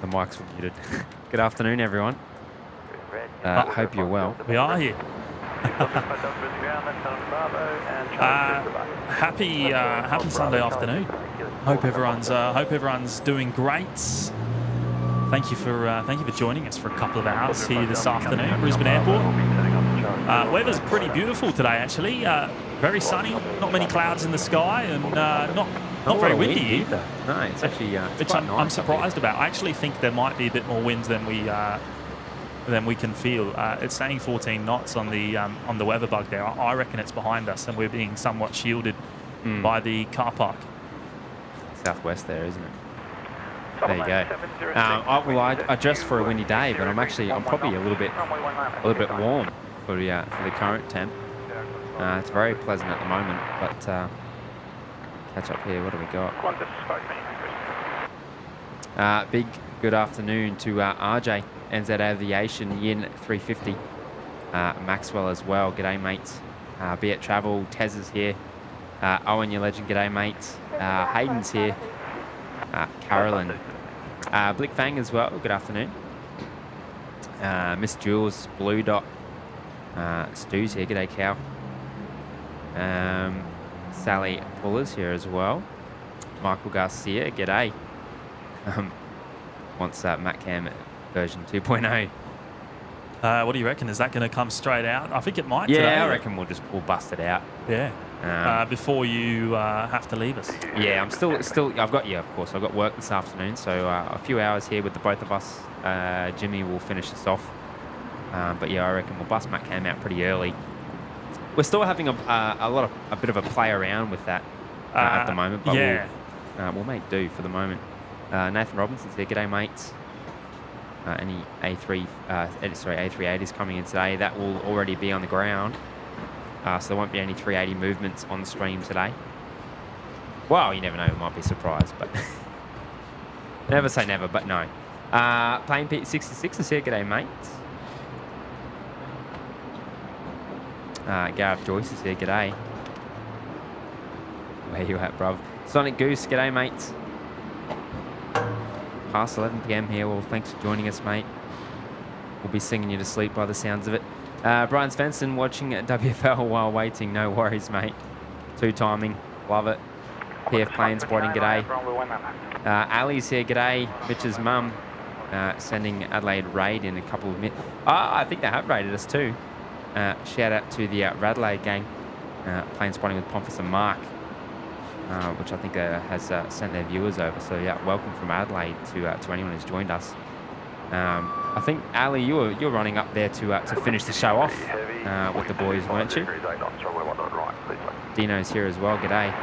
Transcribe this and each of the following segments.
The mics were muted. Good afternoon, everyone. Hope you're well. We are here. Happy Sunday afternoon. Hope everyone's doing great. Thank you for joining us for a couple of hours here this afternoon at Brisbane Airport. Weather's pretty beautiful today, actually. Very sunny, not many clouds in the sky, and not very windy either. No, it's actually which I'm surprised about. I actually think there might be a bit more winds than we can feel. It's saying 14 knots on the weather bug there. I reckon it's behind us, and we're being somewhat shielded by the car park. Southwest there, isn't it? There you go. I dressed for a windy day, but I'm probably a little bit warm for the current temp. It's very pleasant at the moment, but catch up here. What do we got? Big good afternoon to RJ, NZ Aviation, Yin 350. Maxwell as well. G'day, mates. Be it Travel, Tez is here. Owen, your legend. G'day, mates. Hayden's here. Carolyn. Blick Fang as well. Good afternoon. Miss Jules, Blue Dot. Stu's here. G'day, Cow. Sally Puller's here as well. Michael Garcia. G'day. Wants Matt Cam version 2.0. What do you reckon? Is that going to come straight out? I think it might. Yeah, today. I reckon we'll bust it out. Yeah. Before you have to leave us. Yeah, I'm still. I've got work this afternoon, so a few hours here with the both of us. Jimmy will finish us off. But yeah, I reckon we'll bust Matt Cam out pretty early. We're still having a bit of a play around with that at the moment, but yeah, we'll make do for the moment. Nathan Robinson's here. G'day, mates. Any A380s coming in today. That will already be on the ground. So there won't be any 380 movements on stream today. Well, you never know. We might be surprised, but never say never, but no. Plane Pete 66 is here. G'day, mates. Gareth Joyce is here. G'day. Where you at, bruv? Sonic Goose. G'day, mates. Past 11 p.m. here. Well, thanks for joining us, mate. We'll be singing you to sleep by the sounds of it. Brian Svensson watching WFL while waiting. No worries, mate. Two timing. Love it. PF Plane Spotting. G'day. Ali's here. G'day. Mitch's mum sending Adelaide raid in a couple of minutes. I think they have raided us too. Shout out to the Radelaide gang. Plane Spotting with Pompous and Mark. Which I think has sent their viewers over. So yeah, welcome from Adelaide to anyone who's joined us. I think Ali, you were running up there to finish the show off with the boys, weren't you? Dino's here as well. G'day.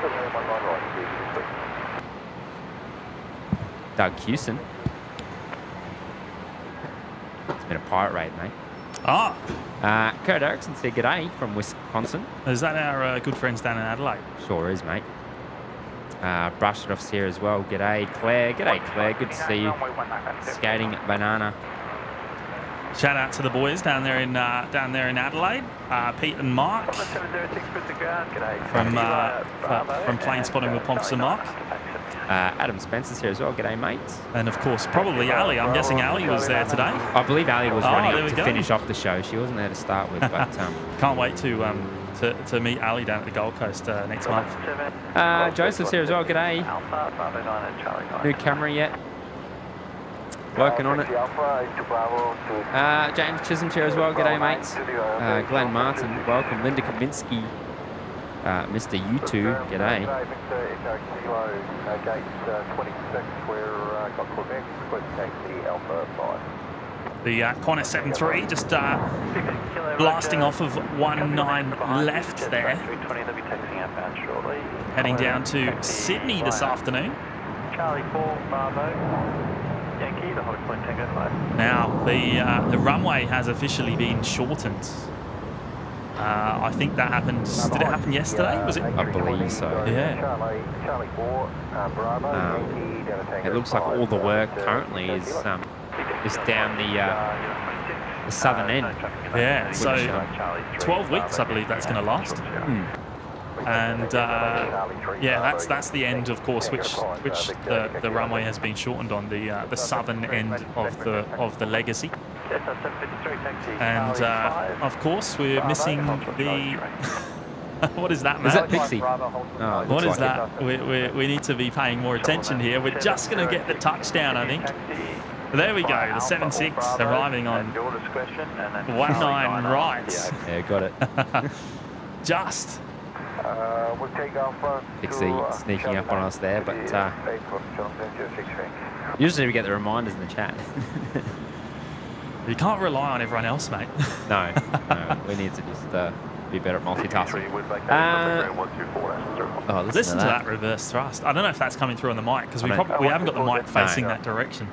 Doug Hewson. It's been a pirate raid, mate. Kurt Erickson said g'day from Wisconsin. Is that our good friends down in Adelaide? Sure is, mate. Brushroff's here as well. G'day, Claire. G'day, Claire. Good to see you. Skating Banana. Shout out to the boys down there in Adelaide. Pete and Mark from Plane Spotting with Pompous and Mark. Adam Spencer's here as well. G'day, mates. And of course, probably Ali. I'm guessing Ali was there today. I believe Ali was running up to finish off the show. She wasn't there to start with, but can't wait to meet Ali down at the Gold Coast next month. Joseph's here as well. G'day. New camera yet? Working on it. James Chisholm's here as well. G'day, mates. Glenn Martin, welcome. Linda Kavinsky. Mr. U2, g'day. The Qantas 73 just blasting off of 19 left there. Heading down to Sydney this afternoon. Now, the runway has officially been shortened. I think that happened. Did it happen yesterday? Was it? I believe so. Yeah. It looks like all the work currently is down the southern end. Yeah. So 12 weeks, I believe that's going to last. And yeah, that's the end, of course, which the runway has been shortened on, the southern end of the Legacy. And of course, we're missing the. What is that, Matt? Is that Pixie? Oh, what is like that? We need to be paying more attention here. We're just going to get the touchdown, I think. There we go, the 7-6 arriving on 19 right. Yeah, got it. Just. Pixie sneaking up on us there, but usually we get the reminders in the chat. You can't rely on everyone else, mate. No, we need to just be better at multitasking. Listen to that reverse thrust. I don't know if that's coming through on the mic, because we haven't got the mic facing that direction.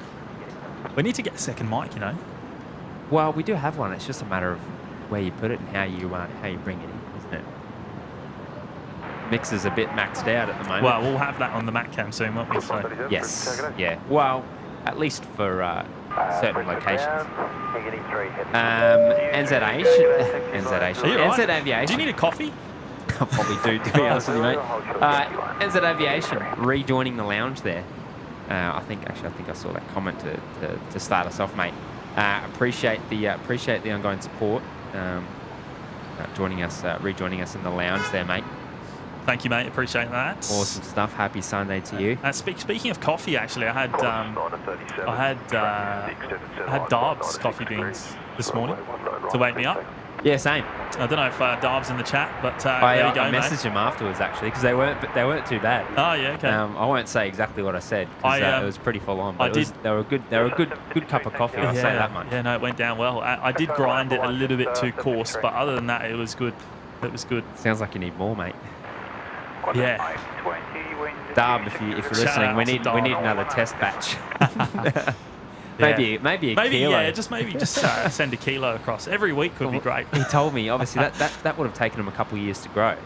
We need to get a second mic, you know. Well, we do have one. It's just a matter of where you put it and how you bring it in, isn't it? Mix is a bit maxed out at the moment. Well, we'll have that on the MacCam soon, won't we? So. Yes. Yeah. Well, at least for certain locations. NZ Aviation. Do you need a coffee? I probably do, to be honest with you, mate. NZ Aviation rejoining the lounge there. I think I saw that comment to start us off, mate. Appreciate the ongoing support. Rejoining us in the lounge there, mate. Thank you, mate. Appreciate that. Awesome stuff. Happy Sunday to you. Speaking of coffee, actually, I had Darbs coffee beans this morning to wake me up. Yeah, same. I don't know if Darbs in the chat, but there we go, I messaged him afterwards actually, because they weren't too bad. Oh yeah, okay. I won't say exactly what I said, because it was pretty full on. But they were a good cup of coffee. I'll say that much. Yeah, no, it went down well. I did grind it a little bit too coarse, but other than that, it was good. It was good. Sounds like you need more, mate. Yeah. Darb, if you're listening, we need another test batch. Maybe a kilo. Yeah, just send a kilo across. Every week would be great. He told me, obviously, that would have taken him a couple of years to grow.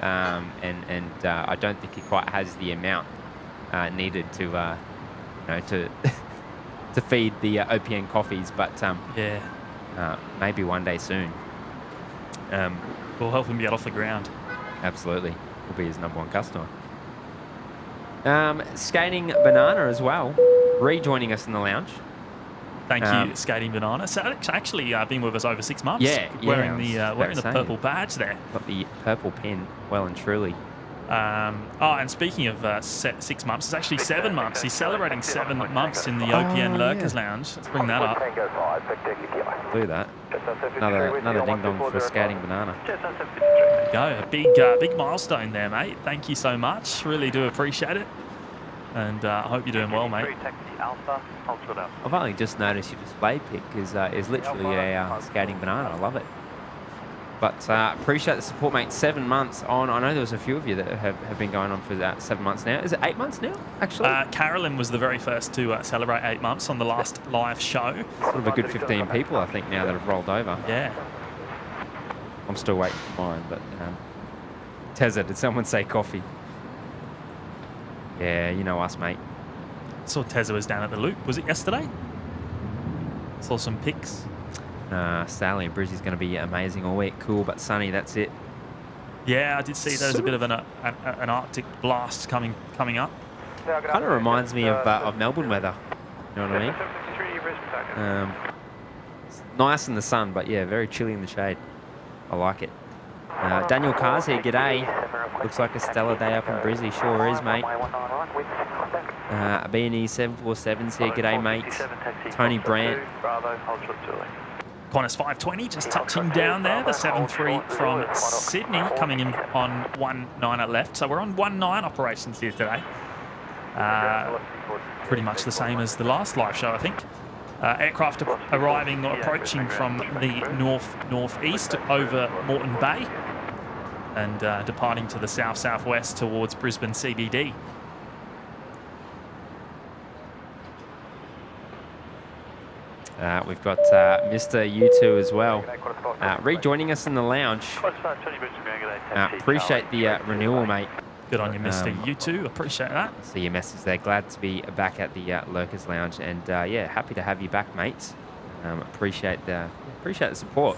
And I don't think he quite has the amount needed to to feed the OPN coffees. But maybe one day soon. We'll help him get off the ground. Absolutely. We'll be his #1 customer. Skating Banana as well, rejoining us in the lounge. Thank you, Skating Banana. So it's actually been with us over 6 months. Wearing the purple badge there. Got the purple pin, well and truly. And speaking of 6 months, it's actually 7 months. He's celebrating 7 months in the OPN Lurkers Lounge. Let's bring that up. Do that. Another ding dong for Skating Banana. There you go. A big milestone there, mate. Thank you so much. Really do appreciate it. And I hope you're doing well, mate. I've only just noticed your display pic is literally a Skating Banana. I love it. But appreciate the support, mate. 7 months on. I know there was a few of you that have been going on for that 7 months now. Is it 8 months now, actually? Carolyn was the very first to celebrate 8 months on the last live show. Sort of a good 15 people, I think, now that have rolled over. Yeah. I'm still waiting for mine, but Tezza, did someone say coffee? Yeah, you know us, mate. Saw Tezza was down at the Loop. Was it yesterday? Saw some pics. Sally and Brizzy's going to be amazing all week. Cool, but sunny, that's it. Yeah, I did see there's a bit of an Arctic blast coming up. Kind of reminds me of Melbourne weather. You know what I mean? It's nice in the sun, but yeah, very chilly in the shade. I like it. Daniel Carr's here, g'day. Looks like a stellar day up in Brizzy. Sure is, mate. BNE 747's here, g'day, mate. Tony Brandt. Qantas 520 just touching down there. The 7-3 from Sydney coming in on 19 at left. So we're on 19 operations here today. Pretty much the same as the last live show, I think. Aircraft arriving or approaching from the northeast over Moreton Bay and departing to the southwest towards Brisbane CBD. We've got Mr. U2 as well, rejoining us in the lounge. Appreciate the renewal, mate. Good on you, Mr. U2. Appreciate that. See your message there. Glad to be back at the Lurkers Lounge, and yeah, happy to have you back, mates. Appreciate the support.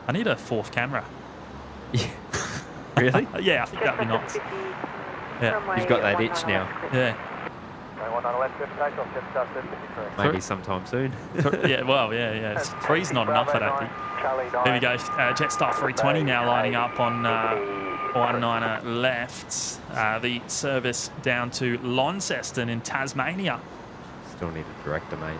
I need a 4th camera. Yeah. Really? Yeah, I think that'd be nice. Yeah. You've got that itch now. Yeah. Maybe sometime soon. Yeah, well, yeah. Three's not enough, I don't think. There we go. Jetstar 320 now lining up on 19er left. The service down to Launceston in Tasmania. Still need a director, mate.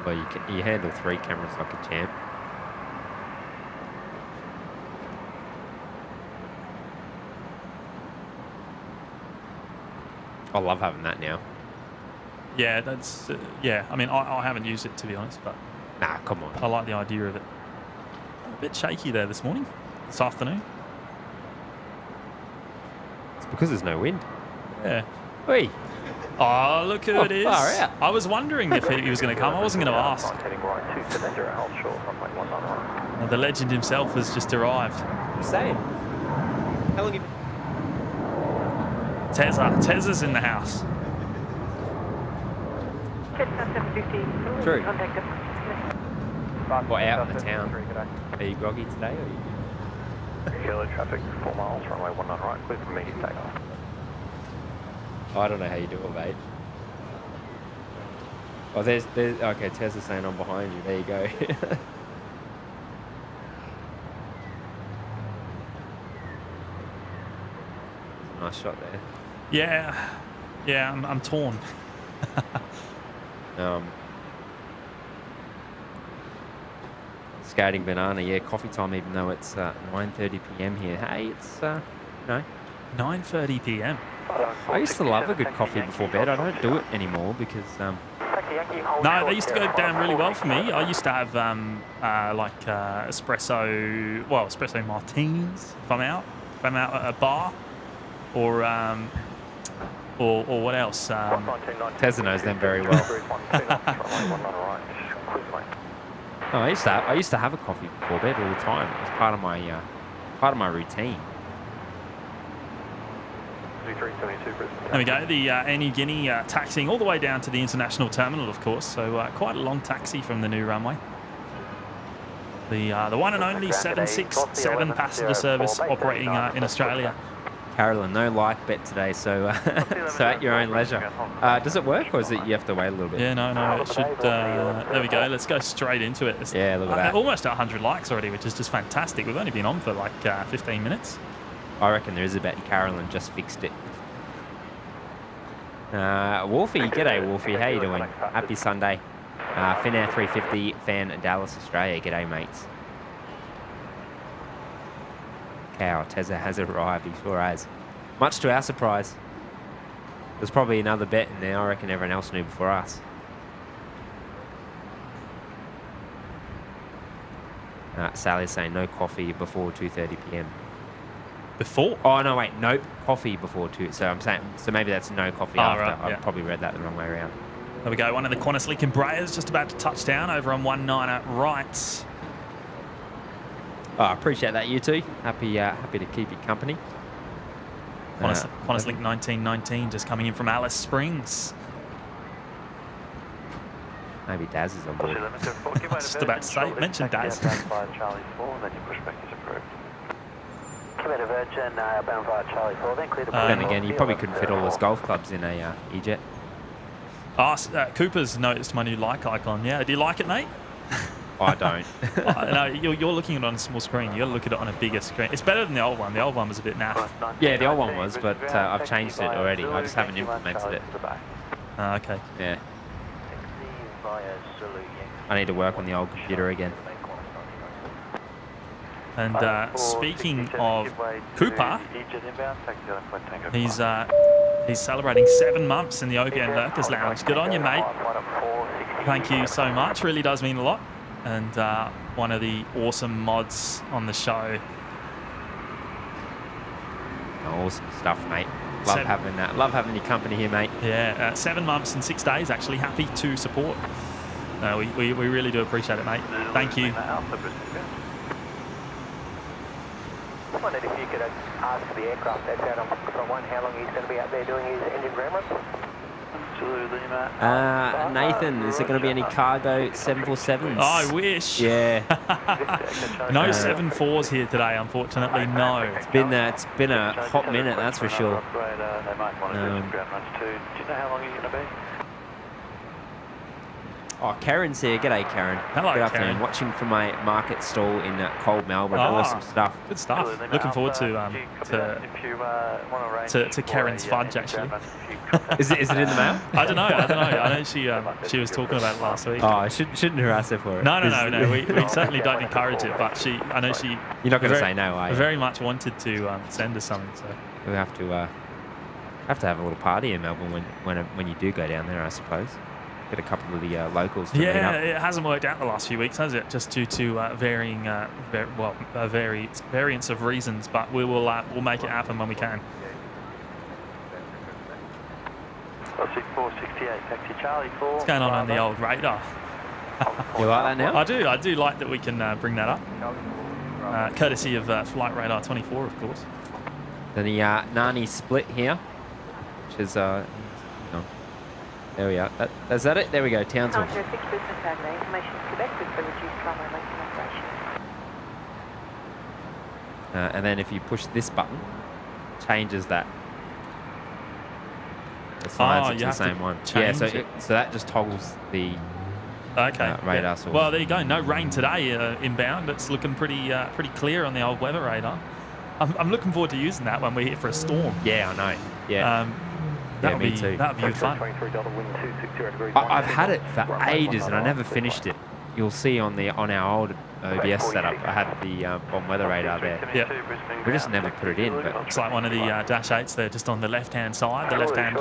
Well, you handle 3 cameras like a champ. I love having that now. Yeah, that's yeah. I mean, I haven't used it, to be honest, but Nah, come on. I like the idea of it. A bit shaky there this afternoon. It's because there's no wind. Yeah. Whee! Oh, look who it is. Far out. I was wondering if he was going to come. I wasn't going to ask. The legend himself has just arrived. I'm saying. How long have you been? Tezza's in the house. True. What, out in the town? Are you groggy today? Or Yellow traffic, 4 miles, runway 19 right, clear for immediate takeoff. I don't know how you do it, mate. Oh, there's okay, Tezza's saying I'm behind you. There you go. Nice shot there. Yeah, I'm torn. Scouting banana, yeah, coffee time, even though it's 9:30 p.m. here. Hey, it's no. 9:30 p.m. I used to love a good coffee before bed. I don't do it anymore because No, they used to go down really well for me. I used to have espresso martinis if I'm out at a bar, or what else? Tezza knows them very well. Oh, I used to have a coffee before bed all the time. It was part of my routine. There we go. The Air New Guinea taxiing all the way down to the international terminal, of course. So quite a long taxi from the new runway. The one and only 767 passenger service operating in Australia. Carolyn, no like bet today, so so at your own leisure. Does it work, or is it you have to wait a little bit? Yeah, no, it should. There we go. Let's go straight into it. Yeah, look at that. Almost 100 likes already, which is just fantastic. We've only been on for like 15 minutes. I reckon there is a bet, and Carolyn just fixed it. Wolfie, g'day Wolfie, how you doing? Happy Sunday. Finair 350 fan Dallas, Australia, g'day mates. Cow, Tezza has arrived, he sure has. Much to our surprise. There's probably another bet in there, I reckon everyone else knew before us. Sally's saying no coffee before 2:30 p.m. Before? Oh, no, wait. Nope. Coffee before 2. So I'm saying, so maybe that's no coffee after. Right, yeah. I've probably read that the wrong way around. There we go. One of the Qantas Link Embraers just about to touch down over on 19er right. Oh, I appreciate that, you two. Happy to keep you company. Qantas Link 1919 just coming in from Alice Springs. Maybe Daz is on board. Just about to say, mention Daz. Then again, you probably couldn't fit all those golf clubs in a E-Jet. Cooper's noticed my new like icon. Yeah, do you like it, mate? I don't. No, you're looking at it on a small screen. You got to look at it on a bigger screen. It's better than the old one. The old one was a bit naff. Yeah, the old one was, but I've changed it already. I just haven't implemented it. Okay. Yeah. I need to work on the old computer again. And speaking of Cooper, he's celebrating 7 months in the OBN Lurkers Lounge. Good on you, mate. Thank you so much. Really does mean a lot. And one of the awesome mods on the show. Awesome stuff, mate. Love having that. Love having your company here, mate. Yeah, 7 months and 6 days, actually. Happy to support. No, we really do appreciate it, mate. Thank you. I wondered if you could ask the aircraft that's out on front one how long he's going to be out there doing his engine ground runs. Nathan, is there going to be any cargo 747s? Oh, I wish. Yeah. No 7-4s here today, unfortunately. No. It's been a hot minute, that's for sure. Do you know how long you're going to be? Oh, Karen's here. G'day, Karen. Hello, Good afternoon. Karen. Watching from my market stall in cold Melbourne. Oh, Awesome stuff. Good stuff. Looking forward to Karen's fudge, actually. Is it in the mail? I don't know. I know she was talking about it last week. Oh, I shouldn't harass her for it. No. We certainly don't encourage it, but I know she. You're not going to say no, are you? Very much wanted to send us something. So we have to have a little party in Melbourne when you do go down there, I suppose. Get a couple of the locals to meet up. Yeah, it hasn't worked out the last few weeks, has it? Just due to varying, variance of reasons. But we'll make it happen when we can. 468, taxi Charlie 4. What's going on the old radar? You like that now? I do like that we can bring that up. Courtesy of Flight Radar 24, of course. Then the Nani split here, which is there we are. Is that it? There we go. Townsville. And then if you push this button, changes that. Assigns it to the same one. Yeah, so that just toggles the radar source. Well, there you go. No rain today inbound. It's looking pretty clear on the old weather radar. I'm looking forward to using that when we're here for a storm. Yeah, I know. Yeah. That'll me be too. That'll be good fun. I've had it for ages and I never finished it. You'll see on our old OBS setup, I had the bomb weather radar there. Yeah. We just never put it in. But it's like one of the Dash 8s there, just on the left-hand side, the left-hand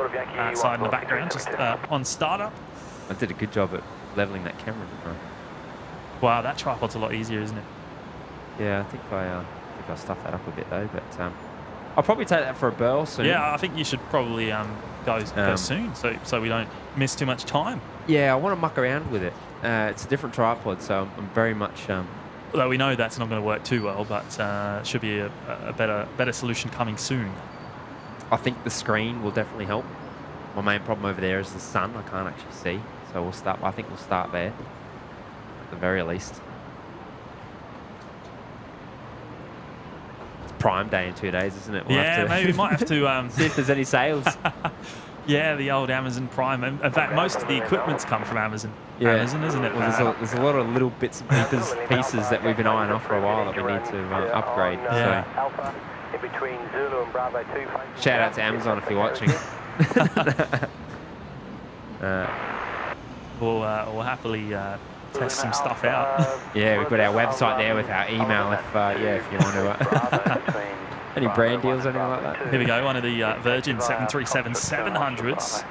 side in the background, just on startup. I did a good job at leveling that camera, didn't I? Wow, that tripod's a lot easier, isn't it? Yeah, I think I stuffed that up a bit though, but I'll probably take that for a burl soon. Yeah, I think you should probably go soon, so we don't miss too much time. Yeah, I want to muck around with it. It's a different tripod, so I'm very much. Although we know that's not going to work too well, but should be a better solution coming soon. I think the screen will definitely help. My main problem over there is the sun. I can't actually see, so we'll start. I think we'll start there at the very least. Prime Day in 2 days, isn't it? Maybe we might have to see if there's any sales. Yeah, the old Amazon Prime. In fact, most of the equipment's come from Amazon. Yeah. Amazon, isn't it? Well, there's a lot of little bits and pieces that we've been eyeing off for a while that we need to upgrade. Yeah. So. Shout out to Amazon if you're watching. We'll happily test some stuff out. Yeah, we've got our website there with our email if you want to. Any brand deals, anything like that? Here we go, one of the Virgin 737-700s.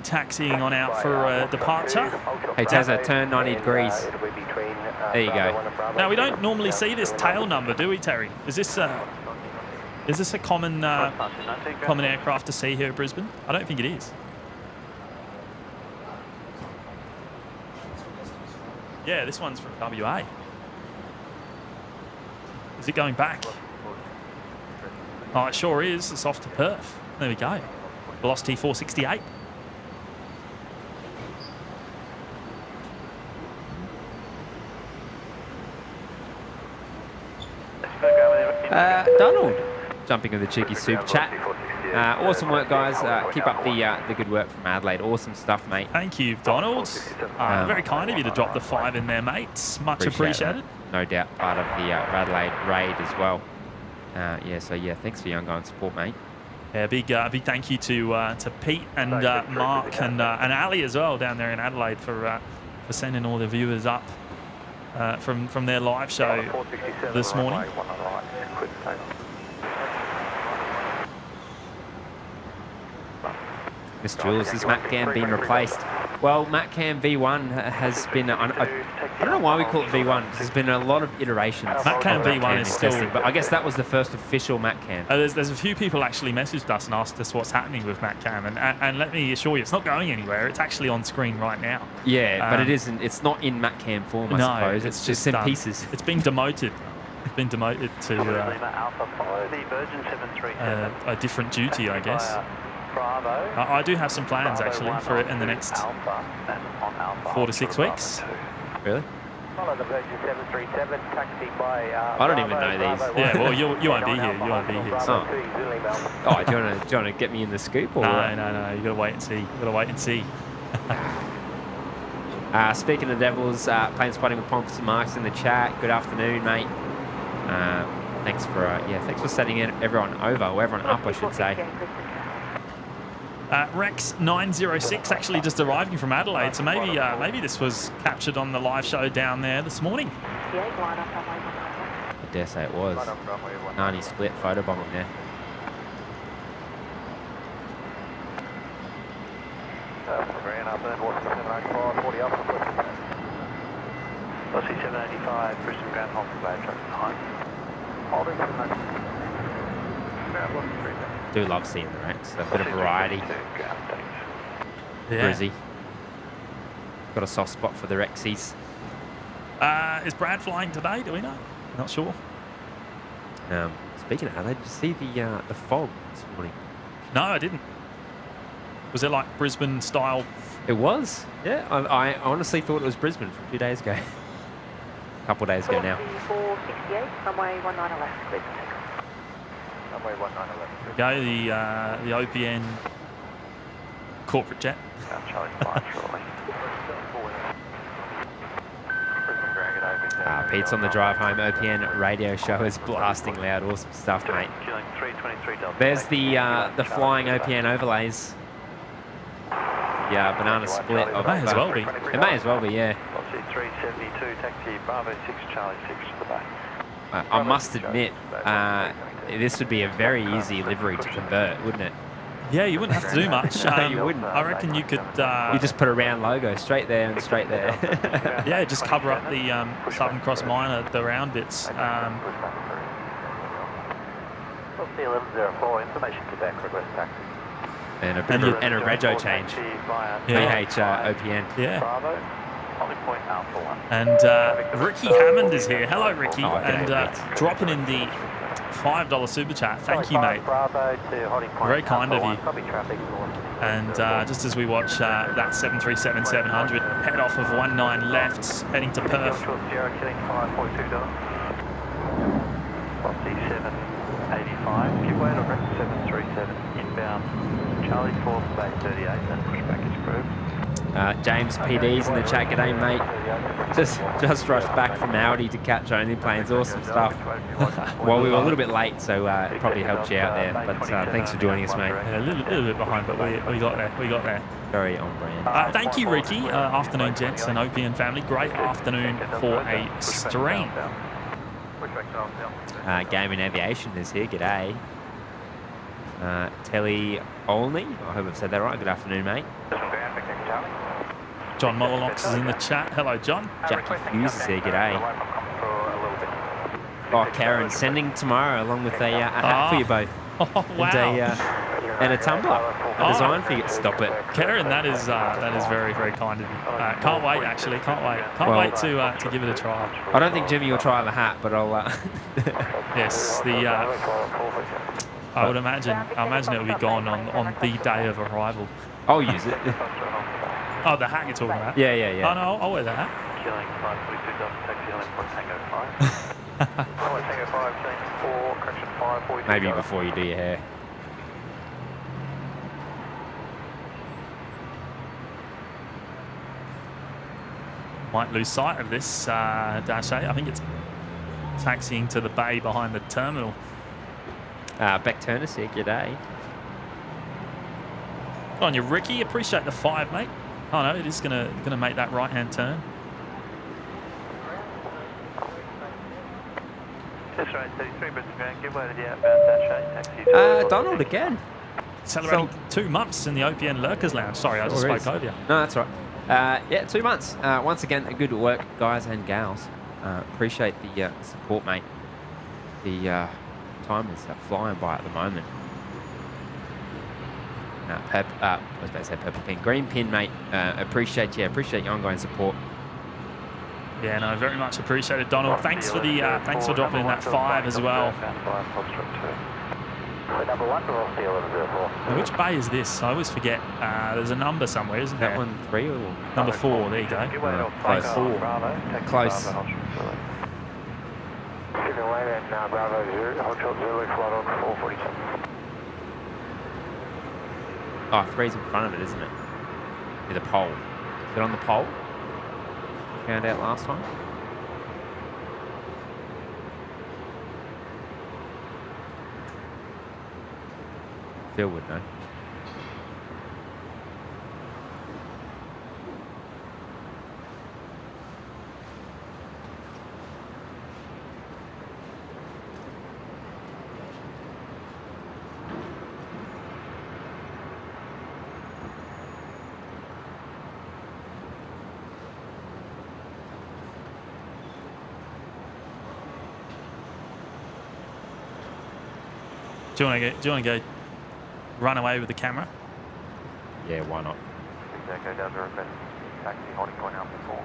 Taxiing on out for departure. Hey, Tazza, turn 90 degrees. There you go. Now, we don't normally see this tail number, do we, Terry? Is this a common aircraft to see here at Brisbane? I don't think it is. Yeah, this one's from WA. Is it going back? Oh, it sure is. It's off to Perth. There we go. Velocity 468. Donald, jumping in the cheeky super chat. Awesome work, guys. Keep up the good work from Adelaide. Awesome stuff, mate. Thank you, Donald. Very kind of you to drop the 5 in there, mates. Much appreciated. No doubt part of the Adelaide raid as well. Thanks for your ongoing support, mate. Yeah, big thank you to Pete and Mark and Ali as well down there in Adelaide for sending all the viewers up from their live show this morning. Miss Jules, has MatCam been replaced? Well, MatCam V1 has been... I don't know why we call it V1. There's been a lot of iterations. MatCam V1 is still... testing, but I guess that was the first official MatCam. There's a few people actually messaged us and asked us what's happening with MatCam, and let me assure you, it's not going anywhere. It's actually on screen right now. Yeah, but it isn't. It's not in MatCam form, I suppose. It's just in pieces. It's been demoted. It's been demoted to a different duty, I guess. I do have some plans actually for it in the next 4 to 6 weeks. Really? Follow the Virgin 737, taxi by... I don't even know these. Yeah, well, you won't be here. You won't be here. So. Oh, do you want to get me in the scoop? Or No. You got to wait and see. You got to wait and see. Speaking of Devils, playing spotting with Pompous and Marks in the chat. Good afternoon, mate. Thanks for setting everyone over, or everyone up, I should say. Rex 906 actually just arriving from Adelaide, so maybe this was captured on the live show down there this morning. I dare say it was. 90 split photo bombing there. Lucy 785, Brisbane Ground Hospital Bay, truck behind. Holding 790. Do love seeing the Rex. A bit of variety. Yeah. Brizzy. Got a soft spot for the Rexies. Is Brad flying today? Do we know? Not sure. Speaking of Adelaide, did you see the fog this morning? No, I didn't. Was it like Brisbane style? It was. Yeah, I honestly thought it was Brisbane from 2 days ago. A couple of days ago now. 468, runway 19 left, please. Runway 19 left. Go the OPN corporate jet. Charlie 5 shortly. Pete's on the drive home. OPN radio show is blasting loud. Awesome stuff, mate. There's the flying OPN overlays. Yeah, banana split. It may as well be. It may as well be, yeah. 372, taxi Bravo 6, Charlie 6 to the back. I must admit, this would be a very easy livery to convert, wouldn't it? Yeah, you wouldn't have to do much. You wouldn't. I reckon you could... you just put a round logo straight there and straight there. Yeah, just cover up the Southern Cross Minor, the round bits. What's the 1104, information Quebec, request taxi. And a rego change. PH OPN. Yeah. Bravo, holding point Alpha 1. And Ricky Hammond is here. Hello, Ricky. Oh, okay, and dropping in the $5 super chat. Thank you, mate. Bravo to holding point Very kind of you. Copy traffic. And just as we watch that 737-700 head off of 19 left, heading to Perth. Sierra killing 542 785. Give way to Rex 737 inbound. Charlie 4 Bay 38 and push package approved. James PD's in the chat. G'day, mate. Just rushed back from Audi to catch only planes. Awesome stuff. Well, we were a little bit late, so it probably helped you out there. But thanks for joining us, mate. Yeah, a little bit behind, but we got there. We got there. Very on brand. Thank you, Ricky. Afternoon, gents and OPN family. Great afternoon for a stream. Gaming Aviation is here. G'day. Telly Olney. I hope I've said that right. Good afternoon, mate. John Molonox is in the chat. Hello, John. Jackie Hughes is here. G'day. Oh, Karen, sending tomorrow along with a hat for you both. Oh, wow. And a tumbler. A design for you. Stop it. Karen, that is very, very kind of you. Can't wait, actually. Can't wait. Can't wait to give it a try. I don't think Jimmy will try the hat, but I'll... Yes, I would imagine it will be gone on the day of arrival. I'll use it. Oh, the hat you're talking about? Yeah. Oh, no, I'll wear the hat. Killing 542 taxi on point Tango 5. Tango 5, change 4, correction 542. Maybe before you do your hair. Might lose sight of this Dash 8. I think it's taxiing to the bay behind the terminal. Beck Turner's here. G'day. On you, Ricky. Appreciate the 5, mate. Oh no, it is gonna make that right-hand turn. That's right, 33 Brisbane Grand. Give way to the outbound Dash 8 taxi. Donald again. Celebrating 2 months in the OPN Lurkers Lounge. Sorry, I just spoke over you. No, that's right. Yeah, 2 months. Once again, good work, guys and gals. Appreciate the support, mate. The time is flying by at the moment. I was about to say purple pin. Green pin, mate. Appreciate your ongoing support. Yeah, no, very much appreciated, Donald. Thanks for dropping in that 5 as well. Number 1, we'll see 1104. Now, which bay is this? I always forget. There's a number somewhere, isn't That there? one 3 or Number 4, there you go. close. Close. Keep away then, Bravo 0, hold short 0, flight on 447. Oh, 3's in front of it, isn't it? Yeah, the pole. Is it on the pole? Found out last time. Phil would know. Do you want to go run away with the camera? Yeah, why not? Go down to request taxi holding point Alpha 4.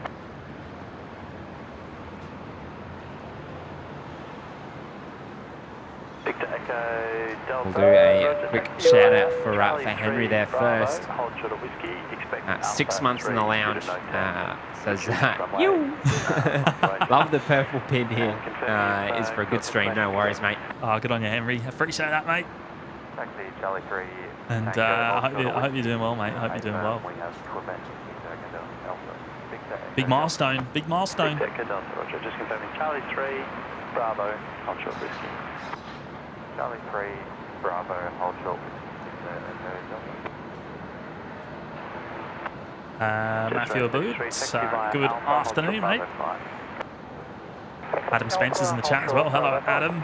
Victor Echo Delta. We'll do a quick shout out for Henry there first. 6 months in the lounge. Says, you love the purple pin here. Is for a good stream. No worries, mate. Oh, good on you, Henry. Appreciate that, mate. Taxi Charlie 3. And I hope you're doing well, mate. I hope you're doing well. We have Quebec Alpha. Big milestone. Big milestone. Victor Delta, Roger. Just confirming Charlie 3, Bravo, hold short whiskey. Charlie 3, Bravo, hold short whiskey. Matthew Abood, good afternoon, mate. Adam Spencer's in the chat as well. Hello, Adam.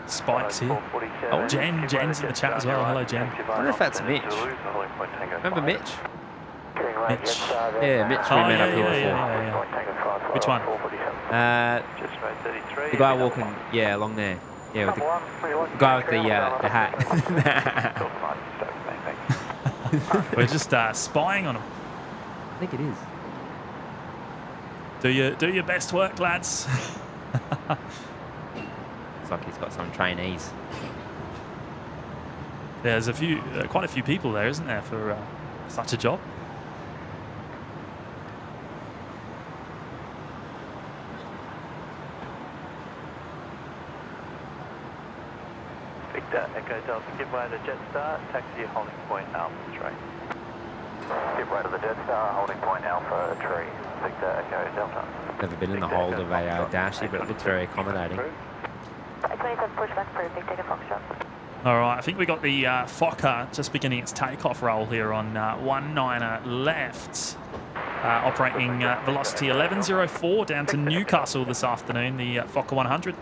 Spike's here. Oh, Jen's in the chat as well. Hello, Jen. I wonder if that's Mitch. Remember Mitch? Mitch. Yeah, Mitch we met up here before. Which one? The guy walking, along there. Yeah, with the guy with the hat. We're just spying on him. I think it is. Do your best work, lads. It's like he's got some trainees. There's quite a few people there, isn't there, for such a job? Victor Echo Delta, give way to Jetstar, taxi holding point Alpha 3. Give way to the Jetstar, holding point Alpha 3. Victor Echo Delta. Never been in the hold of a Dashy, but it looks very accommodating. 27 pushback for Victor Echo Foxtrot. All right, I think we got the Fokker just beginning its takeoff roll here on 19er left. Operating velocity 1104 down to Newcastle this afternoon, the Fokker 100.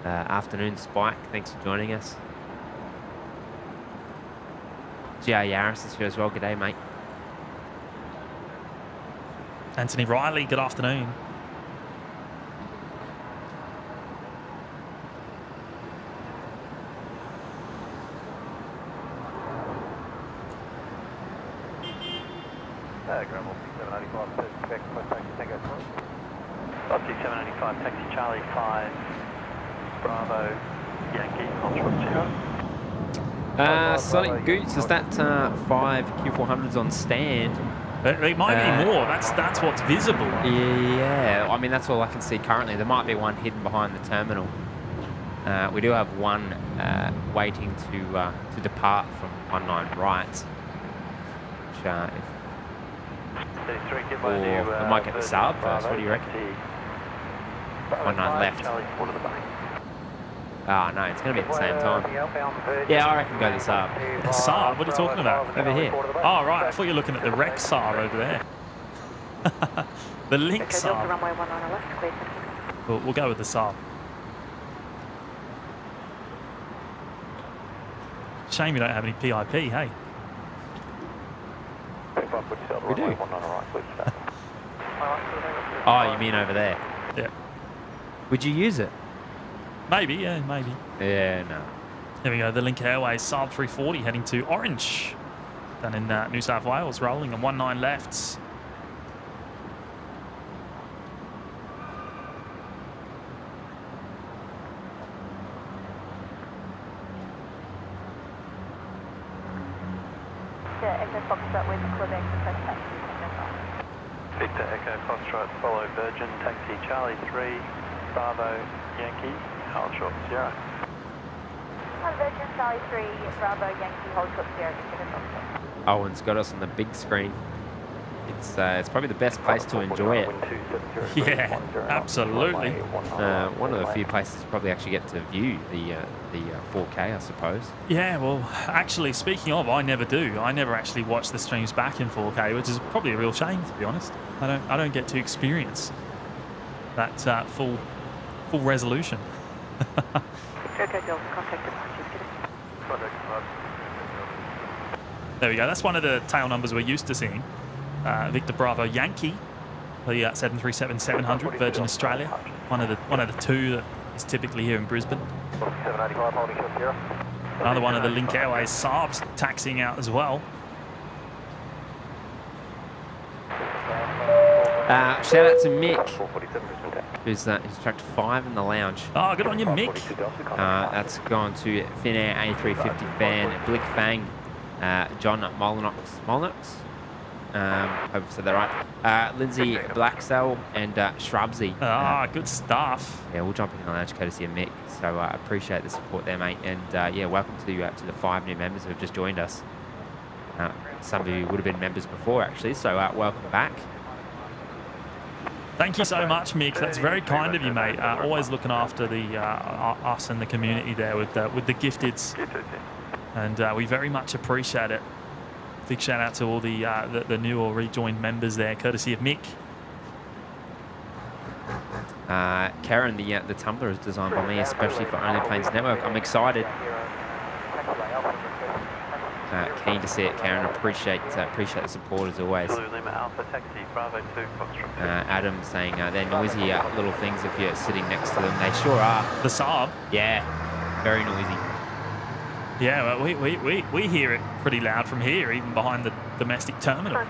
Afternoon, Spike. Thanks for joining us. GR Yaris is here as well. G'day, mate. Anthony Riley, good afternoon. Gravel 785, Quebec, taxi Tango 785, taxi Charlie 5, Bravo, Yankee, hold short 0. Sonic Goots, is that 5 Q400s on stand? It might be more. That's what's visible. Yeah, I mean, that's all I can see currently. There might be one hidden behind the terminal. We do have one waiting to depart from 19 right. Which, or I might get the sub first. What do you reckon? 19 left. Ah, no, it's going to be at the same time. Yeah, I reckon go the sub. The SAR? What are you talking about? Over here. Oh, right. I thought you were looking at the Rex SAR over there. The Link SAR. Runway 19 left, clear. We'll go with the SAR. Shame we don't have any PIP, hey? We do. Oh, you mean over there? Yeah. Would you use it? Maybe, yeah, maybe. Yeah, no. Here we go, the Link Airways Saab 340 heading to Orange down in New South Wales, rolling on 19 left. Echo Foxtrot with Quebec, request taxi. Victor Echo Foxtrot, follow Virgin, taxi Charlie 3, Bravo Yankee, hold short Sierra. Virgin, Charlie 3, Bravo Yankee, hold short Sierra, Victor Echo Foxtrot. Owen's got us on the big screen. It's probably the best place to enjoy it. Yeah, absolutely. One of the few places you probably actually get to view the 4K, I suppose. Yeah, well, actually, speaking of, I never do. I never actually watch the streams back in 4K, which is probably a real shame, to be honest. I don't get to experience that full resolution. There we go. That's one of the tail numbers we're used to seeing. Victor Bravo Yankee, the 737-700 Virgin Australia. One of the two that is typically here in Brisbane. 785 holding short Sierra. Another one of the Link Airways Saabs taxiing out as well. Shout out to Mick, who's tracked 5 in the lounge. Oh, good on you, Mick. That's gone to Finnair A350 fan, Blick Fang, John Molinox. Hope I said that right. Lindsay Blacksell and Shrubsy. Good stuff. Yeah, we'll jump in the lounge courtesy of Mick. So I appreciate the support there, mate. And yeah, welcome to the 5 new members who have just joined us. Some of you would have been members before, actually. So welcome back. Thank you so much, Mick. That's very kind of you, mate. Always looking after the us and the community there with the gifteds, and we very much appreciate it. Big shout out to all the new or rejoined members there, courtesy of Mick. Karen, the tumbler is designed by me, especially for Only Planes Network. I'm excited. Keen to see it, Karen. Appreciate the support as always. Adam saying they're noisy little things if you're sitting next to them. They sure are. The Saab? Yeah, very noisy. Yeah, well, we hear it pretty loud from here, even behind the domestic terminal.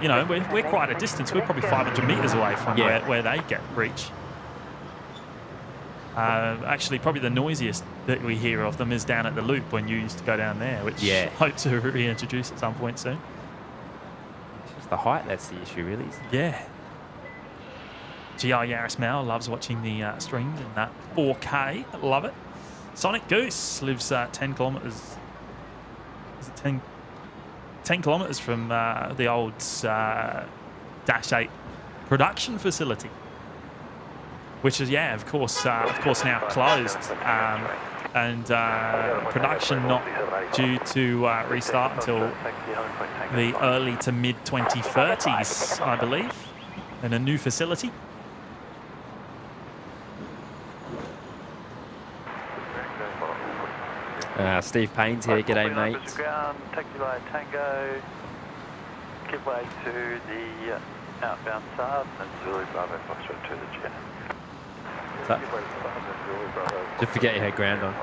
You know, we're quite a distance. We're probably 500 metres away from where they get reach. Actually, probably the noisiest that we hear of them is down at the Loop when you used to go down there, which I hope to reintroduce at some point soon. It's just the height that's the issue, really. Yeah. GR Yaris Mel loves watching the streams in that 4K. Love it. Sonic Goose lives 10 kilometres. Is it 10 kilometres from the old Dash 8 production facility, which is of course now closed, and production not due to restart until the early to mid 2030s, I believe, in a new facility. Steve Payne's here. G'day, mate. Taxi by Tango. Give way to the outbound Saab and Zulu Bravo Foxtrot to the jet. Just forget you had ground on.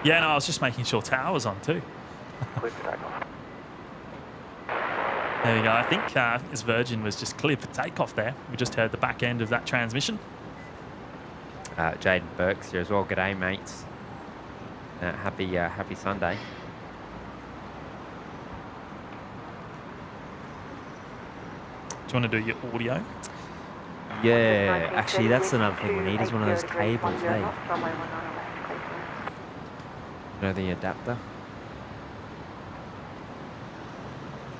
Yeah, no, I was just making sure tower was on too. There we go. I think his Virgin was just cleared for takeoff there. We just heard the back end of that transmission. Jaden Burke's here as well. G'day, mates. Happy Sunday. Do you want to do your audio? Yeah, actually, that's another thing we need is one of those cables, hey? You know, the adapter.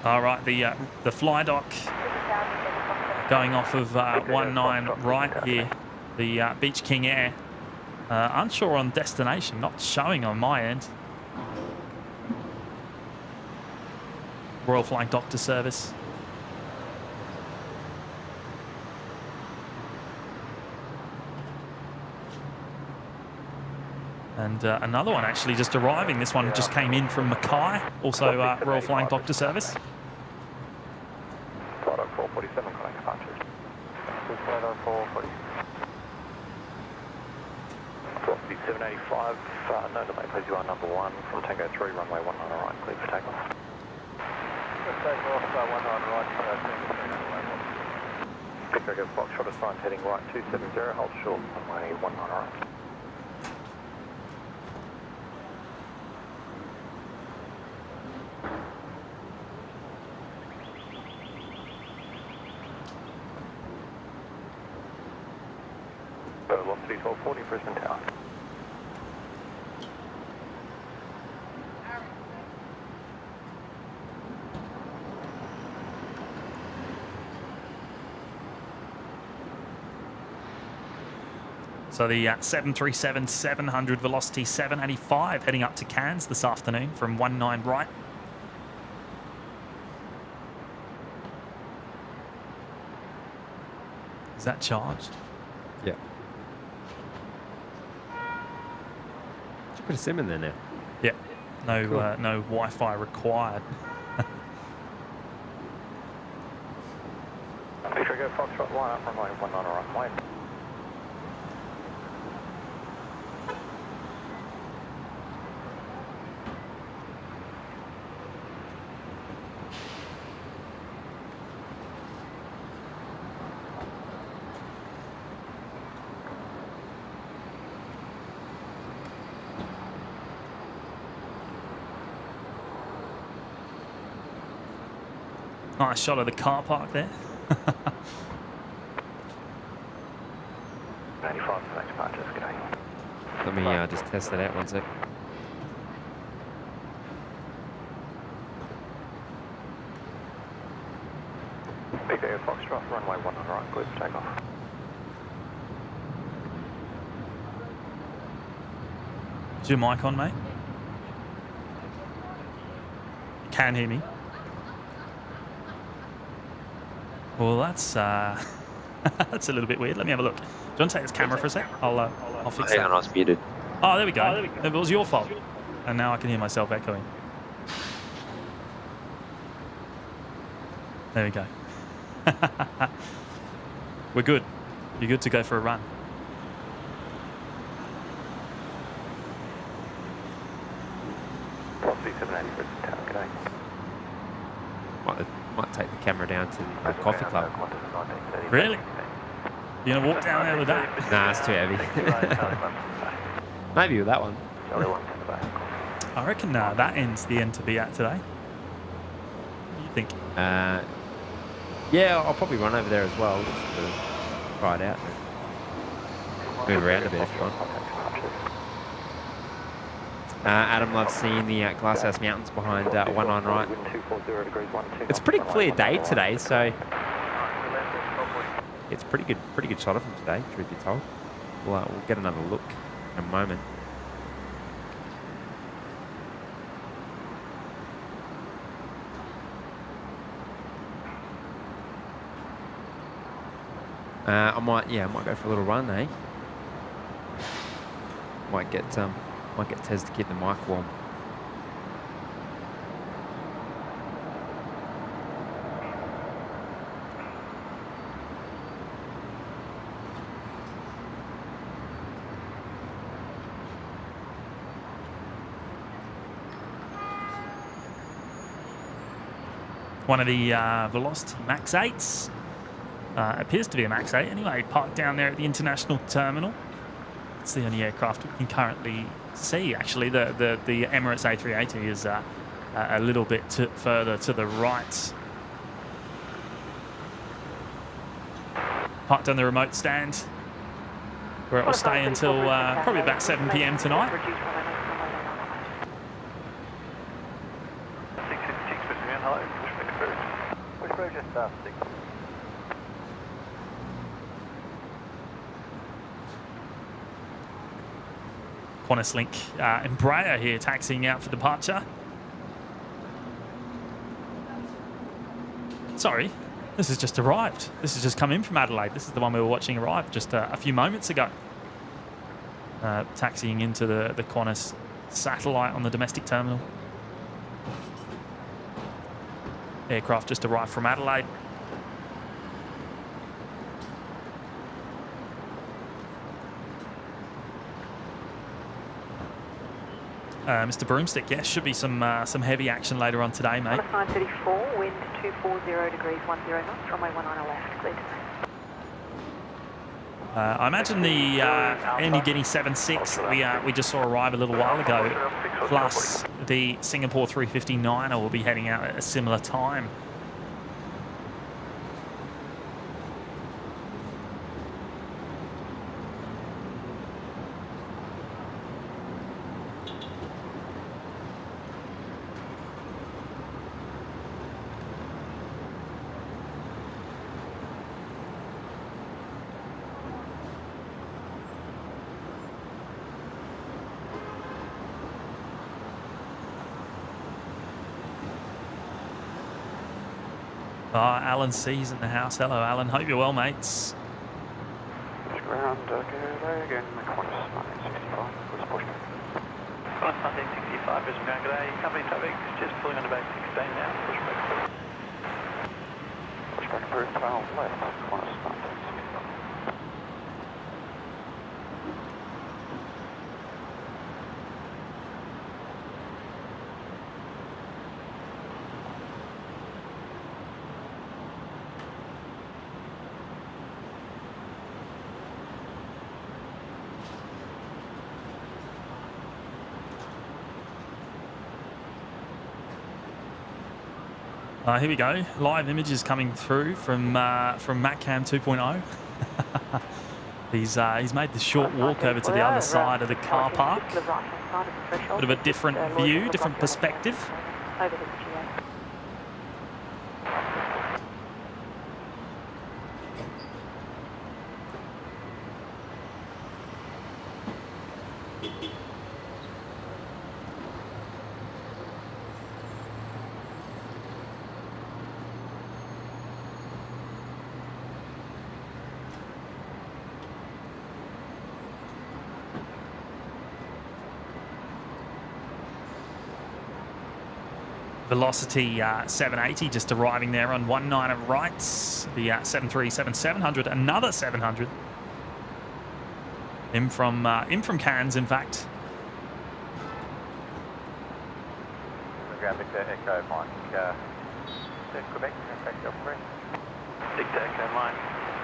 All right, the fly dock going off of 19 right here, the Beach King Air. Unsure on destination, not showing on my end. Royal Flying Doctor Service. And another one actually just arriving. This one just came in from Mackay, also Royal Flying Doctor Service. 447 calling departure. 447. 785, no delay, please, you are number 1 from Tango 3, runway 19 right, clear for takeoff. Takeoff, 19 right, Victor Foxtrot is front, heading right 270, hold short, runway 19 right. Velocity 1240, Brisbane Tower. So the 737-700 velocity 785 heading up to Cairns this afternoon from 19 right. Is that charged? Yeah. Should put a sim in there now. Yeah. No, Cool. no Wi-Fi required. Victor, go Foxtrot, line up, runway 19 runway. Nice shot of the car park there. 95 for next departure, good day. Let me just test that out 1 sec. Victor, Air Foxtrot, runway 19 right, clear for takeoff. Is your mic on, mate? You can hear me. Well, that's that's a little bit weird. Let me have a look. Do you want to take this camera for a sec? I'll fix Hang that. on, I was muted. Oh, there we go. It was your fault. And now I can hear myself echoing. There we go. We're good. You're good to go for a run. Velocity 780, Brisbane Tower, good day. Might take the camera down to the coffee club. Really? You gonna walk down there with that? Nah, it's too heavy. Maybe with that one. I reckon that ends the end to be at today. What do you think? Yeah, I'll probably run over there as well just to try it out. Move around a bit if you want. Adam loves seeing the Glasshouse Mountains behind 19 right. It's a pretty clear day today, so it's pretty good shot of them today, truth be told. We'll get another look in a moment. I might go for a little run, eh? Might get Tez to keep the mic warm. One of the Velocity Max 8s. Appears to be a Max 8 anyway, parked down there at the International Terminal. It's the only aircraft we can currently see. Actually, the Emirates A380 is a little bit further to the right. Parked on the remote stand, where it will stay until probably about 7 p.m. tonight. Qantas Link Embraer here taxiing out for departure. Sorry, this has just arrived. This has just come in from Adelaide. This is the one we were watching arrive just a few moments ago. Taxiing into the Qantas satellite on the domestic terminal. Aircraft just arrived from Adelaide. Mr. Broomstick, yes, should be some heavy action later on today, mate. 934, wind 240 degrees 10 knots, runway 19 left, clear to I imagine the Air Niugini 76 that we just saw arrive a little while ago, plus the Singapore 359er will be heading out at a similar time. Alan C's in the house. Hello, Alan. Hope you're well, mates. Ground, again, Qantas 1965, let's push back. Qantas 1965, Brisbane ground, g'day, company traffic, just pulling on to base 16 now, push back. Push back through 12 left, Qantas 1965. Here we go. Live images coming through from MatCam 2.0. He's made the short walk over to the other side of the car park. Bit of a different view, different perspective. Velocity 780 just arriving there on 19 of rights. The 737-700, another 700. In from Cairns, in fact. Ground Victor Echo Mike, Quebec, taxi off Victor Echo Mike,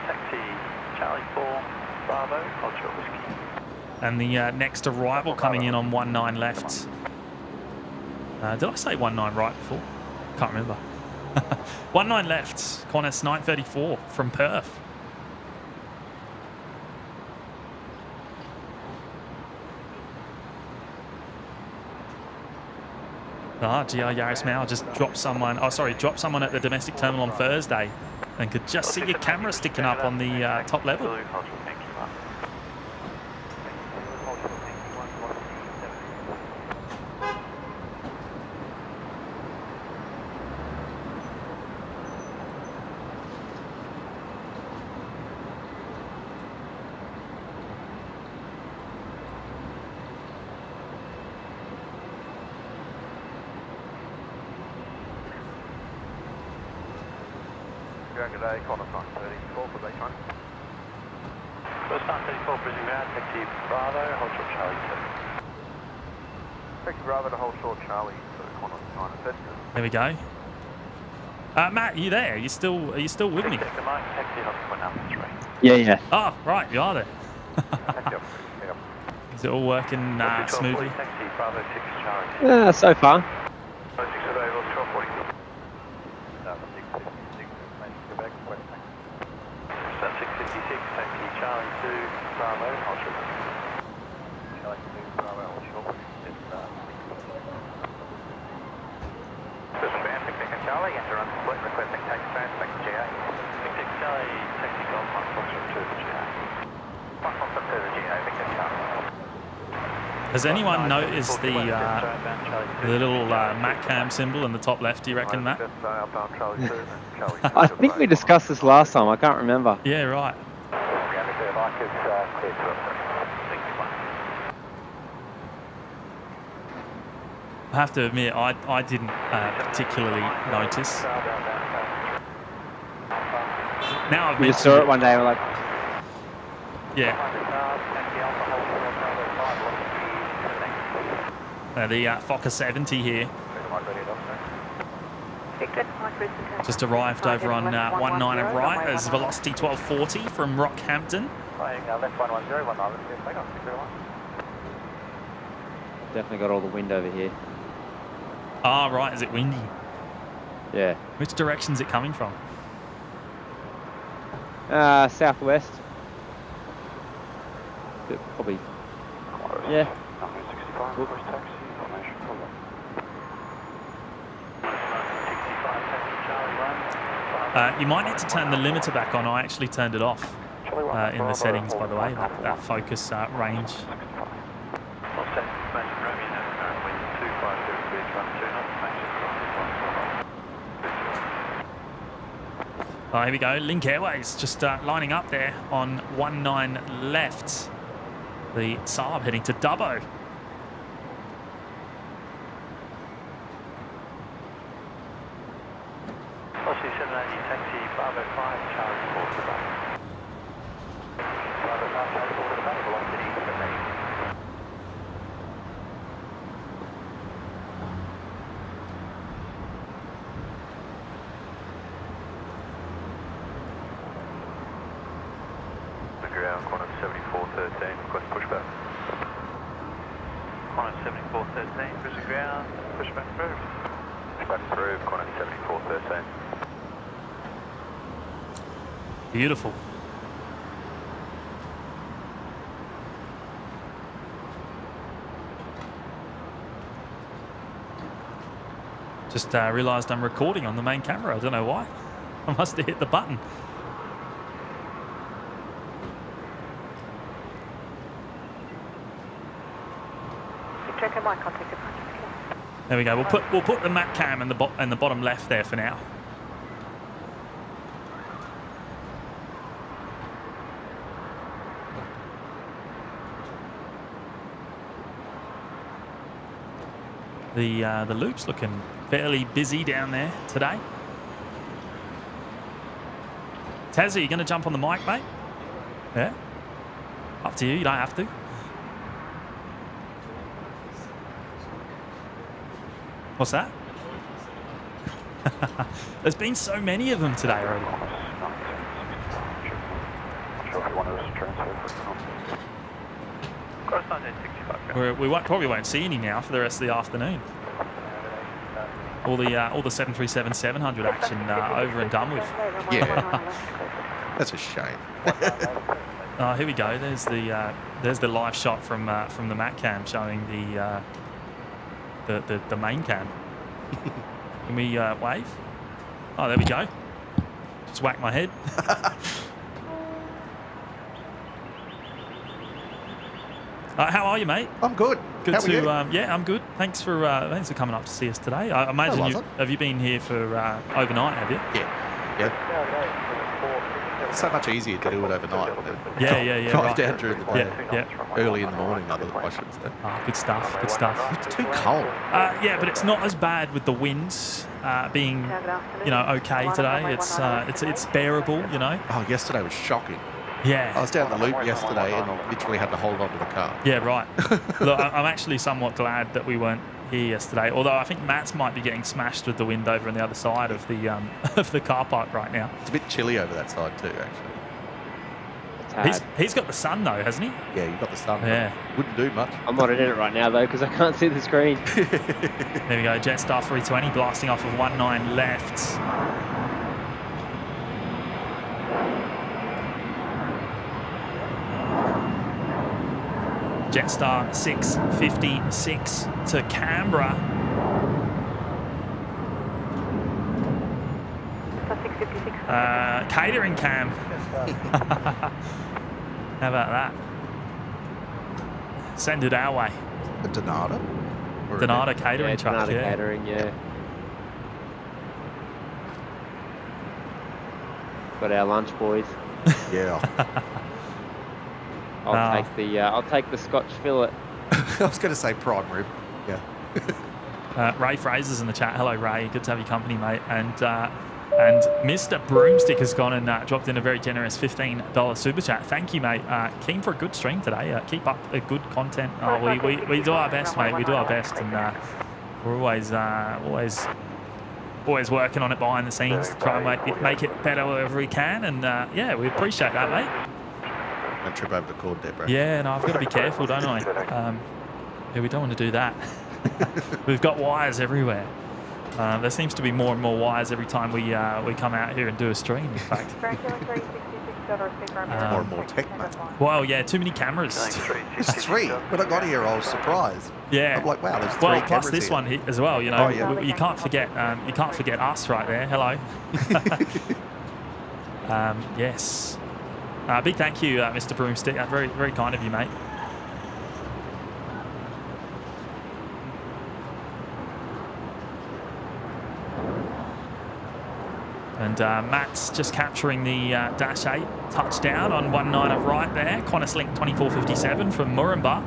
taxi Charlie 4, Bravo, hold short whiskey. And the next arrival coming in on 19 left. Did I say 19 right before? Can't remember. 19 left. Qantas 934 from Perth. GR Yaris Mao just dropped someone. Oh, sorry, dropped someone at the domestic terminal on Thursday, and could just see your camera sticking up on the top level. G'day, Qantas 934 for base 1. First 934 Brisbane ground, taxi Bravo, hold short Charlie 2. Taxi Bravo to hold short Charlie to Qantas 930. There we go. Matt, are you there? Are you still with me? Taxi Mike, taxi Hotspur number 3. Yeah. Oh, right, you are there. Taxi off, Is it all working smoothly? Taxi Bravo 6 Charlie 2. So far. 6 today, 1240. 656, taxi Charlie 2, Bravo, hold short. Charlie 2, Bravo, hold short. Brisbane bound, Victor Charlie, enter on split, requesting taxi transfer back to GA. Victor Charlie, taxi Golf 1 Foxtrot 2 to GA. 1 Foxtrot 2 to GA, Victor Charlie. Has anyone noticed the little MatCam symbol in the top left, do you reckon, Matt? I think we discussed this last time. I can't remember. Yeah, right. I have to admit, I didn't particularly notice. Now I've We just saw it one day and we're like, yeah. The Fokker 70 here. Just arrived over on 19 of right as velocity 1240 from Rockhampton. definitely got all the wind over here. Ah, right. Is it windy? Yeah. Which direction's it coming from? Southwest. Probably. Yeah. You might need to turn the limiter back on. I actually turned it off in the settings, by the way, that focus range. Oh, here we go. Link Airways just lining up there on 19 left. The Saab heading to Dubbo. Aussie 780 taxi, Bravo 5, Charlie 4 to the bay. Bravo 5, Charlie 4 to the bay, velocity 780. The ground, Qantas 7413, request pushback. Qantas 7413, cruising ground, pushback approved. Pushback approved, Qantas 7413. Beautiful. Just realised I'm recording on the main camera. I don't know why. I must have hit the button. Check my contact. There we go. We'll put the map cam in the bottom left there for now. The loop's looking fairly busy down there today. Taz, are you going to jump on the mic, mate? Yeah? Up to you. You don't have to. What's that? There's been so many of them today already. Probably won't see any now for the rest of the afternoon. All the 737-700 action over and done with. Yeah, that's a shame. Oh, here we go. There's the live shot from the Mac cam showing the main cam. Can we wave? Oh, there we go. Just whack my head. How are you, mate? I'm good. Good How are to you? yeah, I'm good. Thanks for coming up to see us today. I imagine have you been here for overnight? Have you? Yeah. It's so much easier to do it overnight. Yeah. Drive Right. down during the day. Yeah. Early in the morning, I should say. Ah, good stuff. Good stuff. It's too cold. Yeah, but it's not as bad with the winds being, okay today. It's bearable, Oh, yesterday was shocking. Yeah. I was down the loop yesterday and literally had to hold on to the car. Yeah, right. Look, I'm actually somewhat glad that we weren't here yesterday. Although I think Matt's might be getting smashed with the wind over on the other side of the of the car park right now. It's a bit chilly over that side too, actually. He's got the sun though, hasn't he? Yeah, you've got the sun. Yeah. Wouldn't do much. I'm not in it right now though because I can't see the screen. There we go. Jetstar 320 blasting off of 19 left. Jetstar 656 to Canberra. 656. Catering cam. How about that? Send it our way. A Donata? Or a- Donata catering truck. Donata Yeah. catering, yeah. Got our lunch, boys. Yeah. I'll take the Scotch fillet. I was going to say prime rib. Yeah. Ray Fraser's in the chat. Hello, Ray. Good to have your company, mate. And Mr. Broomstick has gone and dropped in a very generous $15 super chat. Thank you, mate. Keen for a good stream today. Keep up the good content. We do our best, mate. We do our best, and we're always working on it behind the scenes to try and make it better wherever we can. And yeah, we appreciate that, mate. Don't trip over the cord there, bro. Yeah, no, I've got to be careful, don't I? Yeah, we don't want to do that. We've got wires everywhere. There seems to be more and more wires every time we come out here and do a stream, in fact. More and more tech, mate. Well, yeah, too many cameras. It's three. When I got here, I was surprised. Yeah. I'm like, wow, there's three Well, cameras plus this here. one as well. You know, Oh, yeah. you can't forget us right there. Hello. Yes. Big thank you, Mr. Broomstick. Very, very kind of you, mate. And Matt's just capturing the Dash 8 touchdown on 19 of right there. Qantas Link 2457 from Moranbah.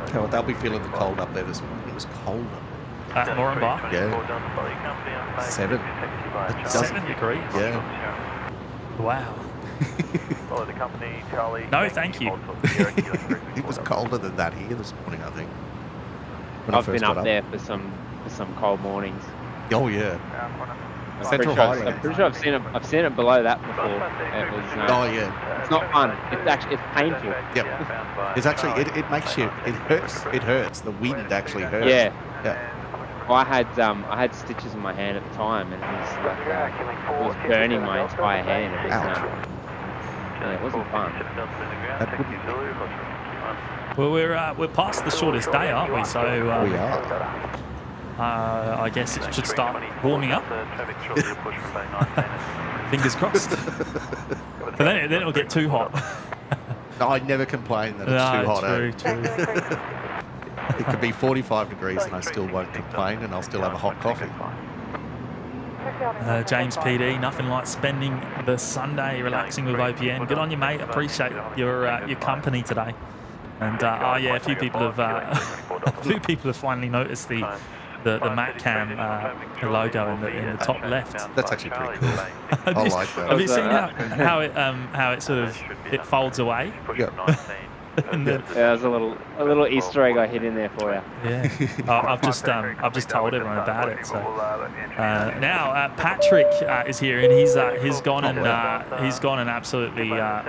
Tell what, they'll be feeling the cold up there this morning. It was cold up At Moranbah. there. Yeah. 7. 7 degrees. Yeah. Wow. No, thank you. It was colder than that here this morning, I think. When I I've first been got up there for some cold mornings. Oh yeah. I'm Central pretty High. sure I've seen it below that before. It was Oh yeah. it's not fun. It's painful. Yep. It's actually it makes you it hurts. It hurts. The wind actually hurts. Yeah. Yeah. Well, I had stitches in my hand at the time, and it was burning my entire hand. It was, yeah, it wasn't fun. That wouldn't be. Well, we're past the shortest day, aren't we? So We are. I guess it should start warming up. Fingers crossed. But then it'll get too hot. No, I never complain that it's too hot. True, Eh? true. It could be 45 degrees and I still won't complain, and I'll still have a hot coffee. James PD, nothing like spending the Sunday relaxing with OPN. Good on you, mate. Appreciate your company today. And oh yeah, a few people have finally noticed the MatCam logo in the top left. That's actually pretty cool. I like that. Have you seen how it sort of it folds away? Yep. Yeah, there's a little Easter egg I hid in there for you. Yeah, I've just told everyone about it. So now Patrick is here, and he's gone and absolutely wow.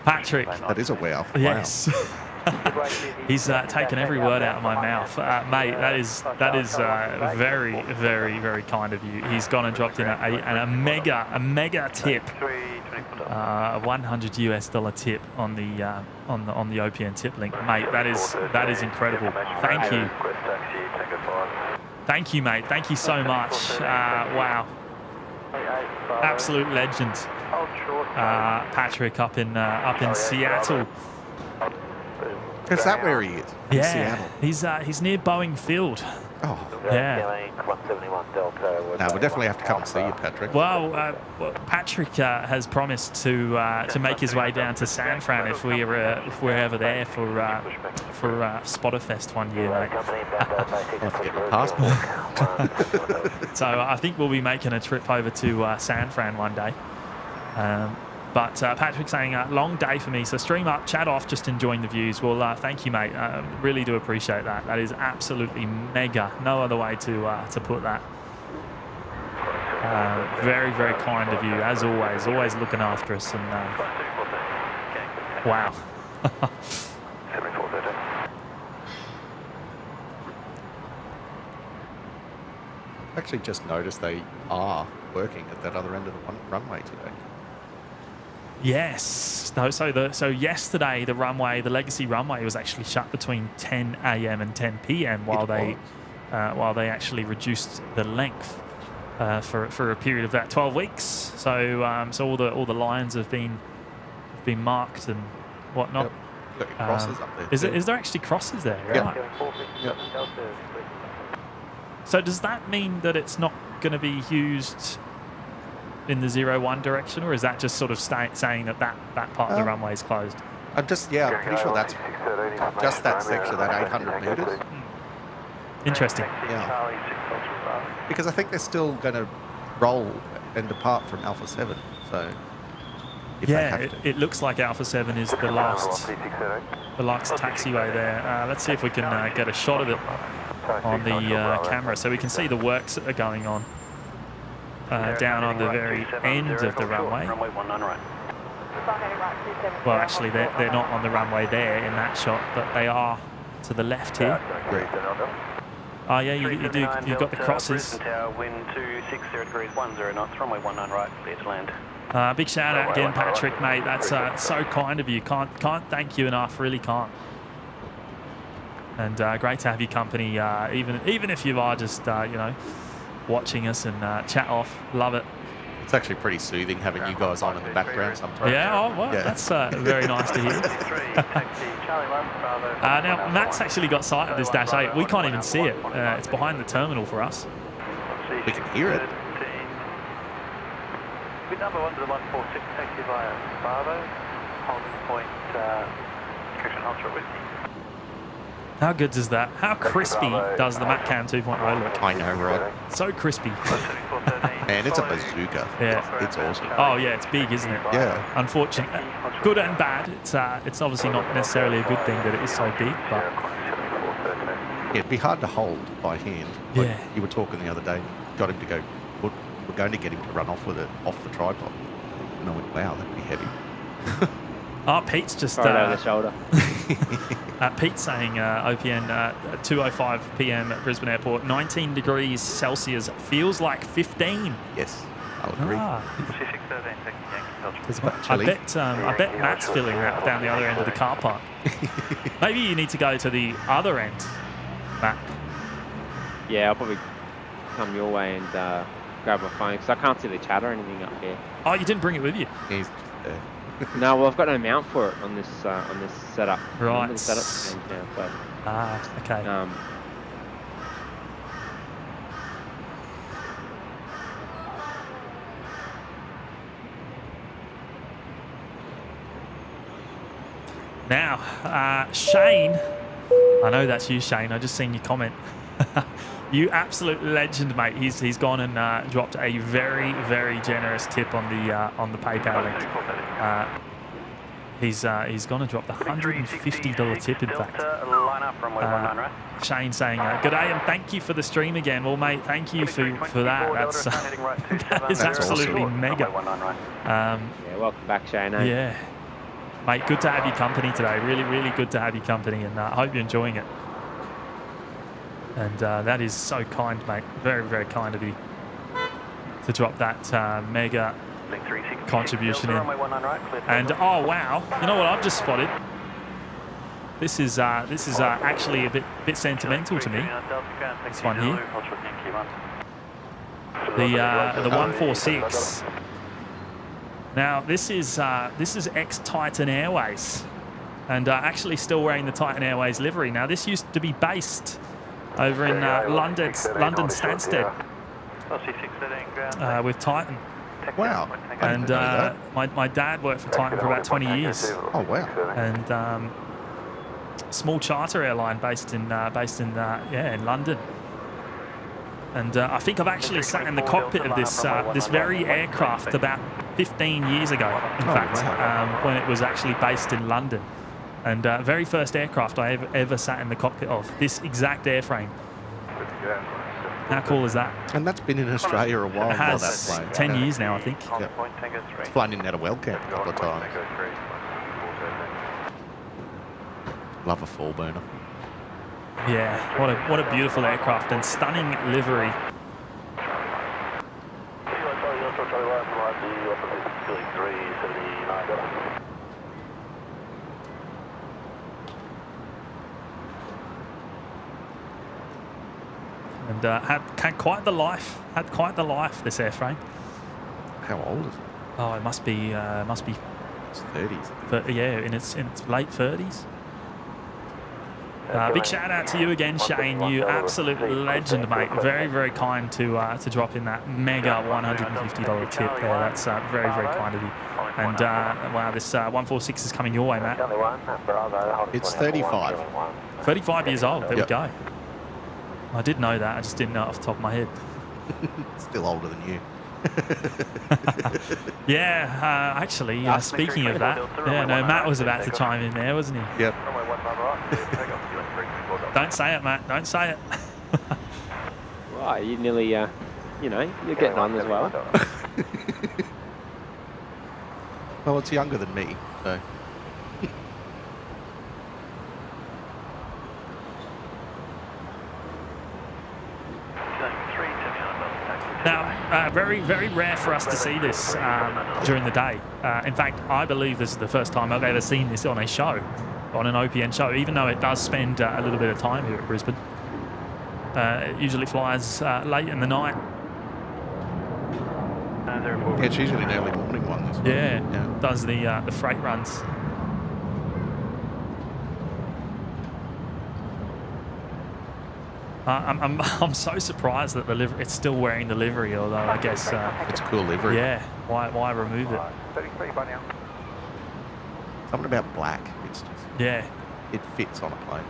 Patrick. That is a wow. Yes. He's taken every word out of my mouth, mate. That is very, very, very kind of you. He's gone and dropped in a mega tip, a $100 US tip on the OPN tip link, mate. That is incredible. Thank you, mate. Thank you so much. Wow, absolute legend, Patrick up in Seattle. Is that where he is? In Seattle. He's near Boeing Field. Oh. Yeah. No, we'll definitely have to come and see you, Patrick. Well, Patrick has promised to make his way down to San Fran if we're ever there for Spotterfest one year, mate. I'll have to get your passport. So I think we'll be making a trip over to San Fran one day. But Patrick's saying, long day for me, so stream up, chat off, just enjoying the views. Well, thank you, mate. Really do appreciate that. That is absolutely mega. No other way to put that. Very, very kind of you, as always looking after us. And wow. Actually just noticed they are working at that other end of the runway today. Yes. So yesterday the legacy runway was actually shut between 10 a.m. and 10 p.m. while they actually reduced the length for a period of about 12 weeks. So all the lines have been marked and whatnot. Yep. Look, crosses up there. Is there actually crosses there? Right. Yep. So does that mean that it's not going to be used in the 0-1 direction, or is that just sort of saying that part of the runway is closed? I'm pretty sure that's just that section, that 800 metres. Interesting. Yeah. Because I think they're still going to roll and depart from Alpha 7, so if they have to. It looks like Alpha 7 is the last taxiway there. Let's see if we can get a shot of it on the camera, so we can see the works that are going on. Down on the very end of the runway. Well, actually, they're not on the runway there in that shot, but they are to the left here. Great. Oh yeah, you've got the crosses. Wind 260 degrees 10 knots, runway 19 right, clear to land. Big shout out again, Patrick, mate. That's so kind of you. Can't thank you enough. Really can't. And great to have your company, even if you are just watching us and chat off. Love it. It's actually pretty soothing having you guys on in the background sometimes. Yeah, oh, well, Yeah. that's very nice to hear. Now, Matt's actually got sight of this Dash 8. We can't even see it. It's behind the terminal for us. We can hear it. With number 1 to the 146, taxi via Bravo, holding point, Christian Ultra Whiskey. How good does that? How crispy does the Matcam 2.0 look? I know, right? So crispy. Man, it's a bazooka. Yeah. It's awesome. Oh yeah, it's big, isn't it? Yeah. Unfortunately, good and bad. It's obviously not necessarily a good thing that it is so big, but Yeah, it'd be hard to hold by hand. Like you were talking the other day, got him to go, we're going to get him to run off with it off the tripod. And I went, wow, that'd be heavy. oh, Pete's just Throw it over the shoulder. Pete's saying OPN 2:05 p.m. at Brisbane Airport, 19 degrees Celsius, feels like 15. Yes, I'll agree. It's a bit I chilly. bet Matt's feeling that down the other end of the car park. Maybe you need to go to the other end, Matt. Yeah, I'll probably come your way and grab my phone because I can't see the chat or anything up here. Oh, you didn't bring it with you? He's just there. No, well, I've got no mount for it on this setup. Right. The setup's changed now, so, Okay. Now, Shane, I know that's you, Shane. I just seen your comment. You absolute legend, mate. He's gone and dropped a very, very generous tip on the PayPal link. He's gone and dropped the $150 tip, in fact. Shane saying, "Good day and thank you for the stream again." Well, mate, thank you for that. That is absolutely awesome. mega. yeah, welcome back, Shane. Eh? Yeah, mate, good to have your company today. Really, really good to have your company, and I hope you're enjoying it. And that is so kind, mate. Very, very kind of you to drop that mega contribution in. And oh wow, you know what I've just spotted? This is actually a bit sentimental to me. This one here, the 146. Now this is ex-Titan Airways, and actually still wearing the Titan Airways livery. Now this used to be based over in London Stansted with Titan. Wow. And my dad worked for Titan for about 20 years. Oh, wow. And small charter airline based in London. And I think I've actually sat in the cockpit of this very aircraft about 15 years ago, in fact, when it was actually based in London. And very first aircraft I ever sat in the cockpit of, this exact airframe. How cool is that? And that's been in Australia a while. It has that plane. 10 years now, I think. Yep. It's flying in out of Wellcamp a couple of times. Love a four burner. Yeah, what a beautiful aircraft and stunning livery. And had quite the life. This airframe. How old is it? Oh, it must be It's 30s. But yeah, in its late 30s. Big shout out to you again, Shane. You absolute legend, mate. Very, very kind to drop in that mega $150 tip there. That's very, very kind of you. And wow, this 146 is coming your way, Matt. It's 35. 35 years old. There we Yep. go. I did know that. I just didn't know it off the top of my head. Still older than you. Yeah, actually, speaking of that, Matt was about to chime in there, wasn't he? Yep. Don't say it, Matt. Don't say it. Right, you nearly, you're getting on as well. Well, it's younger than me, so. Now, very, very rare for us to see this during the day. In fact, I believe this is the first time I've ever seen this on a show, on an OPN show, even though it does spend a little bit of time here at Brisbane. It usually flies late in the night. Yeah, it's usually an early morning one. This one. Yeah, does the freight runs. I'm so surprised that it's still wearing the livery, although I guess It's a cool livery. yeah. Why remove it? 33 by now. Something about black. It's just, Yeah. it fits on a plane.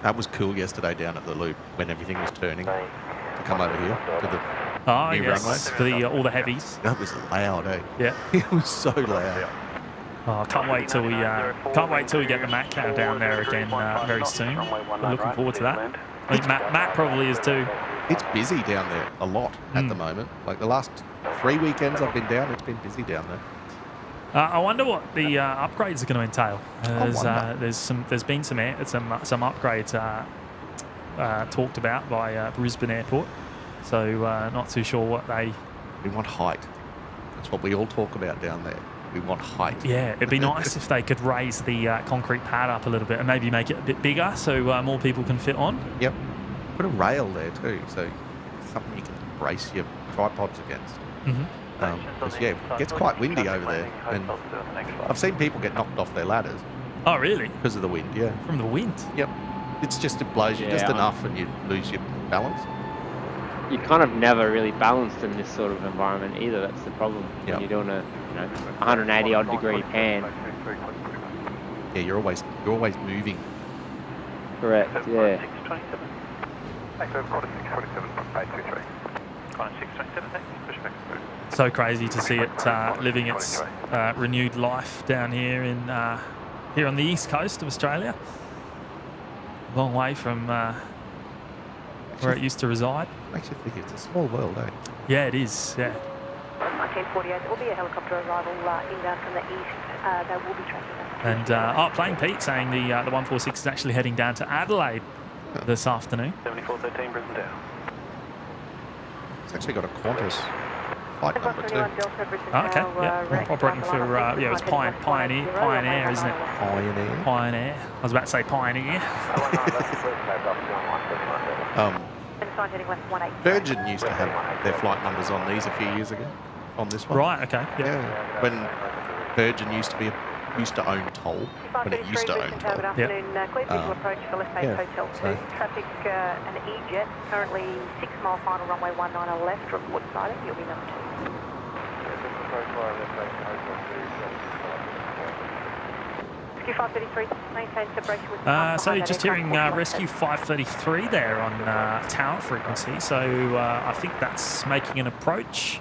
That was cool yesterday down at the loop when everything was turning to come over here to the Oh new yes, runway. for the all the heavies. That was loud, eh? Yeah. It was so loud. Oh, can't wait till we get the Matt cow down there again very soon. We're looking forward to that. I think Matt probably is too. It's busy down there a lot at the moment. Like the last 3 weekends I've been down, it's been busy down there. I wonder what the upgrades are going to entail. There's been some upgrades talked about by Brisbane Airport. So not too sure what they. We want height. That's what we all talk about down there. We want height. Yeah, it'd be nice if they could raise the concrete pad up a little bit and maybe make it a bit bigger so more people can fit on. Yep. Put a rail there too, so it's something you can brace your tripods against. Because yeah, it gets quite windy over there, and I've seen people get knocked off their ladders. Oh, really? Because of the wind, yeah. From the wind? Yep. It's just, it blows you just enough and you lose your balance. You're kind of never really balanced in this sort of environment either. That's the problem. When you're doing a 180 odd degree pan. Yeah, you're always moving. Correct. Yeah. So crazy to see it living its renewed life down here here on the east coast of Australia. Long way from where it used to reside. Makes you think it's a small world, eh? Yeah, it is. Yeah. 1948, there will be a helicopter arrival inbound from the east. They will be tracking us. And Plain Pete saying the 146 is actually heading down to Adelaide this afternoon. 7413 Brisbane down. It's actually got a Qantas flight number too. Oh, okay, yeah. Operating for, it's Pioneer, isn't it? Pioneer. Pioneer. I was about to say Pioneer. Virgin used to have their flight numbers on these a few years ago, on this one. Right, okay. Yeah. When Virgin used to own Toll, when it used to own Toll. Good afternoon. Clear visual approach for Left Base Hotel 2. So. Traffic, an E-jet, currently 6 mile final runway 19 left, report sighting. You'll be number 2. So just hearing Rescue 533 there on tower frequency. So I think that's making an approach.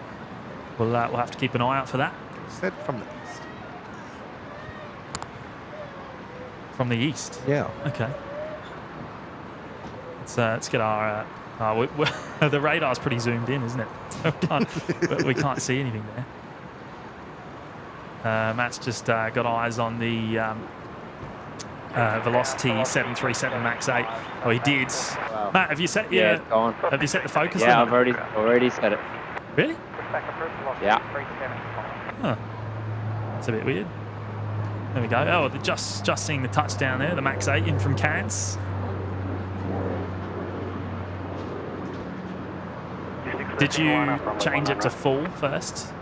We'll have to keep an eye out for that. Said from the east. From the east? Yeah. Okay. Let's get our... the radar's pretty zoomed in, isn't it? We can't see anything there. Matt's just got eyes on the Velocity 737 Max 8. Oh, he did. Wow. Matt, have you set have you set the focus Yeah, limit? I've already set it. Really? Yeah. Huh. That's a bit weird. There we go. Oh, just seeing the touchdown there. The Max 8 in from Cairns. Did you change it to full first?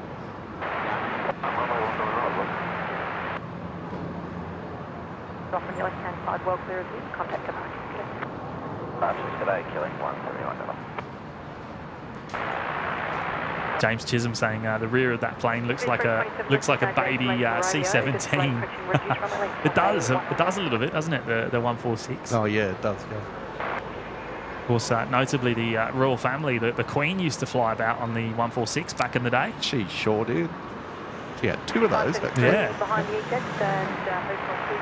Off on your left-hand side, well clear of you. Contact departure. Today, killing 139. James Chisholm saying the rear of that plane looks like a baby C-17. It does a little bit, doesn't it? The 146. Oh yeah, it does. Yeah. Of course, notably the royal family, the Queen used to fly about on the 146 back in the day. She sure did. She had 2 of those. Yeah.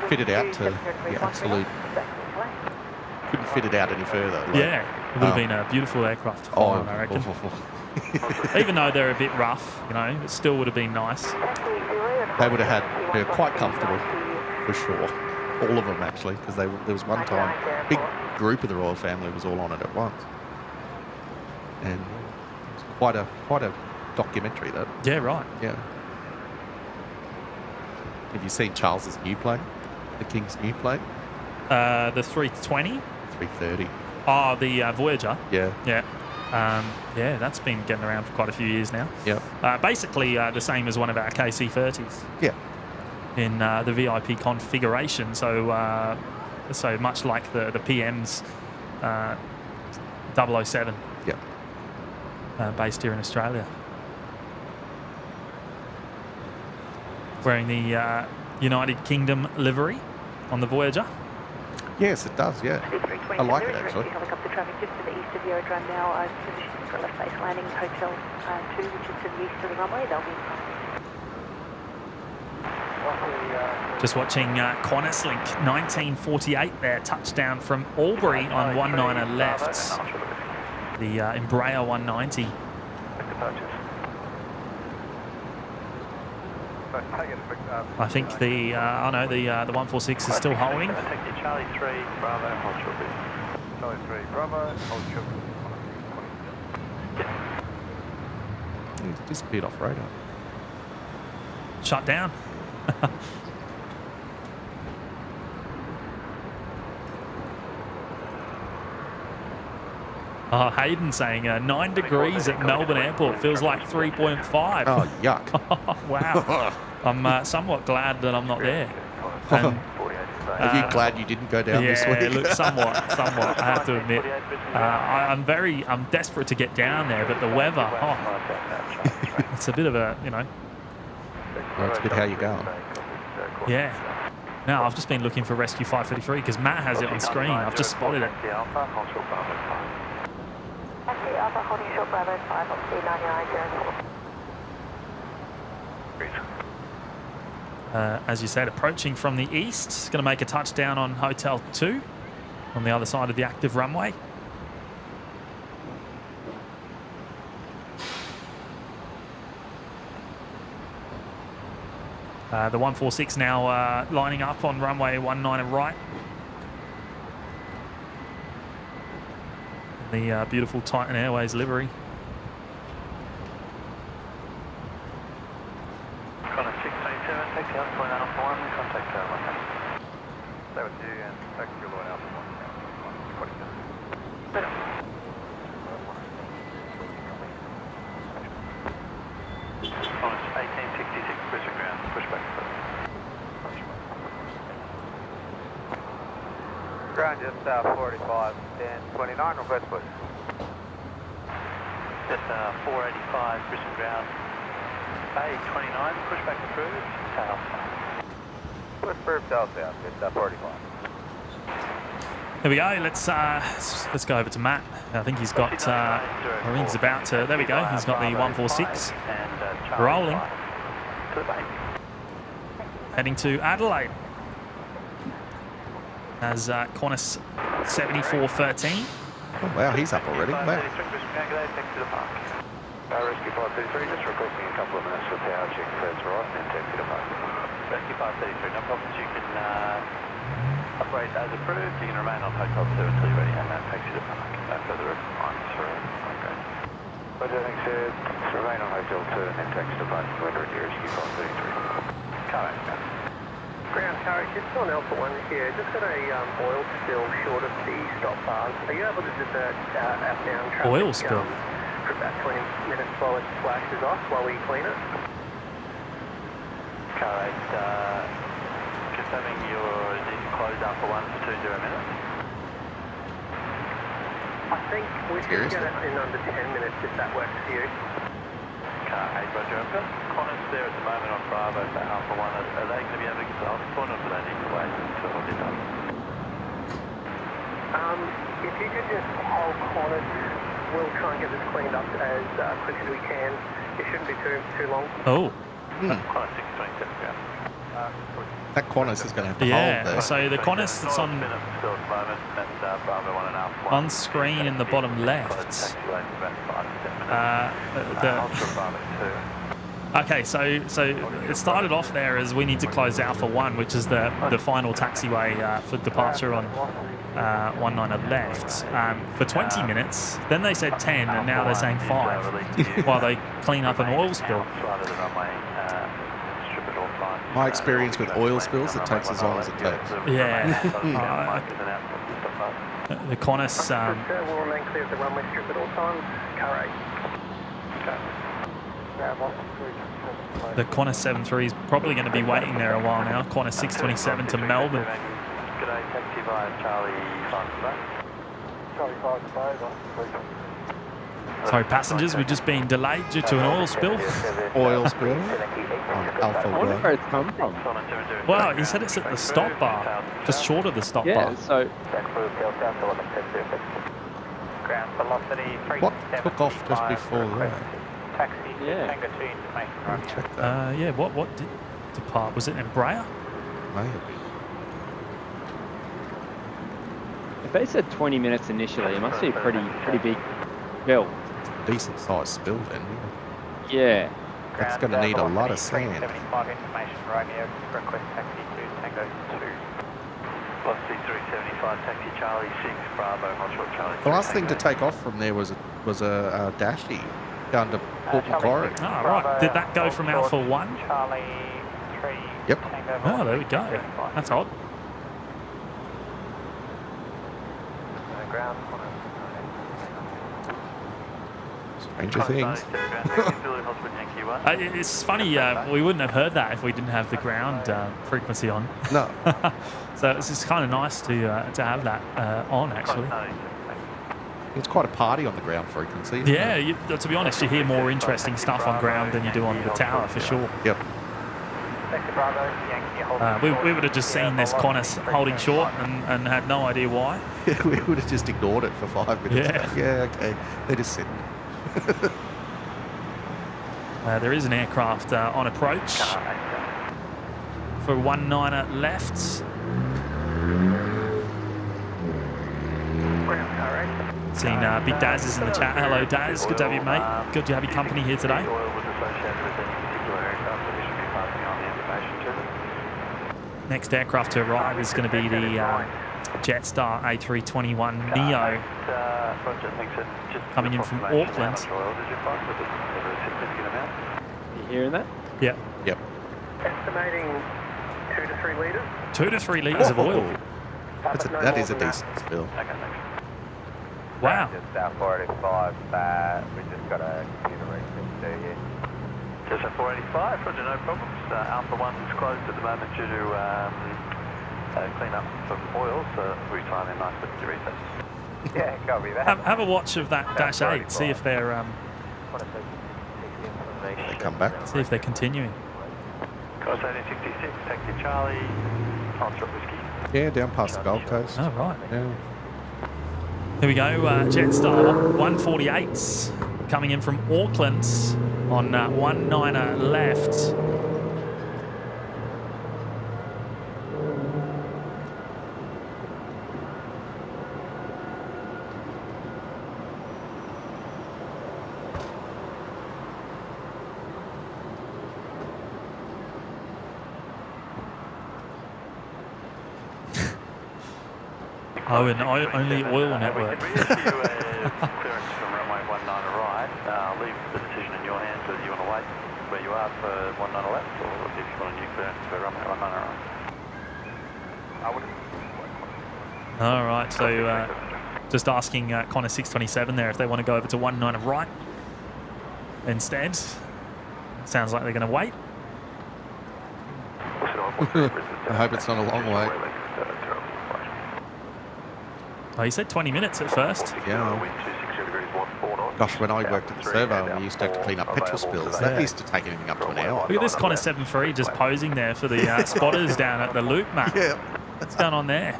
Fitted out to the absolute. Couldn't fit it out any further. Like, yeah, it would have been a beautiful aircraft to fly on, I reckon. Even though they're a bit rough, it still would have been nice. They would have had her quite comfortable, for sure. All of them, actually, because there was one time, a big group of the royal family was all on it at once. And it's quite a documentary, that. Yeah, right. Yeah. Have you seen Charles's new plane? The King's new plane? The 320. 330. Oh, the Voyager. Yeah. Yeah. Yeah, that's been getting around for quite a few years now. Yeah. Basically, the same as one of our KC-30s. Yeah. In the VIP configuration. So, so much like the PM's 007. Yeah. Based here in Australia. Wearing the United Kingdom livery on the Voyager. Yes, it does, yeah. I like it, actually. Helicopter traffic just to the east of the aerodrome now, positioning for a left base landing, Hotel 2, which is to the east of the runway. They'll be in front. Just watching Qantas Link 1948 there, touchdown from Albury on 19er left. The Embraer 190. I think the the 146 is still holding. Charlie 3, Bravo, hold short. Charlie 3, Bravo, hold short. He's disappeared off radar. Shut down. Oh, Hayden saying 9 degrees at Melbourne Airport feels like 3.5. Oh, yuck. Wow. I'm somewhat glad that I'm not there. And, are you glad you didn't go down this week? Yeah, look, somewhat, I have to admit. I'm desperate to get down there, but the weather, it's a bit of a, Well, it's a bit how you're going. Yeah. No, I've just been looking for Rescue 533 because Matt has it on screen. I've just spotted it. Actually, Alpha holding short Bravo 5 on speed 99. As you said, approaching from the east. It's going to make a touchdown on Hotel 2 on the other side of the active runway. The 146 now lining up on runway 19 right. The beautiful Titan Airways livery. Contact 687, take the Alpha 1 Alpha 1, contact 1. Stay with you and take your Lloyd Alpha 1. Contact 1866, Brisbane ground, push back. Ground just 45, 1029, request push. Just 485, Brisbane ground. A29, pushback approved, south. Approved south, it's 45. There we go. Let's go over to Matt. I think he's got. I think he's about to. There we go. He's got the 146 rolling. Heading to Adelaide. As Qantas 7413. Oh, wow, he's up already. Wow. Rescue 533, just requesting a couple of minutes for power check first right and then taxi to park. Rescue 533, no problems. You can operate as approved. You can remain on Hotel 2 until you're ready and then taxi to park. No further requirements for upgrade. Roger, thanks, sir. Remain on Hotel 2 and then taxi to park. Weather at Rescue 533. Correct. Ground carriage, just on Alpha 1 here. Just got a oil spill short of the stop bars. Are you able to divert outbound traffic? Oil spill? For about 20 minutes while it flashes off, while we clean it. Correct. Confirming your close up for 1 for 20 minutes. I think we can get it in under 10 minutes if that works for you. Okay, Roger. I've got Qantas there at the moment on Bravo for Alpha 1. Are they going to be able to get to Alpha 1 or do they need to wait until they're done? If you could just hold Qantas, we'll try and get this cleaned up as quick as we can. It shouldn't be too long. Oh. Qantas 627, yeah. That Qantas is going to have to hold Yeah, there. so the Qantas that's on screen in the bottom left. Okay, so it started off there as we need to close Alpha 1, which is the final taxiway for departure on 19 left, for 20 minutes. Then they said 10, and now they're saying 5 while they clean up an oil spill. My experience with oil spills, it takes as long as it takes. Yeah. The Qantas, We'll remain clear of the runway strip at all times. Car 8. the Qantas 73 is probably going to be waiting there a while now. Qantas 627 to Melbourne. G'day, taxi via Charlie 5 today. Charlie 5 today, Sorry, passengers, we've just been delayed due to an oil spill. Oil spill on Alpha I wonder 1. where it's come from. Well, he said it's at the stop bar, just short of the stop Yeah, bar. so Ground velocity What took off just before that? Taxi Yeah. Tango 2 information right Check that. Yeah, what did depart? Was it Embraer? Maybe. if they said 20 minutes initially, it must be a pretty big bill. Decent sized spill then. Yeah. That's going to need a lot of sand. 75 information Romeo, request taxi to Tango 2. Velocity 375, taxi Charlie 6, Bravo, Hotshot Charlie 3. The last thing to take off from there was a Dashy down to Port Macquarie. Oh, right. Did that go from Alpha 1? Charlie 3, Yep. Tango Oh, there we go. That's odd. Ground. Stranger things. It's funny, we wouldn't have heard that if we didn't have the ground frequency on. No. So it's just kind of nice to have that on, actually. It's quite a party on the ground frequency. isn't Yeah, it? to be honest, you hear more interesting stuff on ground than you do on the tower, for sure. Yep. We would have just seen this Qantas holding short and had no idea why. We would have just ignored it for 5 minutes. Yeah. Yeah, okay. They're just sitting. There is an aircraft on approach for 19er left. Seen Big Daz is in the chat. Hello, Daz. Good to have you, mate. Good to have your company here today. Next aircraft to arrive is going to be the Jetstar A321neo coming in from Auckland. You hearing that? Yeah. Yep. Estimating 2 to 3 litres. 2 to 3 litres of oil. That is a decent spill. Wow. Just South 485, we just got a computer reset here. Just a 485, Roger, no problems. Alpha 1 is closed at the moment due to clean up some oil, so we try and nice with the reset. Yeah, copy that. Have a watch of that Dash 8. See if they're They come back. continuing. Coast 1866, taxi Charlie, Foxtrot Whiskey. Yeah, down past the Gold Coast. Oh, right. Yeah. Here we go. Jetstar 148s coming in from Auckland on 19er left. Oh, and only oil network. Clearance from runway 19 right. I'll leave the decision in your hands whether you want to wait where you are for 19 left or if you want a new clearance for runway 19 right. All right, so just asking Qantas 627 there if they want to go over to 19 right instead. Sounds like they're going to wait. I hope it's not a long way. Oh, you said 20 minutes at first. Yeah. Gosh, when I worked at the servo, we used to have to clean up petrol spills. That used to take anything up to an hour. Look at this Qantas 73 just posing there for the spotters down at the loop, mate. Yeah. What's going on there?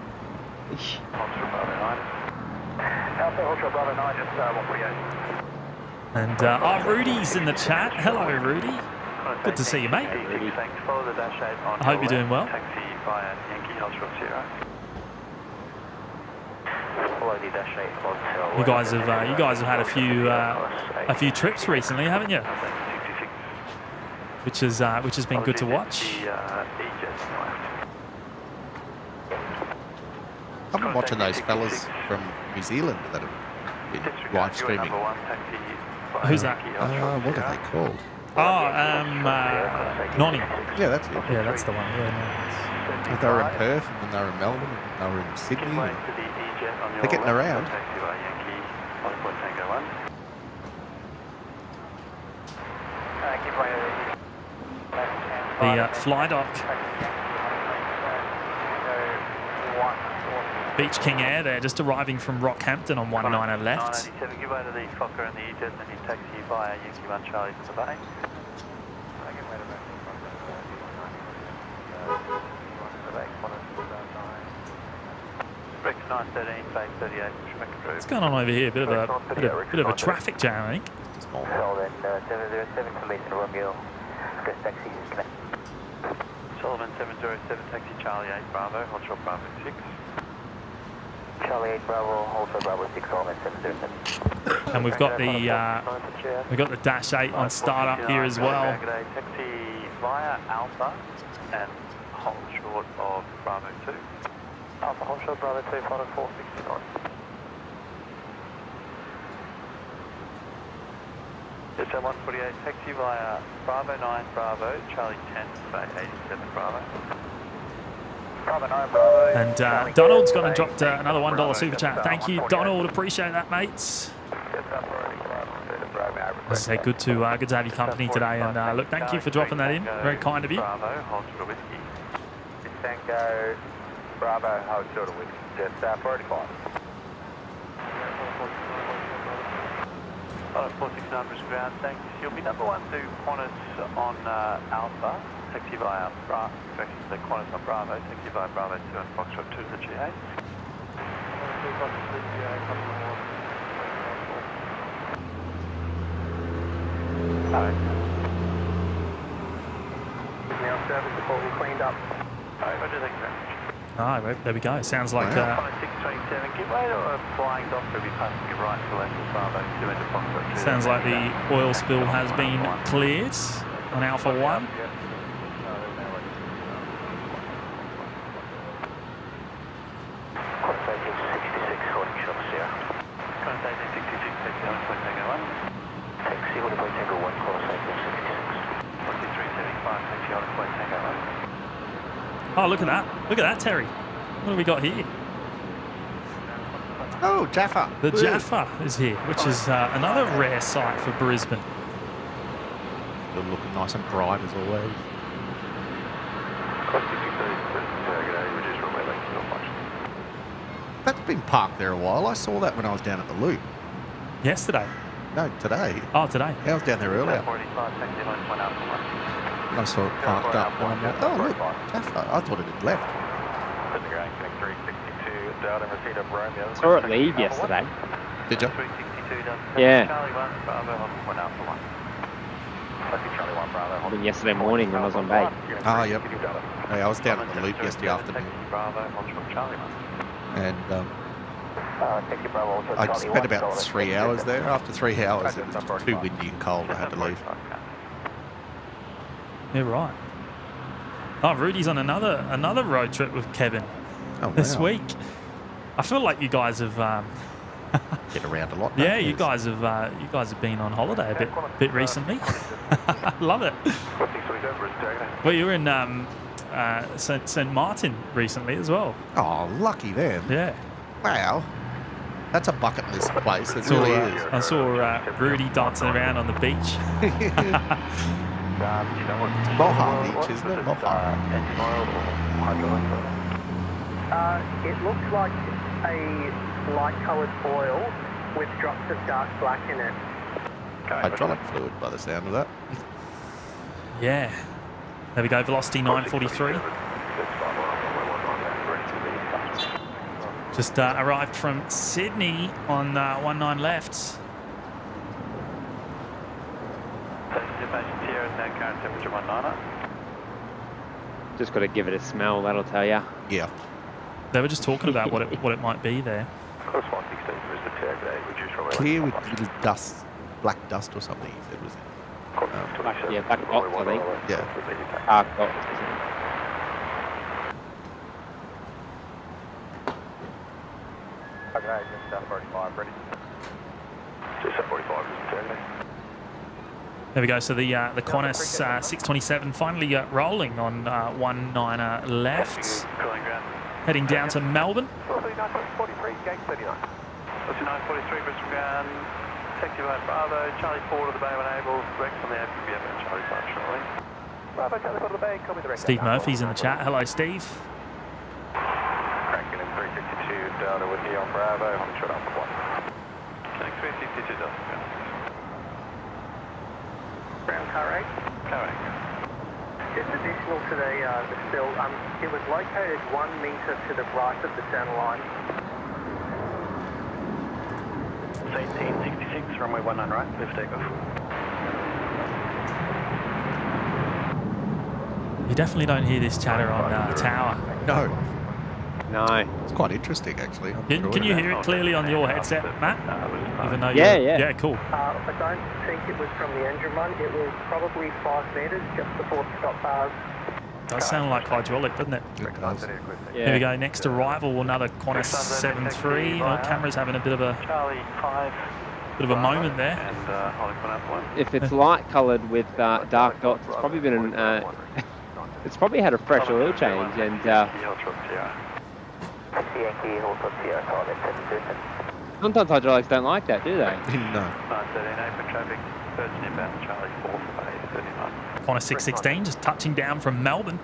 And Rudy's in the chat. Hello, Rudy. Good to see you, mate. I hope you're doing well. You guys have had a few trips recently, haven't you? Which has been good to watch. I've been watching those fellas from New Zealand that have been live streaming. Who's that? What are they called? Nonny. Yeah, that's it. Yeah, that's the one. Yeah, Like they were in Perth, and then they were in Melbourne, and they were in Sydney. And they're getting around. The fly dock. Beach King Air there, just arriving from Rockhampton on 19 left. Give way to the Fokker and the E-Jet, and you taxi via Yankee 1 Charlie to the bay. Rex 913, base 38, What's going on over here? Bit of a traffic jam, I think. Well then, 707 to Lisa Romeo, Express taxi is connected. Sullivan 707, taxi Charlie 8 Bravo, hold short Bravo 6. Charlie 8 Bravo, hold short Bravo 6, Sullivan 707. And we've got the Dash 8 on startup here as well. Taxi via Alpha and hold short of Bravo 2. Alpha hold short Bravo 2, final 469. It's 148, taxi via Bravo 9 Bravo, Charlie 10, bay 87 Bravo. Bravo 9 Bravo. And Donald's gone and dropped another $1 super chat. Thank you, Donald. Appreciate that, mates. As I say, good to have your company today. And look, thank you for dropping that in. Very kind of you. Bravo, hold short of whiskey. Tango, Bravo, hold short of whiskey. Just 45. 469 Brisbane ground, thanks. You'll be number 1 to Qantas on Alpha, taxi via Bravo, the Qantas on Bravo, taxi via Bravo 2 and Foxtrot 2 to the GA. Now service before we cleaned up. Roger, thank you very much. Ah, there we go. Sounds like 627, give way to a flying doctor if you pass to right to left of Bravo 2 into Foxtrot 2. sounds like the oil spill has been cleared on Alpha 1. Oh, look at that. Look at that, Terry. What have we got here? Oh, Jaffa. The Jaffa is here, which is another rare sight for Brisbane. Still looking nice and bright as always. That's been parked there a while. I saw that when I was down at the Loop. Yesterday? No, today. Oh, today. Yeah, I was down there earlier. I saw it parked up. And I'm like, oh, look, Jaffa. I thought it had left. I saw it leave yesterday. Did you? Yeah. I mean, yesterday morning when I was on bay. Ah, yep. Hey, I was down at the Loop yesterday afternoon. And I spent about 3 hours there. After 3 hours, it was just too windy and cold. I had to leave. Yeah, right. Oh, Rudy's on another road trip with Kevin this week. I feel like you guys have get around a lot. Yeah, you guys have been on holiday a bit recently. Love it. Well, you were in St Martin recently as well. Oh, lucky them. Yeah. Wow. That's a bucket list place. It really is. I saw Rudy dancing around on the beach. Moha Beach, isn't it? Moha. It looks like a light-coloured foil with drops of dark black in it. Hydraulic fluid by the sound of that. Yeah. There we go, velocity 943. Just arrived from Sydney on 19 left. Just got to give it a smell, that'll tell you. Yeah. They were just talking about what it might be there. Clear with little dust, black dust or something, he said, was it? Yeah, black dots, I think. Yeah. Dark dots. Okay, just 45 ready. Just 45 is There we go. So the Qantas 627 finally rolling on 19er left. Heading down to Melbourne. 43, gate 39. 3943, Brisbane ground. Taxi by Bravo, Charlie 4 to the bay when able. Rex on the APBN and Charlie 5 shortly. Bravo, Charlie 4 to the bay, copy the Rex. Steve Murphy's in the chat. Hello, Steve. Cracking in 352 Delta with you on Bravo, holding short up for 1. Connect 362 Delta. Ground car rate. Car rate. It's additional to the spill. It was located 1 metre to the right of the center line. 1866, runway 19 right, lift takeoff. You definitely don't hear this chatter on tower. No, No. it's quite interesting actually. Can you hear it clearly on your headset, Matt? Even though Yeah, you're- yeah. Yeah, cool. I don't think it was from the engine run. It was probably 5 metres just before the stop bars. Does sound like hydraulic, doesn't it? It does. Yeah. Here we go. Next arrival, another Qantas 73. Oh, camera's having a bit of a Charlie 5. moment there. And holding one up 1. If it's light coloured with dark dots, it's probably been it's probably had a fresh oil change, and sometimes hydraulics don't like that, do they? No. 913 open traffic, Virgin inbound, Charlie 4 for bay 39. Qantas 616 just touching down from Melbourne.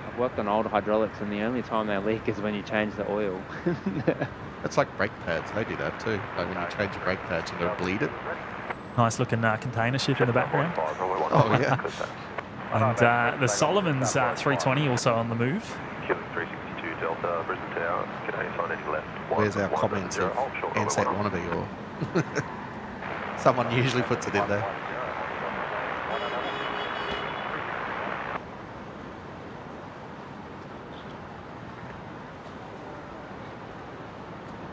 I've worked on old hydraulics, and the only time they leak is when you change the oil. It's like brake pads. They do that too. Like when you change your brake pads, you're going to bleed it. Nice looking container ship in the background. Oh, yeah. And the Solomon's 320 also on the move. Kilo 362 Delta, Brisbane Tower, G'day, sign any left. Where's our comments of Ansett wannabe or... Someone usually puts it in there.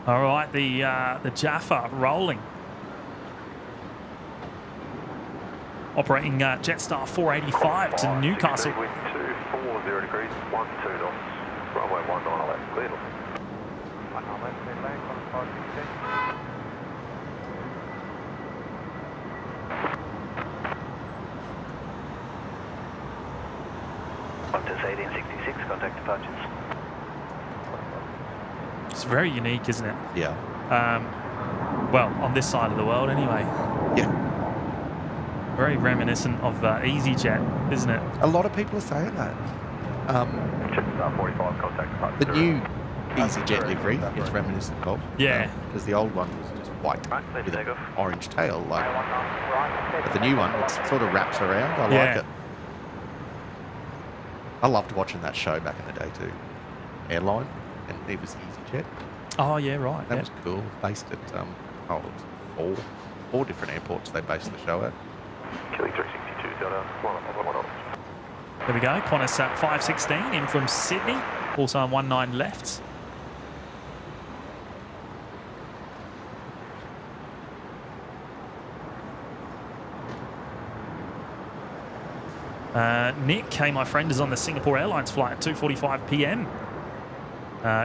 All right, the Jaffa rolling. Operating Jetstar 485 to Newcastle. Wind 240 degrees, 12 knots. Runway 19 left, clear. 19 left, clear lane, 1516. Qantas 1866, contact departures. It's very unique, isn't it? Yeah. Well, on this side of the world anyway. Yeah. Very reminiscent of EasyJet, isn't it? A lot of people are saying that. Jetstar 45, contact departures. The new EasyJet livery is reminiscent of. Yeah. Because the old one was just white Right, with take an off. orange tail. Like, but the new one, it sort of wraps around. I Yeah. like it. I loved watching that show back in the day too. Airline, and it was EasyJet. Oh, yeah, right. That Yeah. was cool. Based at it was four different airports they based the show at. Kilo 362 Delta, 1 There we go. Qantas 516 in from Sydney. Also on 19 left. Nick, hey, my friend, is on the Singapore Airlines flight at 2:45 p.m.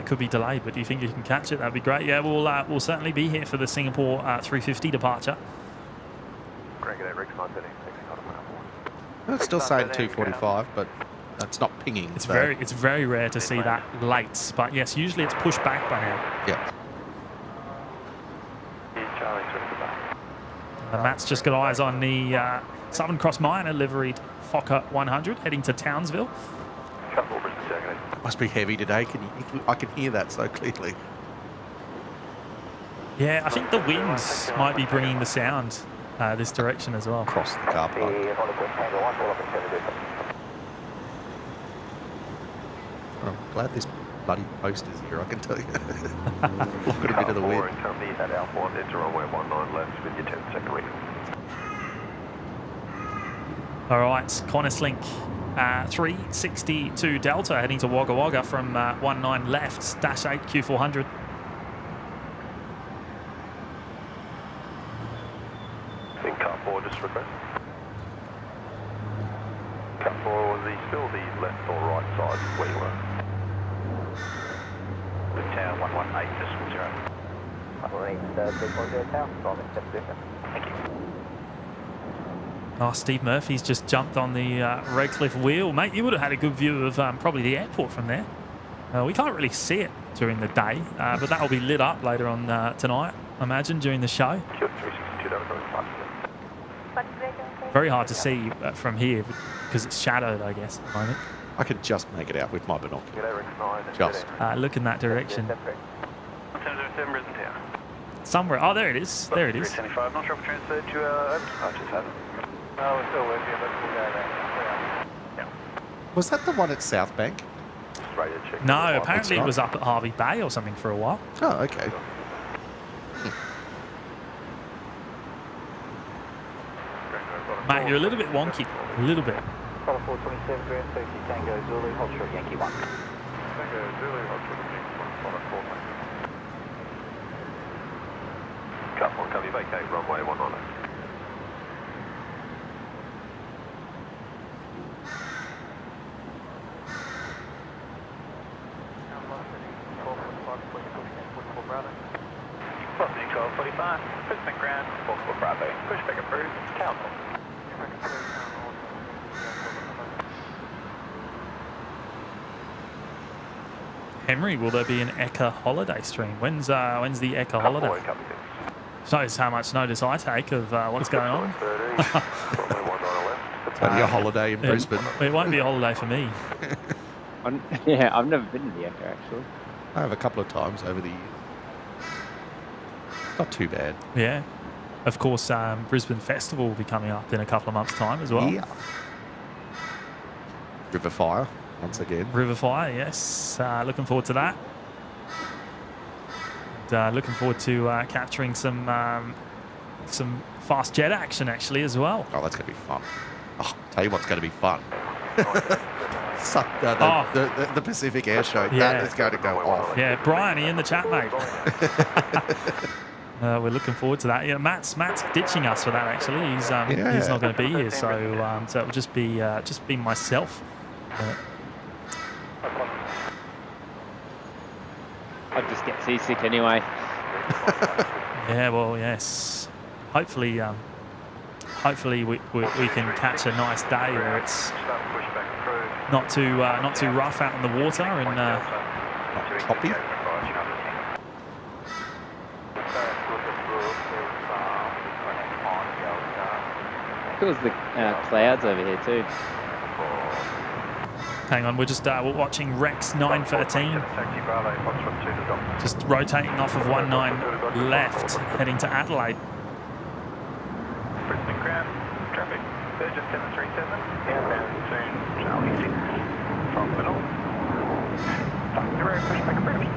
Could be delayed, but do you think you can catch it? That'd be great. Yeah, we'll certainly be here for the Singapore 350 departure. It's still saying 2:45, but it's not pinging. It's so, very rare to see that late, but yes, usually it's pushed back by now. Yeah. Matt's just got eyes on the Southern Cross Miner liveried Fokker 100 heading to Townsville. It must be heavy today. I can hear that so clearly. Yeah, I think the wind might be bringing the sound this direction as well. Across the car park. I'm glad this bloody post is here, I can tell you. Look at a bit of the wind. At Alport, enter runway 19 left with your 10-second reading. All right, Qantas Link 362 Delta heading to Wagga Wagga from 19 left, -8 Q400. In car 4, just request. Car 4, was he still the left or right side where you were? With tower 118.0. Oh, Steve Murphy's just jumped on the Redcliffe wheel. Mate, you would have had a good view of probably the airport from there. We can't really see it during the day, but that will be lit up later on tonight, I imagine, during the show. Very hard to see from here because it's shadowed, I guess, at the moment. I could just make it out with my binoculars. Just. Look in that direction. Somewhere. Oh, there it is. There it is. 375. Not sure if we transferred to I just haven't. No, we're still working, but we'll go there. Yeah. Was that the one at South Bank? No, apparently it was up at Harvey Bay or something for a while. Oh, okay. Mate, you're a little bit wonky. A little bit. 427, ground safety, Tango Zulu, hold short Yankee 1. Tango Zulu, hold short Yankee 1, 4 Cut 1, copy, vacate, runway 190. Velocity 1245, Brisbane ground, 44 Bravo, pushback approved, council. Henry, will there be an Eka holiday stream? When's the Eka holiday? Shows how much notice I take of what's going on. It's only a holiday in Brisbane. It won't be a holiday for me. Yeah, I've never been to the Eka actually. I have a couple of times over the years. Not too bad. Yeah. Of course, Brisbane Festival will be coming up in a couple of months' time as well. Yeah. River Fire, once again. River Fire, yes. Looking forward to that. And, looking forward to capturing some fast jet action actually as well. Oh, that's going to be fun. Oh, tell you what's going to be fun. The Pacific Air Show. Yeah. That is going to go off. Yeah, Brian, in the chat, mate. We're looking forward to that. Yeah, Matt's ditching us for that. Actually, he's not going to be here, so it'll just be myself. I'd just get seasick anyway. Yeah, well, yes. Hopefully we can catch a nice day where it's not too rough out on the water and not choppy. Feels the clouds over here too. Hang on, we're just we're watching Rex 913. Just rotating off of 19 left, heading to Adelaide. Brisbane ground, traffic, Virgin 737, inbound soon, Charlie 6, from middle. 50, pushback approved.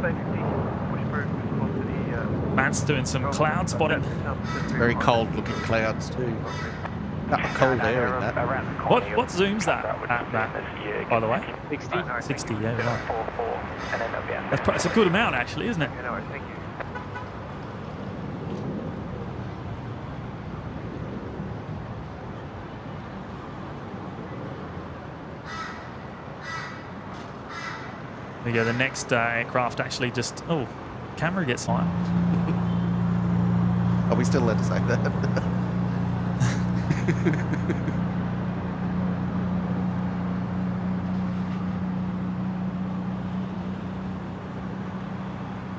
Safety, push through, velocity. Matt's doing some cloud spotting. It's very cold looking clouds too. Cold air in that. What zoom's that at, Matt, by the way? 60? 60, yeah. Right. That's a good amount actually, isn't it? There you go, the next aircraft actually just... Oh, camera gets high. Are we still allowed to say that?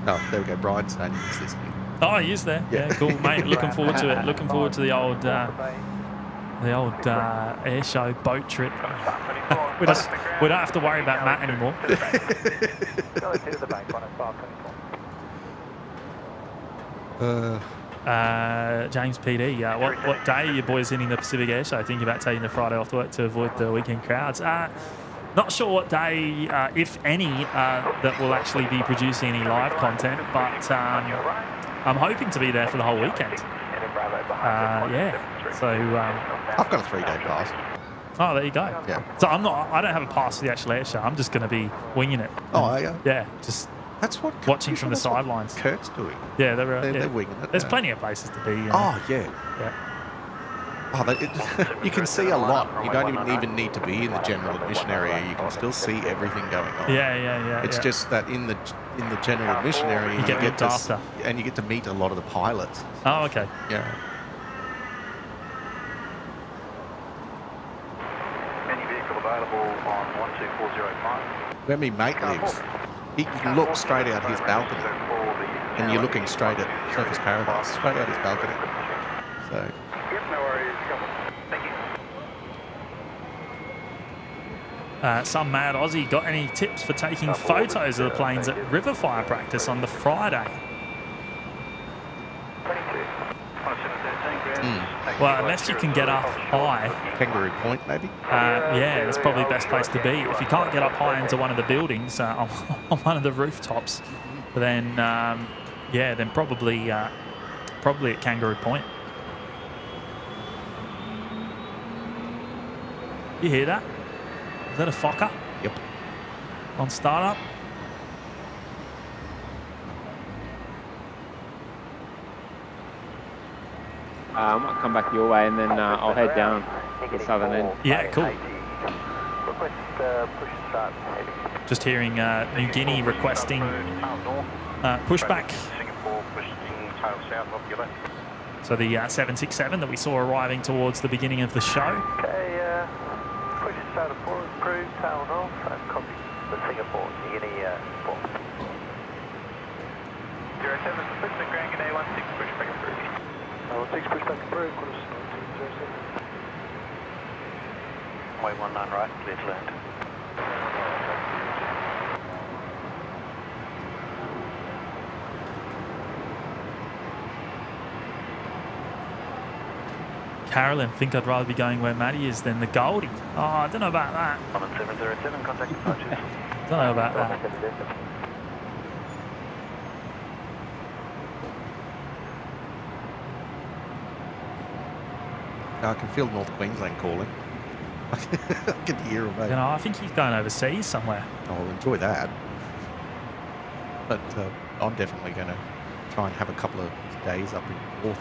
Oh, there we go. Brian's saying he's listening. Oh, he is there. Yeah, cool, mate. Looking forward to it. Looking forward to the old air show boat trip. we don't have to worry about Matt anymore. James PD, what day are you boys hitting the Pacific Air Show? Thinking about taking the Friday off work to avoid the weekend crowds? Not sure what day, if any, that will actually be producing any live content, but I'm hoping to be there for the whole weekend. Yeah, so I've got a 3-day pass. Oh, there you go. Yeah. So I don't have a pass for the actual air show. I'm just going to be winging it. Oh, are you? Yeah, just. That's what watching from the sidelines. Kurt's doing. Yeah, they're winging it. There's plenty of places to be. Oh yeah. Yeah. You can see a lot. You don't even need to be in the general admission area. You can still see everything going on. Yeah. It's just that in the general admission area, you get to after. and you get to meet a lot of the pilots. Oh, okay. Yeah. Any vehicle available on 12405? Where my mate lives, you can look straight out his balcony, and you're looking straight at Surface Paradise, straight out his balcony. So. Yep, no worries. Thank you. Some mad Aussie got any tips for taking photos of the planes at river fire practice on the Friday? Well, unless you can get up high. Kangaroo Point, maybe? Yeah, that's probably the best place to be. If you can't get up high into one of the buildings, on one of the rooftops, then, then probably at Kangaroo Point. You hear that? Is that a Fokker? Yep. On startup? I might come back your way and then I'll head down to the southern end. Yeah, cool. Just hearing New Guinea requesting pushback. So the 767 that we saw arriving towards the beginning of the show. Okay, push start of forward, cruise, tail north, and copy the Singapore, New Guinea, 4. 07, Brisbane Grand G'day, 16, pushback approved. 16, pushback approved, quarter 07. Way 19 right, clear to land. Carolyn, think I'd rather be going where Matty is than the Goldie. Oh, I don't know about that. 707, contact departures. Don't know about that. I can feel North Queensland calling. I can hear him. You know, I think he's going overseas somewhere. I'll enjoy that. But I'm definitely going to try and have a couple of days up in North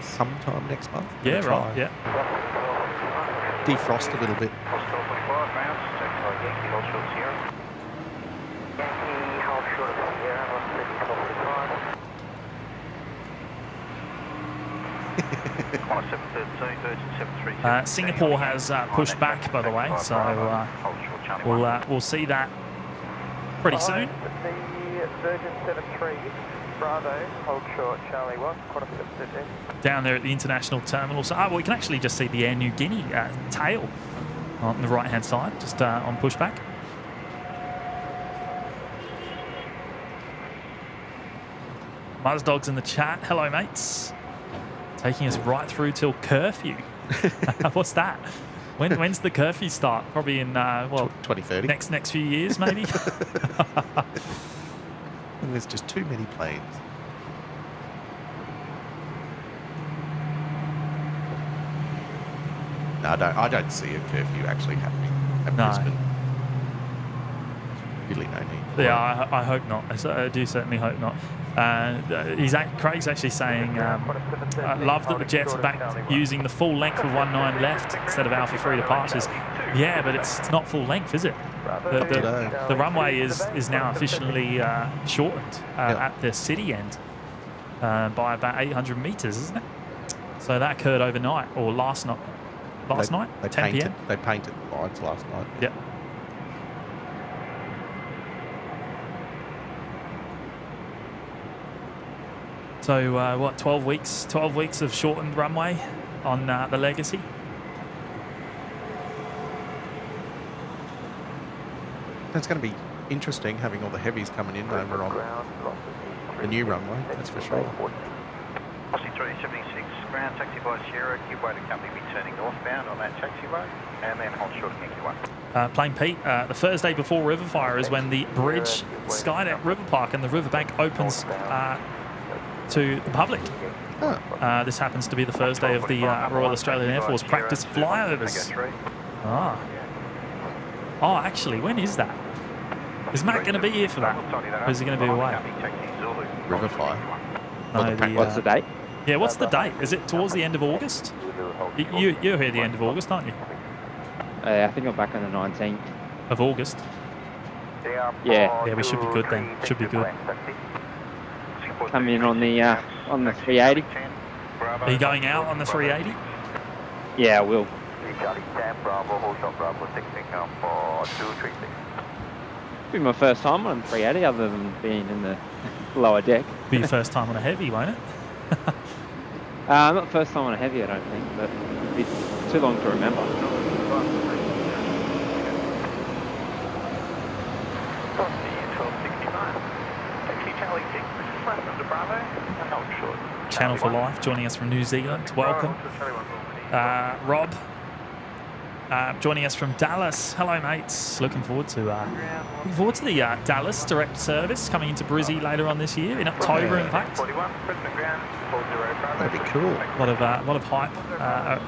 sometime next month. Yeah, right, yeah. Defrost a little bit. Singapore has pushed back, by the way, so we'll see that pretty soon. Virgin 73, Bravo, hold short, Charlie 1, quarter 15. Down there at the international terminal. So, well, we can actually just see the Air New Guinea tail on the right-hand side, just on pushback. Muzdog's in the chat. Hello, mates. Taking us right through till curfew. What's that? When's the curfew start? Probably in 2030. Next few years, maybe. And there's just too many planes. No, I don't see a curfew actually happening at Brisbane. There's really no need. Yeah, I hope not. I do certainly hope not. Craig's actually saying, I love that the Jets are back using the full length of 19 left instead of Alpha 3 departures. Yeah, but it's not full length, is it? The runway is now officially shortened at the city end by about 800 metres, isn't it? So that occurred overnight, or last night, 10 p.m. They painted the lines last night. Yep. So 12 weeks? 12 weeks of shortened runway on the Legacy. It's going to be interesting having all the heavies coming in over on the new runway, that's for sure. Aussie 376, ground taxi by Sierra, Q-way to company be turning northbound on that taxiway, and then hold short at Q1. Plane Pete, the Thursday before Riverfire is when the bridge Skydeck River Park and the riverbank opens to the public. This happens to be the Thursday of the Royal Australian Air Force practice flyovers. Oh, actually, when is that? Is Matt going to be here for that? Or is he going to be away? Riverfire. What's the date? Yeah, what's the date? Is it towards the end of August? You're here at the end of August, aren't you? I think I'm back on the 19th. Of August. Yeah. Yeah, we should be good then. Should be good. Come in on the 380. Are you going out on the 380? Yeah, I will. Be my first time on 380, other than being in the lower deck. Be your first time on a heavy, won't it? Not first time on a heavy, I don't think, but it'll be too long to remember. Channel for Life joining us from New Zealand. Welcome. Rob joining us from Dallas. Hello, mates. Looking forward to the Dallas direct service coming into Brizzy later on this year in October, in fact. That'd be cool. A lot of hype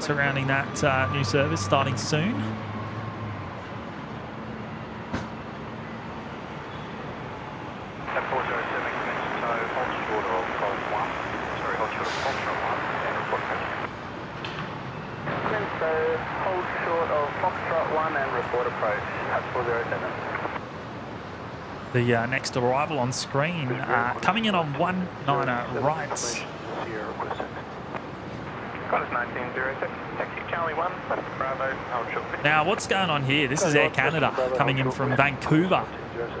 surrounding that new service starting soon. The next arrival on screen, coming in on 19 right. Now, what's going on here? This is Air Canada coming in from Vancouver.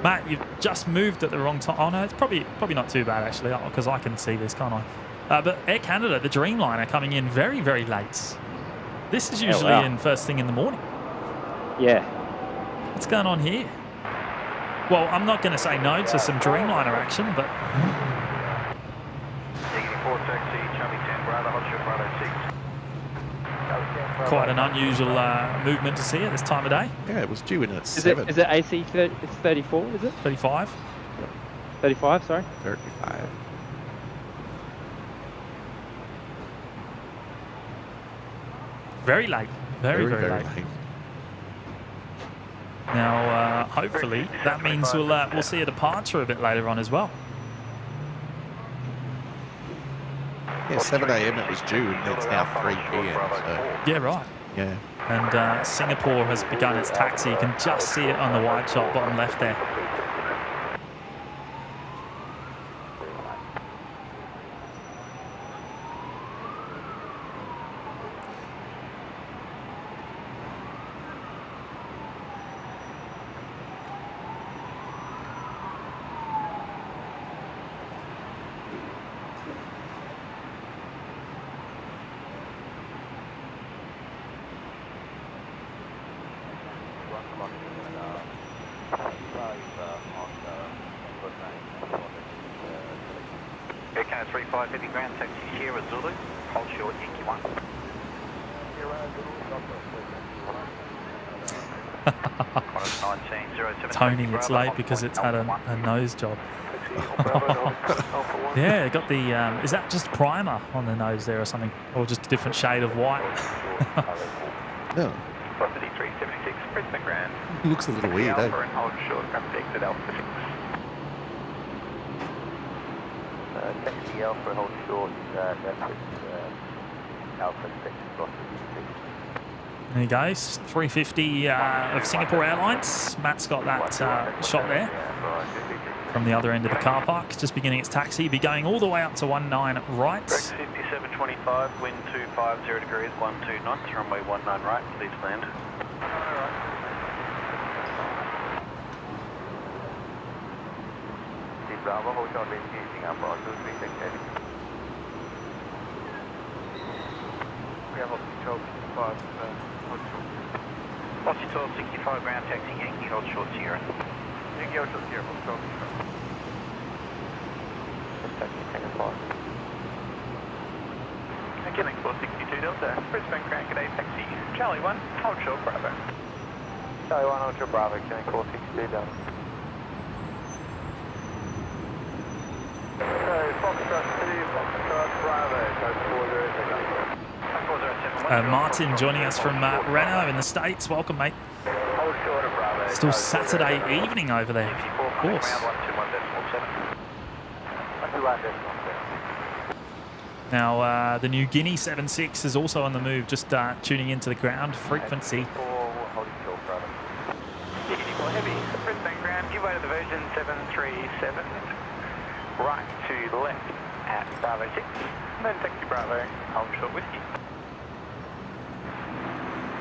Matt, you've just moved at the wrong time. Oh no, it's probably not too bad actually, because I can see this, can't I? But Air Canada, the Dreamliner, coming in very, very late. This is usually in first thing in the morning. Yeah. What's going on here? Well, I'm not going to say no to some Dreamliner action, but... Quite an unusual movement to see at this time of day. Yeah, it was due in at 7. Is it AC? It's 34, is it? 35. 35, sorry. 35. Very late. Very late. Now, hopefully, that means we'll see a departure a bit later on as well. Yeah, 7 a.m. it was due, and it's now 3 p.m. So. Yeah, right. Yeah. And Singapore has begun its taxi. You can just see it on the wide shot bottom left there. Aircan 35 heavy ground taxi Sierra Zulu, hold short Yankee 1. Tony, it's late because it's had a nose job. Yeah, it got the, is that just primer on the nose there or something? Or just a different shade of white? No. 376 Brisbane Grand. Looks a little weird, eh? Hold short, exit Alpha 6. Taxi Alpha, hold short, that's Alpha 6, cross 6. There you go, 350 of Singapore Airlines. Matt's got that shot there from the other end of the car park. Just beginning its taxi, be going all the way up to 19 right. 5725, wind 250 degrees, 12 knots, runway 19 right, please land. Bravo, hold short, engaging up on 236 heading. We have Oscar 1265, hold short. Oscar 1265, ground taxi, Yankee, hold short Sierra. Yankee, hold short Sierra, hold short. Taxi, 10 and 5. Killing 462 Delta, Brisbane Grand G'day taxi, Charlie 1, hold short Bravo. Charlie 1, hold short Bravo, killing 462 Delta. Martin joining us from Renault in the States. Welcome, mate. Still Saturday evening over there, of course. Now, the New Guinea 76 is also on the move, just tuning into the ground frequency. Heavy, Brisbane ground, give way to the version 737, right to the left at Bravo 6, then taxi Bravo, hold short whiskey.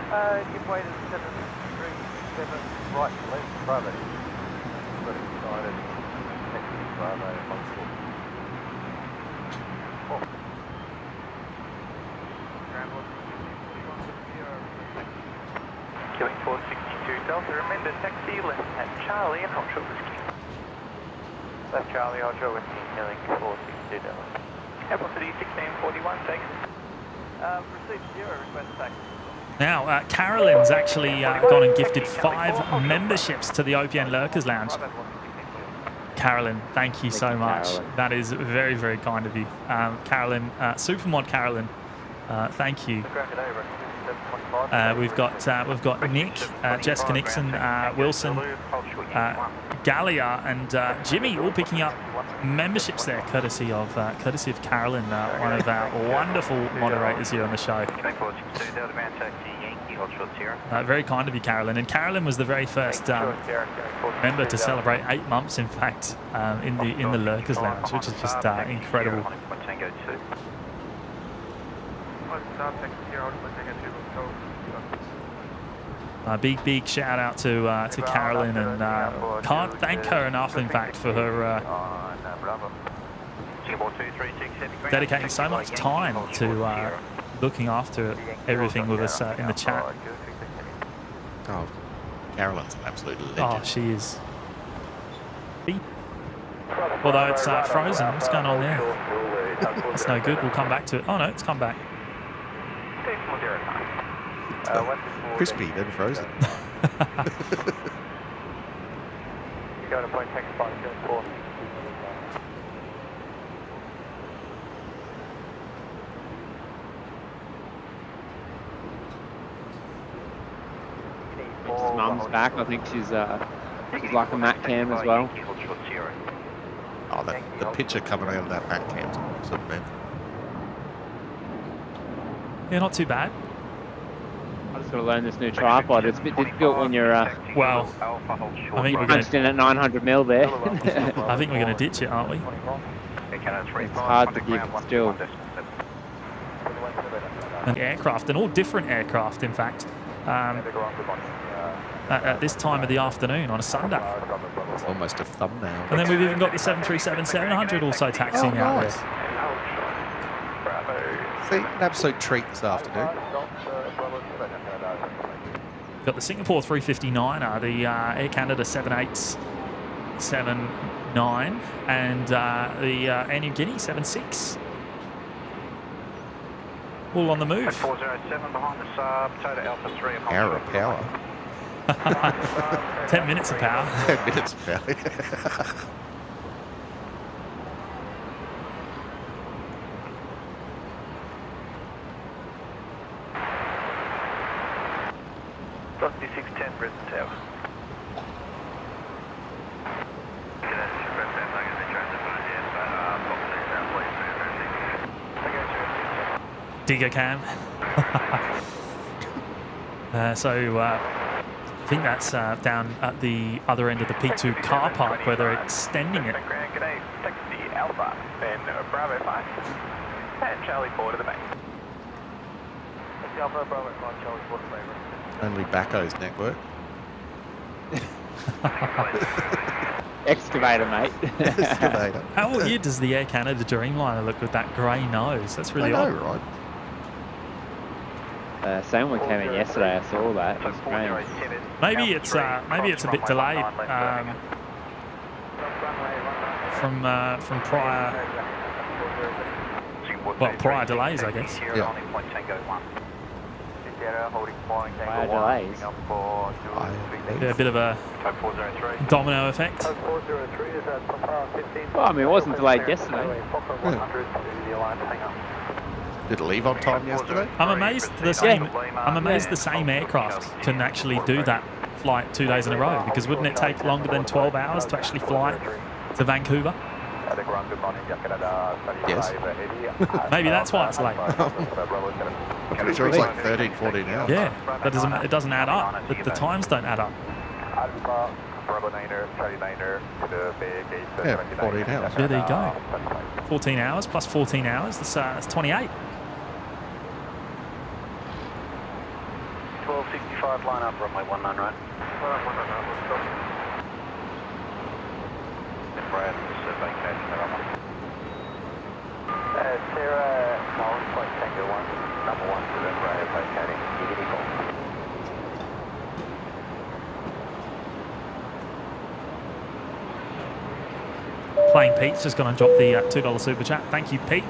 Give way to the 737, right to left, Bravo. Got it decided, taxi Bravo, hold short. Oh. Ground 141, killing 462 Delta, remember taxi left at Charlie and hold short whiskey. Left Charlie, hold short whiskey, killing 462 Delta. Apple City 1641, thanks. Received 0, request taxi. Now, Carolyn's actually gone and gifted 5 memberships to the OPN Lurkers Lounge. Carolyn, thank you so much. Carolyn. That is very, very kind of you. Carolyn, Supermod Carolyn, thank you. We've got Nick, Jessica Nixon, Wilson, Gallia, and Jimmy all picking up memberships there, courtesy of Carolyn, one of our wonderful moderators here on the show. Very kind of you, Carolyn. And Carolyn was the very first member to celebrate 8 months, in fact, in the Lurkers Lounge, which is just incredible. Big shout out to Carolyn, and can't thank her enough, in fact, for her dedicating so much time to looking after everything with us in the chat. Oh, Carolyn's an absolute legend. Oh, she is. Although it's frozen, what's going on there? That's no good. We'll come back to it. Oh no, it's come back. Crispy, then frozen. You go to point text 574. His mum's back. I think she's like a Matt cam as well. Oh, the picture coming out of that back cam's awesome, man. Yeah, not too bad. I just got to learn this new tripod. It's a bit difficult when you're Well, I think we're punched going in at 900 mil there. I think we're going to ditch it, aren't we? It's hard to give still. And aircraft, and all different aircraft, in fact, at this time of the afternoon on a Sunday. It's almost a thumbnail. And then we've even got the 737-700 also taxiing out nice. there. See, an absolute treat this afternoon. Got the Singapore 359er, the Air Canada 7879, and the Air New Guinea 76. All on the move. 407 behind the sub, Toyota Alpha 3. Hour of power. 10 minutes of power. 10 minutes of power. Dusty 610 Brisbane Tower. Digger cam. So I think that's down at the other end of the P2 car park where they're extending it. G'day, taxi Alpha, then Bravo 5, and Charlie 4 to the bank. Taxi Alpha, Bravo 5, Charlie 4 to the bank. Only Bacco's network. Excavator, mate. Excavator. How weird does the Air Canada Dreamliner look with that grey nose? That's really I know, odd. right? Same one came in yesterday. I saw that. It was strange. Maybe it's a bit delayed from prior delays, I guess. Yeah. Prior delays. Yeah, a bit of a domino effect. Well, I mean, it wasn't delayed yesterday. Did it leave on time yesterday? I'm amazed the same aircraft can actually do that flight 2 days in a row, because wouldn't it take longer than 12 hours to actually fly to Vancouver? Yes. Maybe that's why it's late. I'm pretty sure it's like 13, 14 hours. Yeah, it doesn't add up. The times don't add up. Yeah, 14 hours. Yeah, there you go. 14 hours plus 14 hours, that's 28. 1265, line up, runway 19 right. Brad, vacating the runway. Sarah, Collins, Point Tango 1, number 1 to the Brad, vacating. Giggity call. Playing Pete's just going to drop the $2 super chat. Thank you, Pete.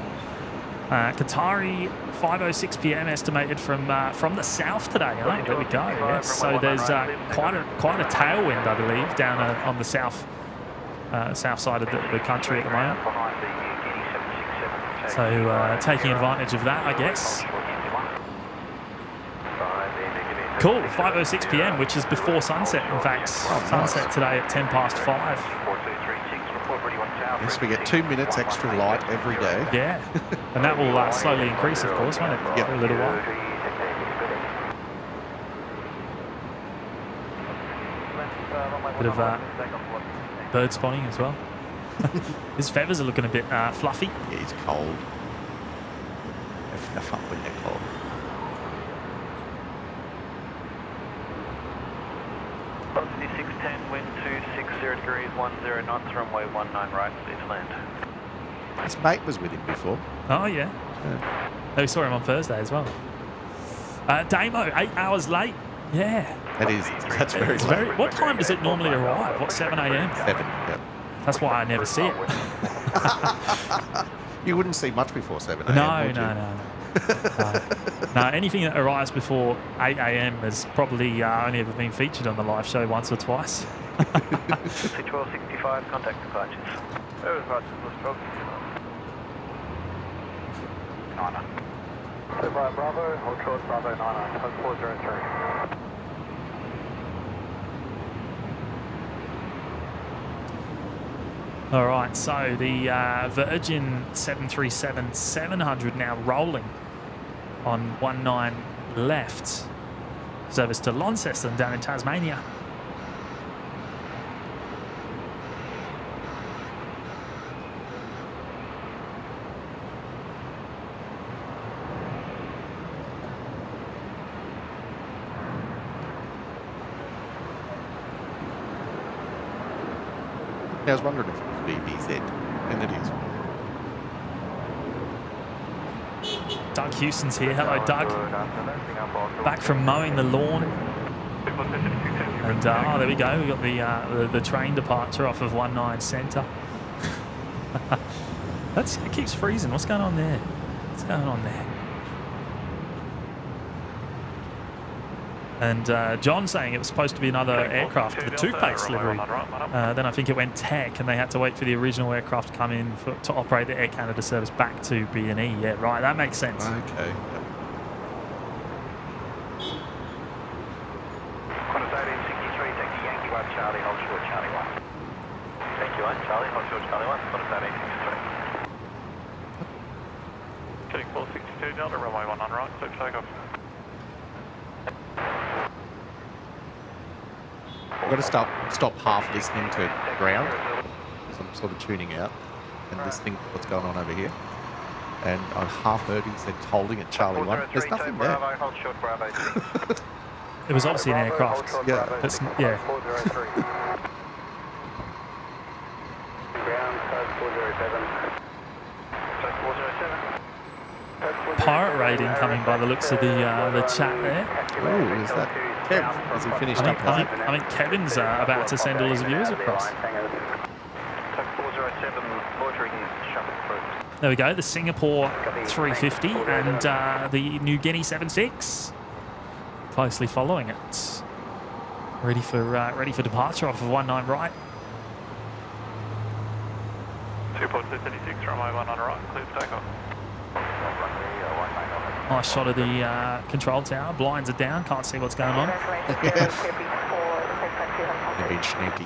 Qatari 5:06 p.m. estimated from the south today. Oh, there we go. Yes. So there's quite a tailwind, I believe, down on the south side of the country at the moment. So taking advantage of that, I guess. Cool. 5:06 p.m., which is before sunset. In fact, sunset today at 5:10. Yes, we get 2 minutes extra light every day. Yeah, and that will slowly increase, of course, won't it? Yep. For a little while. Bit of bird spotting as well. His feathers are looking a bit fluffy. Yeah, he's cold. They're fun when they're cold. Velocity 610, wind 260 degrees, 10 knots, runway 19 right, clear to land. His mate was with him before. Oh, yeah. Oh, we saw him on Thursday as well. Damo, 8 hours late. Yeah. That's very late. What time does it normally arrive? What, 7 a.m.? 7, yeah. That's why I never see it. You wouldn't see much before 7 a.m. No, anything that arrives before 8 a.m. has probably only ever been featured on the live show once or twice. 1265, contact departures. Nana. Bravo, hold short, Bravo 99, hold 403. All right, so the Virgin 737-700 now rolling on 19 left. Service to Launceston down in Tasmania. I was wondering if it was BBZ, and it is. Doug Houston's here. Hello, Doug. Back from mowing the lawn. And there we go. We got the train departure off of 19 Centre. It keeps freezing. What's going on there? What's going on there? And John saying it was supposed to be another aircraft, the toothpaste livery. Then I think it went tech, and they had to wait for the original aircraft to come in to operate the Air Canada service back to BNE. Yeah, right. That makes sense. Okay. Qantas 1863, taxi Yankee 1, Charlie, hold short, Charlie 1. Yankee 1, Charlie, hold short, Charlie 1, Qantas 1863. Getting 462, Delta, runway 19 right, clear for takeoff. I've got to stop half listening to ground, because I'm sort of tuning out and listening to what's going on over here. And I half heard he said holding at Charlie 1. There's nothing there. It was obviously an aircraft. Yeah. Yeah. Pirate rating coming by the looks of the chat there. Oh, is that Kev? Has he finished up? I think Kevin's about to send all his viewers across. There we go, the Singapore 350 and the New Guinea 76 closely following it. Ready for departure off of 19 right. 2.236, runway 19 right, clear for takeoff. Nice shot of the control tower. Blinds are down. Can't see what's going on. They've been sneaky.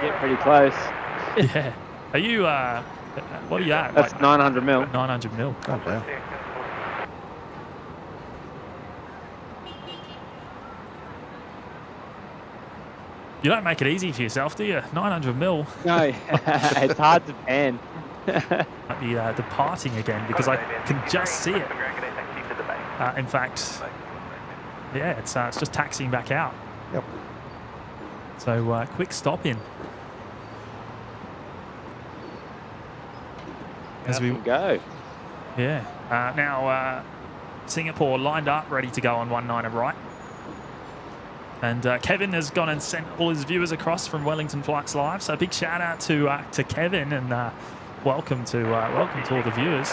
Get pretty close. Yeah. Are you, what are you at? That's Like 900 mil. 900 mil. Oh, wow. You don't make it easy for yourself, do you? 900 mil. No, it's hard to pan. Might be departing again because I can just see it. In fact, yeah, it's just taxiing back out. Yep. So quick stop in. As we go. Yeah. Now Singapore lined up, ready to go on 19 right. And Kevin has gone and sent all his viewers across from Wellington Flights Live. So a big shout out to Kevin and welcome to all the viewers.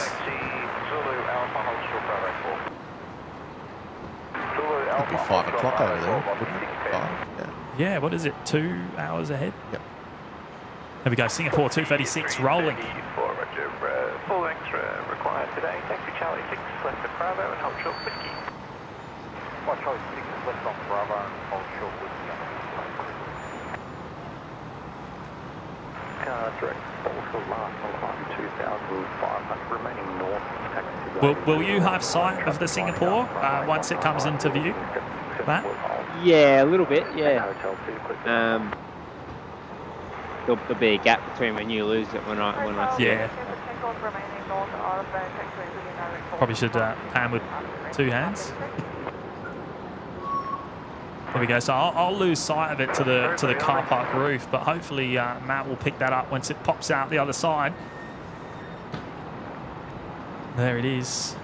It'll be 5 o'clock over there. Wouldn't it? 5, yeah. Yeah, what is it? 2 hours ahead? Yep. There we go. Singapore 236 rolling. Full extra required today. Taxi Charlie 6 left at Bravo and hold short whiskey. Charlie 6 left on Bravo and hold short whiskey. Direct also last on line 2,500 remaining north. Will you have sight of the Singapore once it comes into view, Matt? Yeah, a little bit, yeah. There'll be a gap between when you lose it when I see it. Yeah. Probably should pan with 2 hands. There we go. So I'll lose sight of it to the car park roof, but hopefully Matt will pick that up once it pops out the other side. There it is.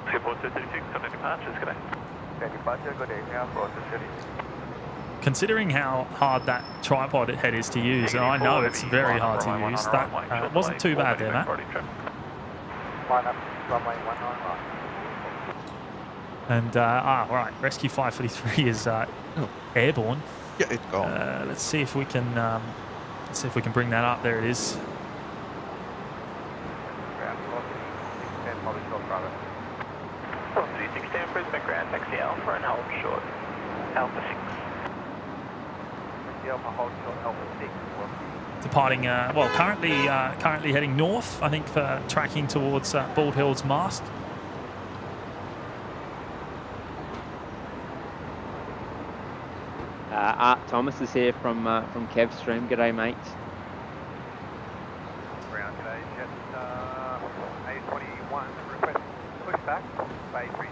Singapore 236, got any departures today? Any departure, good evening, Airport City. Considering how hard that tripod head is to use, and I know it's very hard to use, that wasn't too bad there, Matt. Line up, runway 19 right. And all right, Rescue 543 is airborne. Yeah, it's gone. Let's see if we can bring that up. There it is. From 216 Brisbane Ground Taxi Alpha and hold short. Alpha 6. Alpha hold short, Alpha 6. Departing, currently heading north, I think, for tracking towards Bald Hills Mast. Art Thomas is here from Kev's stream. G'day, mate. Ground today, jet A21, request pushback, Bay 30.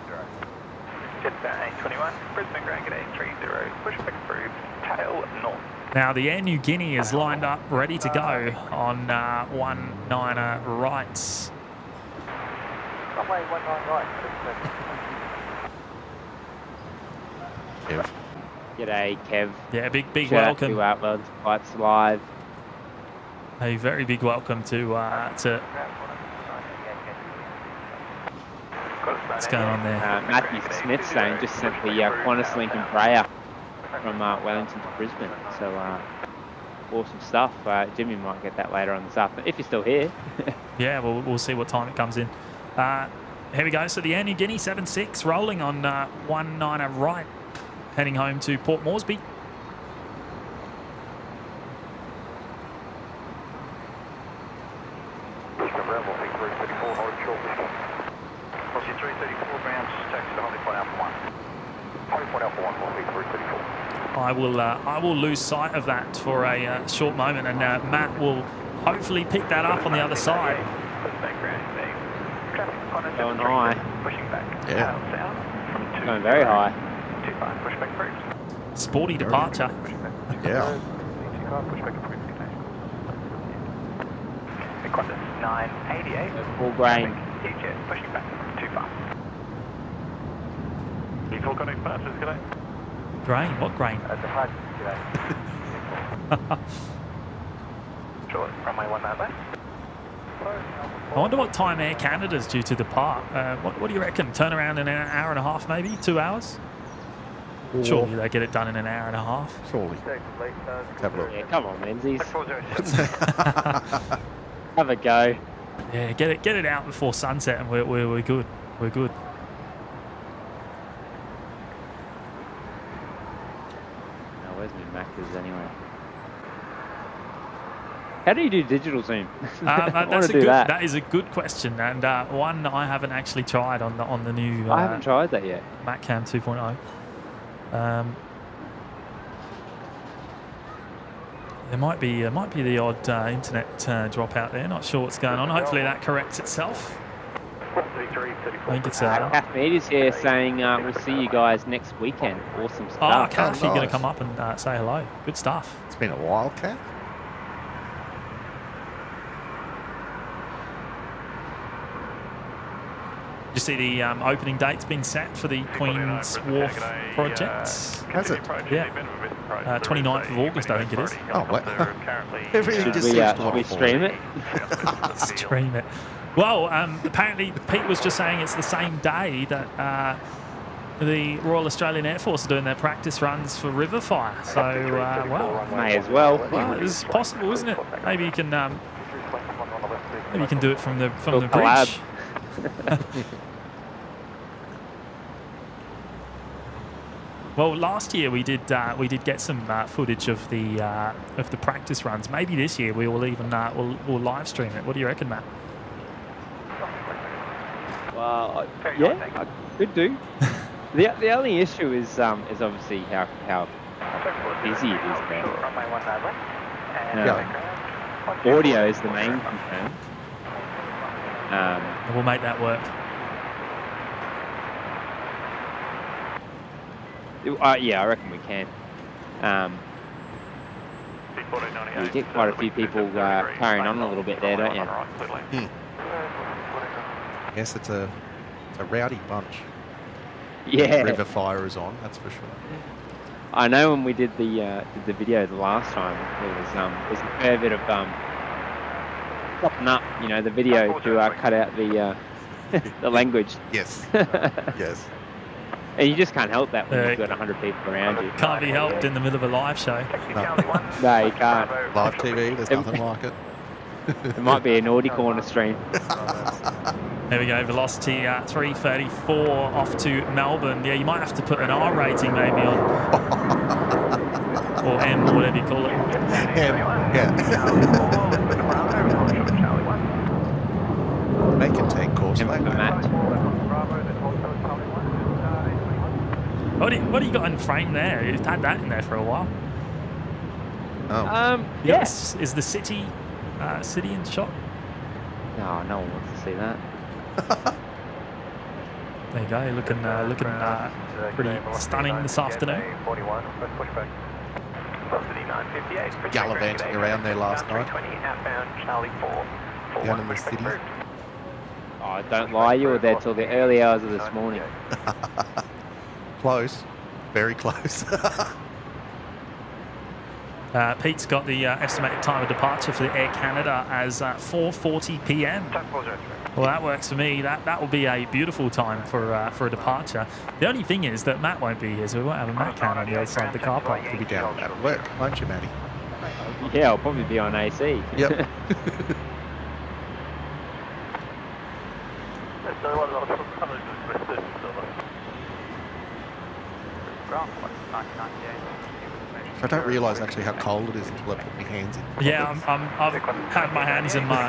Jet A21, Brisbane Ground Gate 30, pushback approved, tail north. Now the Air New Guinea is lined up, ready to go on 19 rights. Runway 19 right. Kev. G'day, Kev. Yeah, big Shout welcome. out to Outloads Flights Live. A very big welcome to what's going on there. Matthew Smith saying just sent the Qantas Link and Breyer from Wellington to Brisbane. So awesome stuff. Jimmy might get that later on this afternoon, if you're still here. Yeah, we'll see what time it comes in. Here we go. So the Air New Guinea 76 rolling on 19 right, heading home to Port Moresby. Brisbane Bravo, 334, hold short Brisbane. Crossing 334, grounds, taxi to Holy Point Alpha 1. Holy Point Alpha 1, 334. I will lose sight of that for a short moment, and Matt will hopefully pick that up on the other side. Going high. Pushing back. Yeah. South from 2. Going very high. 25, pushback approved. Sporty departure. Yeah. 25, pushback approved. Qantas 988. Full grain. EJ, pushing back. 25. You talk on departures today? Grain? What grain? Departures today. Short, runway 19 left. I wonder what time Air Canada's due to depart. What do you reckon? Turn around in an hour and a half, maybe? 2 hours? Surely they get it done in an hour and a half. Surely. Let's have a look. Yeah, come on, Menzies. 407. Have a go. Yeah, get it out before sunset, and we're good. We're good. Now, where's my Macca's anyway? How do you do digital zoom? I want to do that. That is a good question, and one I haven't actually tried on the new. I haven't tried that yet. MacCam 2.0. There might be the odd internet drop out there. Not sure what's going on. Hopefully that corrects itself. I think it's Kath Mead here saying we'll see you guys next weekend. Awesome stuff. Oh, Kath, you're going to nice. come up and say hello. Good stuff. It's been a while, Kath. You see the opening date's been set for the Queen's Wharf project. Has it? Yeah. 29th of August, I think it is. Oh, what? Everything Should just we, seems we to stream it? Stream it. Well, apparently Pete was just saying it's the same day that the Royal Australian Air Force are doing their practice runs for River Fire. So, well, May as well. it's possible, isn't it? Maybe you can do it from the collab. bridge. Well, last year we did get some footage of the practice runs. Maybe this year we will even we'll live stream it. What do you reckon, Matt? Well, yeah, I could do. The only issue is obviously how busy it is there. Audio is the main concern. We'll make that work. Yeah, I reckon we can. You get quite a few people carrying on a little bit there, don't you? Yes, it's a rowdy bunch. Yeah. River Fire is on, that's for sure. I know when we did the video the last time, there's a fair bit of chopping up, you know, the video to cut out the the language. Yes. Yes. And you just can't help that when you've got 100 people around you. Can't be helped in the middle of a live show. No, you can't. Live TV, there's nothing like it. It might be a naughty corner stream. There we go, velocity 334 off to Melbourne. Yeah, you might have to put an R rating maybe on, or M, or whatever you call it. Yeah. Make it 10 course late. What do you got in frame there? You've had that in there for a while. Oh. Yes. Is the city in shot? No, no one wants to see that. There you go, looking pretty stunning this afternoon. Gallivanting around there last night. Down in the city. Oh, don't lie, you were there till the early hours of this morning. Close. Very close. Pete's got the estimated time of departure for the Air Canada as 4:40 p.m. Well, that works for me. That will be a beautiful time for a departure. The only thing is that Matt won't be here, so we won't have a Matt cam on the other side of the car park. You'll be down at work, won't you, Matty? Yeah, I'll probably be on AC. Yep. I don't realise actually how cold it is until I put my hands in. Yeah, I've had my hands in my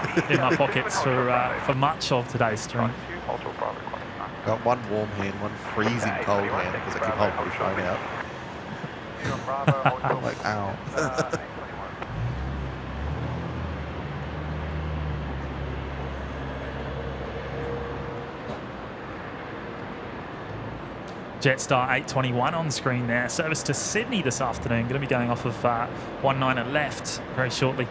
pockets for much of today's stream. Got one warm hand, one freezing cold hand because I keep holding my phone out. I'm like, ow. Jetstar 821 on screen there. Service to Sydney this afternoon. Going to be going off of 19 left very shortly.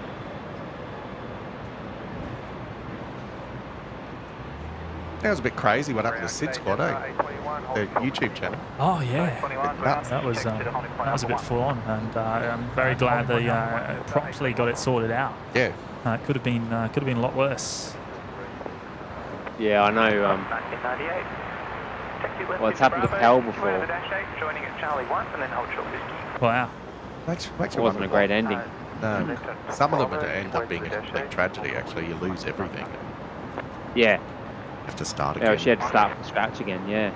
That was a bit crazy what happened to Sid Squad, eh? Their YouTube channel. Oh yeah, that was a bit full on, and I'm very glad they promptly got it sorted out. Yeah. It could have been a lot worse. Yeah, I know. Well, it's happened to Cal before. Wow. Makes It wasn't a great ending. No. Some of them end up being a complete tragedy, actually. You lose everything. Yeah. Have to start again. Yeah, she had to start from scratch again, yeah.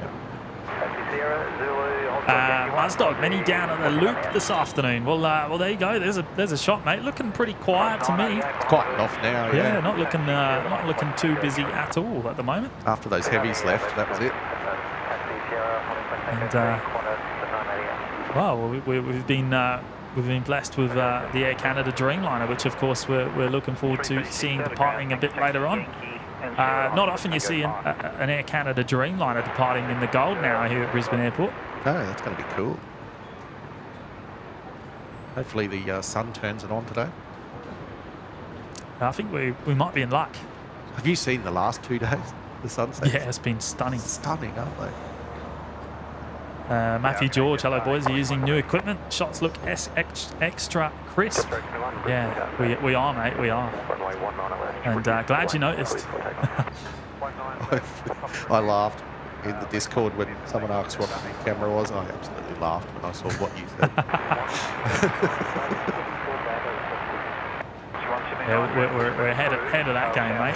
Muzdog, many down at the loop this afternoon. Well, there you go. There's a shot, mate. Looking pretty quiet to me. It's quieting off now, Yeah, not looking too busy at all at the moment. After those heavies left, that was it. And well, we've been blessed with the Air Canada Dreamliner, which of course we're looking forward to seeing departing a bit later on. Not often you see an Air Canada Dreamliner departing in the gold now here at Brisbane Airport. No, that's going to be cool. Hopefully the sun turns it on today. I think we might be in luck. Have you seen the last 2 days? The sunsets? Yeah, it's been stunning. Stunning, aren't they? Matthew George, hello boys, are using new equipment. Shots look extra crisp. Yeah, we are, mate, we are. And glad you noticed. I laughed in the Discord when someone asked what the camera was. I absolutely laughed when I saw what you said. Yeah, we're ahead of that game, mate.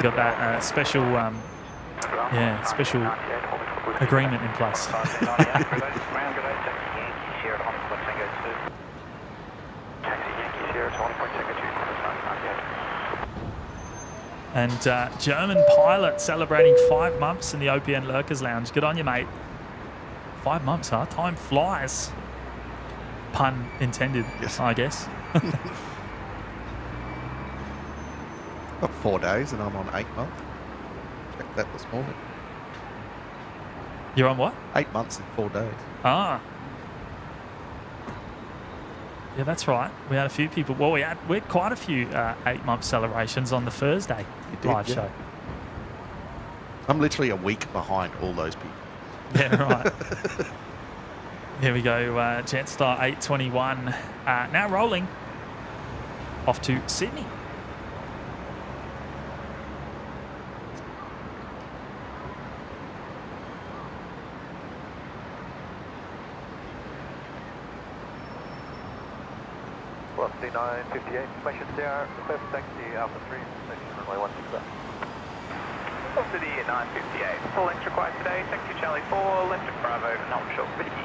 Got that special agreement in place. And German pilot celebrating 5 months in the OPN Lurkers Lounge. Good on you, mate. 5 months, huh? Time flies. Pun intended, yes. I guess. Got 4 days and I'm on 8 months. Checked that this morning. You're on what? 8 months and 4 days. Ah. Yeah, that's right. We had a few people. Well, we had quite a few 8-month celebrations on the Thursday live show. I'm literally a week behind all those people. Yeah, right. Here we go. Jetstar 821 now rolling off to Sydney. Velocity 958, information there, request taxi Alpha 3, station runway 16. Velocity 958, full length required today, taxi Charlie 4, left of Bravo, not short Vicky.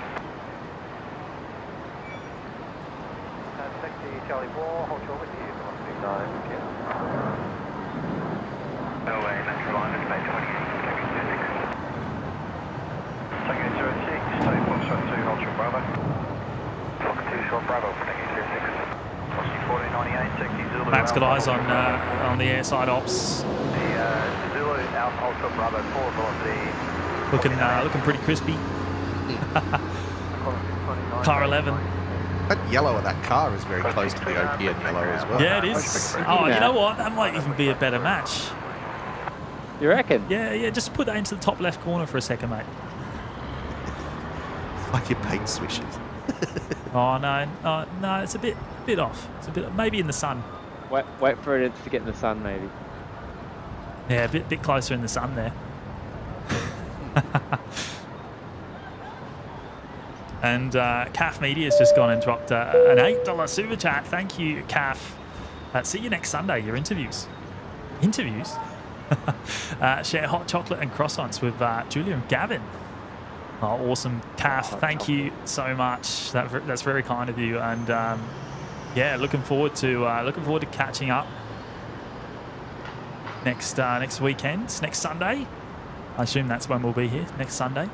Taxi Charlie 4, hold short Vicky, velocity 958. Runway, natural line, display 28, taxi 26. Taxi 06, stay Foxtrot 2, hold short Bravo. Fox 2, short Bravo, taxi 06. Matt's got eyes on the airside ops. Looking pretty crispy. Car 11. That yellow of that car is very close to the OPN yellow as well. Yeah, it is. Oh, you know what? That might even be a better match. You reckon? Yeah. Just put that into the top left corner for a second, mate. It's like your paint swishes. Oh no, it's a bit off. It's a bit maybe in the sun. Wait for it to get in the sun, maybe. Yeah, a bit closer in the sun there. And CAF Media's just gone and dropped an $8 super chat. Thank you, CAF. See you next Sunday. Your interviews. Share hot chocolate and croissants with Julia and Gavin. Oh, awesome, CAF. Thank you so much. That's very kind of you. And yeah, looking forward to catching up next weekend, next Sunday. I assume that's when we'll be here, next Sunday.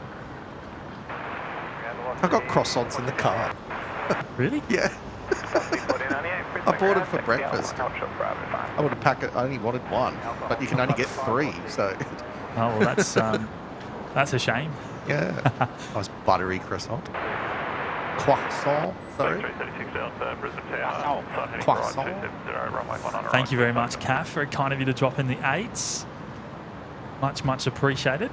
I've got croissants in the car. Really? Yeah. I bought them for breakfast. I would have packed it. I only wanted one, but you can only get 3. So. Oh well, that's a shame. Yeah. Nice buttery croissant. Croissant. Sorry. Croissant. Thank you very much, CAF. Very kind of you to drop in the 8s. Much appreciated.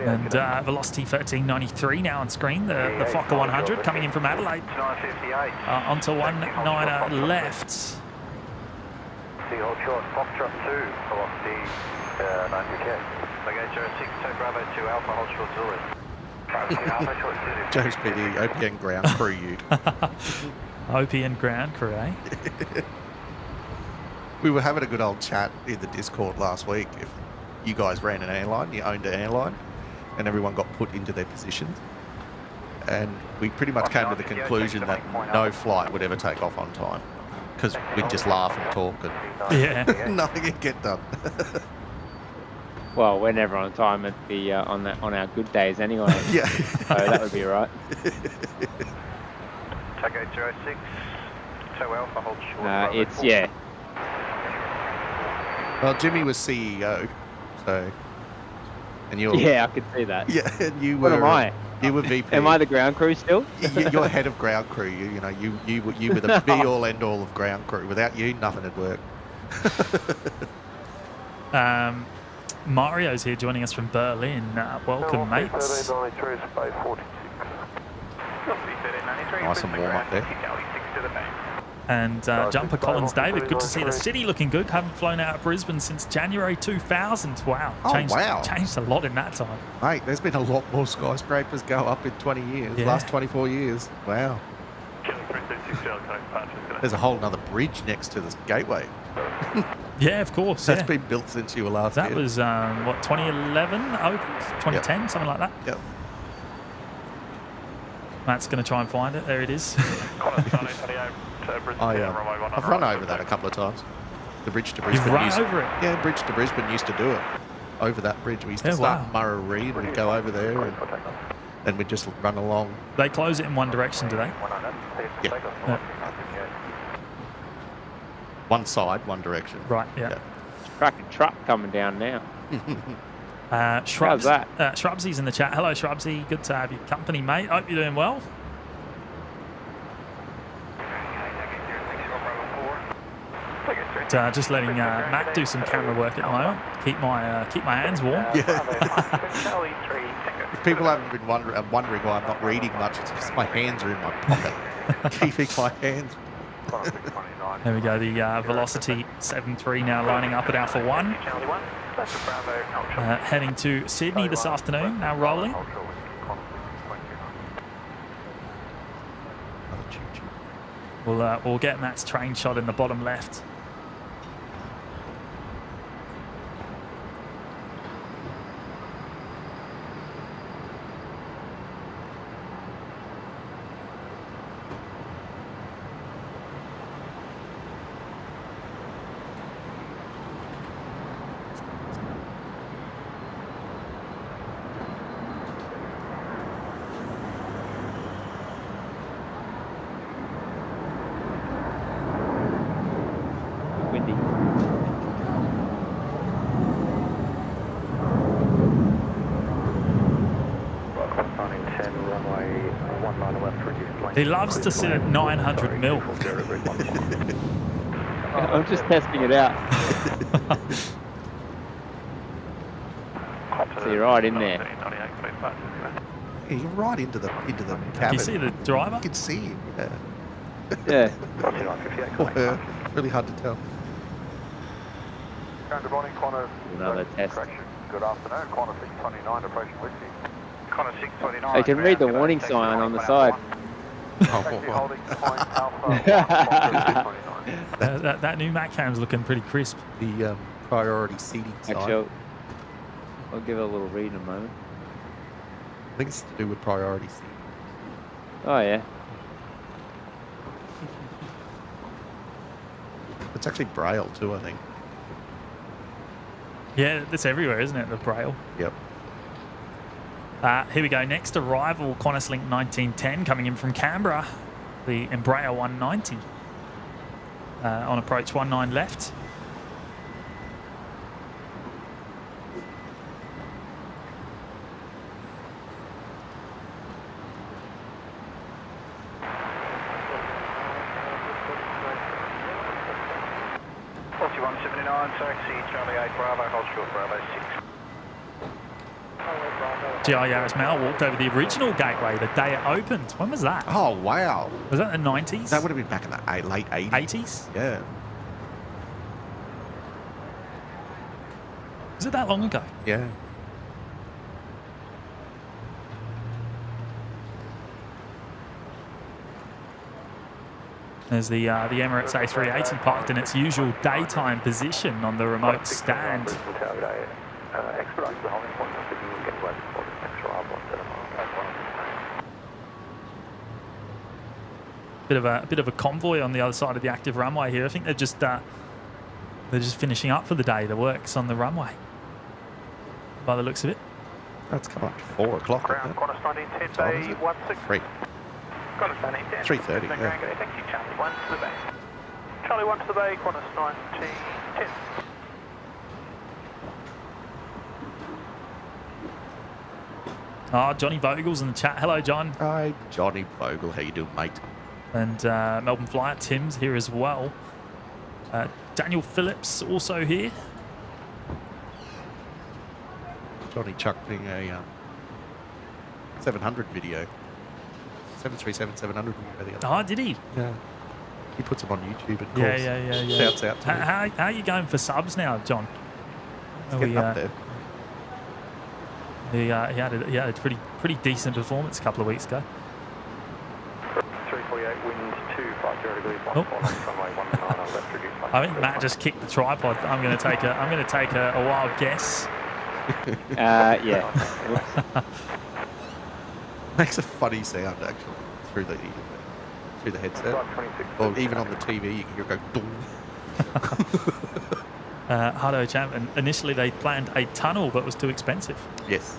And velocity 1393 now on screen. The Fokker 100 coming in from Adelaide. Onto 19er left. Hold short, Foxtrot 2, velocity 958. Okay, 06, Bravo 2 Alpha, hold short Zulu. James PD, OPN ground crew you. OPN ground crew, eh? We were having a good old chat in the Discord last week. If you guys ran an airline, you owned an airline, and everyone got put into their positions. And we pretty much came to the conclusion that no flight would ever take off on time because we'd just laugh and talk and nothing would get done. Well, we're never on time at the on our good days anyway. Yeah. So that would be right. Taco 206, 2 Alpha, hold short. It's, yeah. Well, Jimmy was CEO, so... And you're... Yeah, I could see that. Yeah, and you were... What am I? You were VP. Am I the ground crew still? You're head of ground crew. You were the be-all, end-all of ground crew. Without you, nothing would work. Mario's here joining us from Berlin. Welcome, mates. Nice and warm up there. And Jumper Collins David, good to see the city looking good. Haven't flown out of Brisbane since January 2000. Wow. Changed a lot in that time. Mate, there's been a lot more skyscrapers go up in 20 years, last 24 years. Wow. There's a whole other bridge next to this gateway. Yeah, of course. That's been built since you were last That here. was, 2011 opened? 2010, something like that? Yep. Matt's going to try and find it. There it is. I've run over that a couple of times. The bridge to Brisbane. You've run over it? Yeah, bridge to Brisbane used to do it. Over that bridge. We used to start in Murray Reed and we'd go over there and we'd just run along. They close it in one direction, do they? Yeah. One side, one direction. Right, yeah. Cracking truck coming down now. Shrubs, How's that? Shrubsy's in the chat. Hello, Shrubsy. Good to have your company, mate. Hope you're doing well. Just letting Matt do some camera work at the moment. Keep my hands warm. Yeah. If people haven't been wondering why I'm not reading much, it's because my hands are in my pocket. Keeping my hands. There we go. The Velocity 7.3 now lining up at Alpha 1. Heading to Sydney this afternoon. Now rolling. We'll get Matt's train shot in the bottom left. He loves to sit at 900 mil. I'm just testing it out. So you're right in there. Yeah, you're right into the cabin. Can you see the driver? You can see him. Yeah. Really hard to tell. Good morning, Qantas. Another test. Good afternoon, Qantas 629 approaching Whiskey. Qantas 629. I can read the warning sign on the side. That new Mac cam's looking pretty crisp. The priority seating sign. Actually, I'll give it a little read in a moment. I think it's to do with priority seating. Oh yeah. It's actually Braille too, I think. Yeah, it's everywhere, isn't it? The Braille. Yep. Here we go. Next arrival, QantasLink 1910 coming in from Canberra. The Embraer 190 on approach 19 left. GI Yaris Mail walked over the original gateway the day it opened. When was that? Oh, wow. Was that in the 90s? That would have been back in the late 80s. 80s? Yeah. Was it that long ago? Yeah. There's the Emirates A380 parked in its usual daytime position on the remote stand. Bit of a convoy on the other side of the active runway here. I think they're just finishing up for the day. The works on the runway, by the looks of it. That's come up to 4 o'clock. Ground Qantas 1910 day 16. Qantas 1910. 3:30. Yeah. Thank you, Charlie 1 to the bay. Charlie 1 to the bay, Qantas 1910. Oh, Johnny Vogel's in the chat. Hello, John. Hi, Johnny Vogel. How you doing, mate? And Melbourne Flyer Tim's here as well. Daniel Phillips also here. Johnny chucked me a 700 video. 737 700 video the other Oh, did he? Yeah. He puts them on YouTube, of course. Yeah. Shouts out to me. How are you going for subs now, John? It's getting up there. He had a pretty decent performance a couple of weeks ago. 348 wind 250 degrees. Oh. I think Matt just kicked the tripod. I'm going to take a wild guess. Yeah. Makes a funny sound actually through the headset. Or even on the TV, you can hear it go boom. Hardo Champ, and initially they planned a tunnel, but it was too expensive. Yes.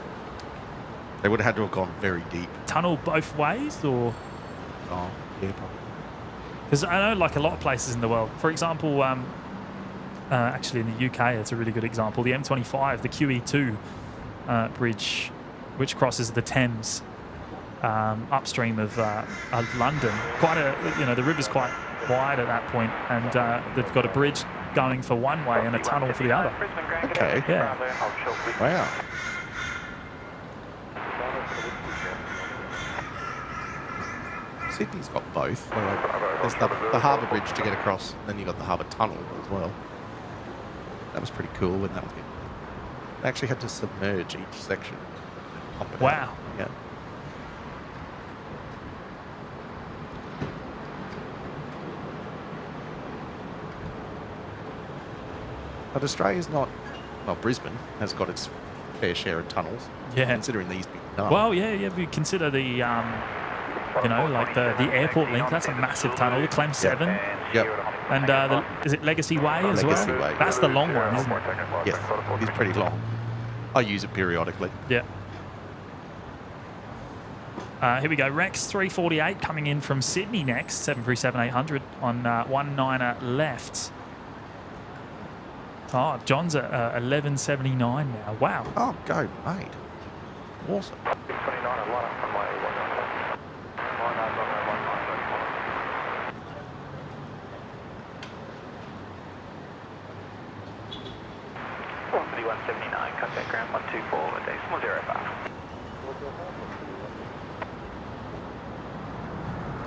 They would have had to have gone very deep. Tunnel both ways, or? Oh, yeah, probably. Because I know, like a lot of places in the world, for example, actually in the UK, it's a really good example. The M25, the QE2 bridge, which crosses the Thames upstream of London. The river's quite wide at that point, and they've got a bridge going for one way and a tunnel for the other. Okay. Yeah. Wow. Sydney's got both. There's the harbour bridge to get across, and then you got the harbour tunnel as well. That was pretty cool when that was getting. They actually had to submerge each section. Wow. Yeah. But Australia's not. Well, Brisbane has got its fair share of tunnels. Yeah. Considering these big numbers. Well, yeah. We consider the like the airport link. That's a massive tunnel. The Clem 7. Yep. And is it Legacy Way as well? Legacy Way. That's the long one, isn't it? Yes, it's pretty long. I use it periodically. Yeah. Here we go. Rex 348 coming in from Sydney next. 737-800 on 19er left. Oh, John's at 1179 now. Wow. Oh, go, mate. Awesome. 629 line up from my 179, contact ground 124, decimal 05.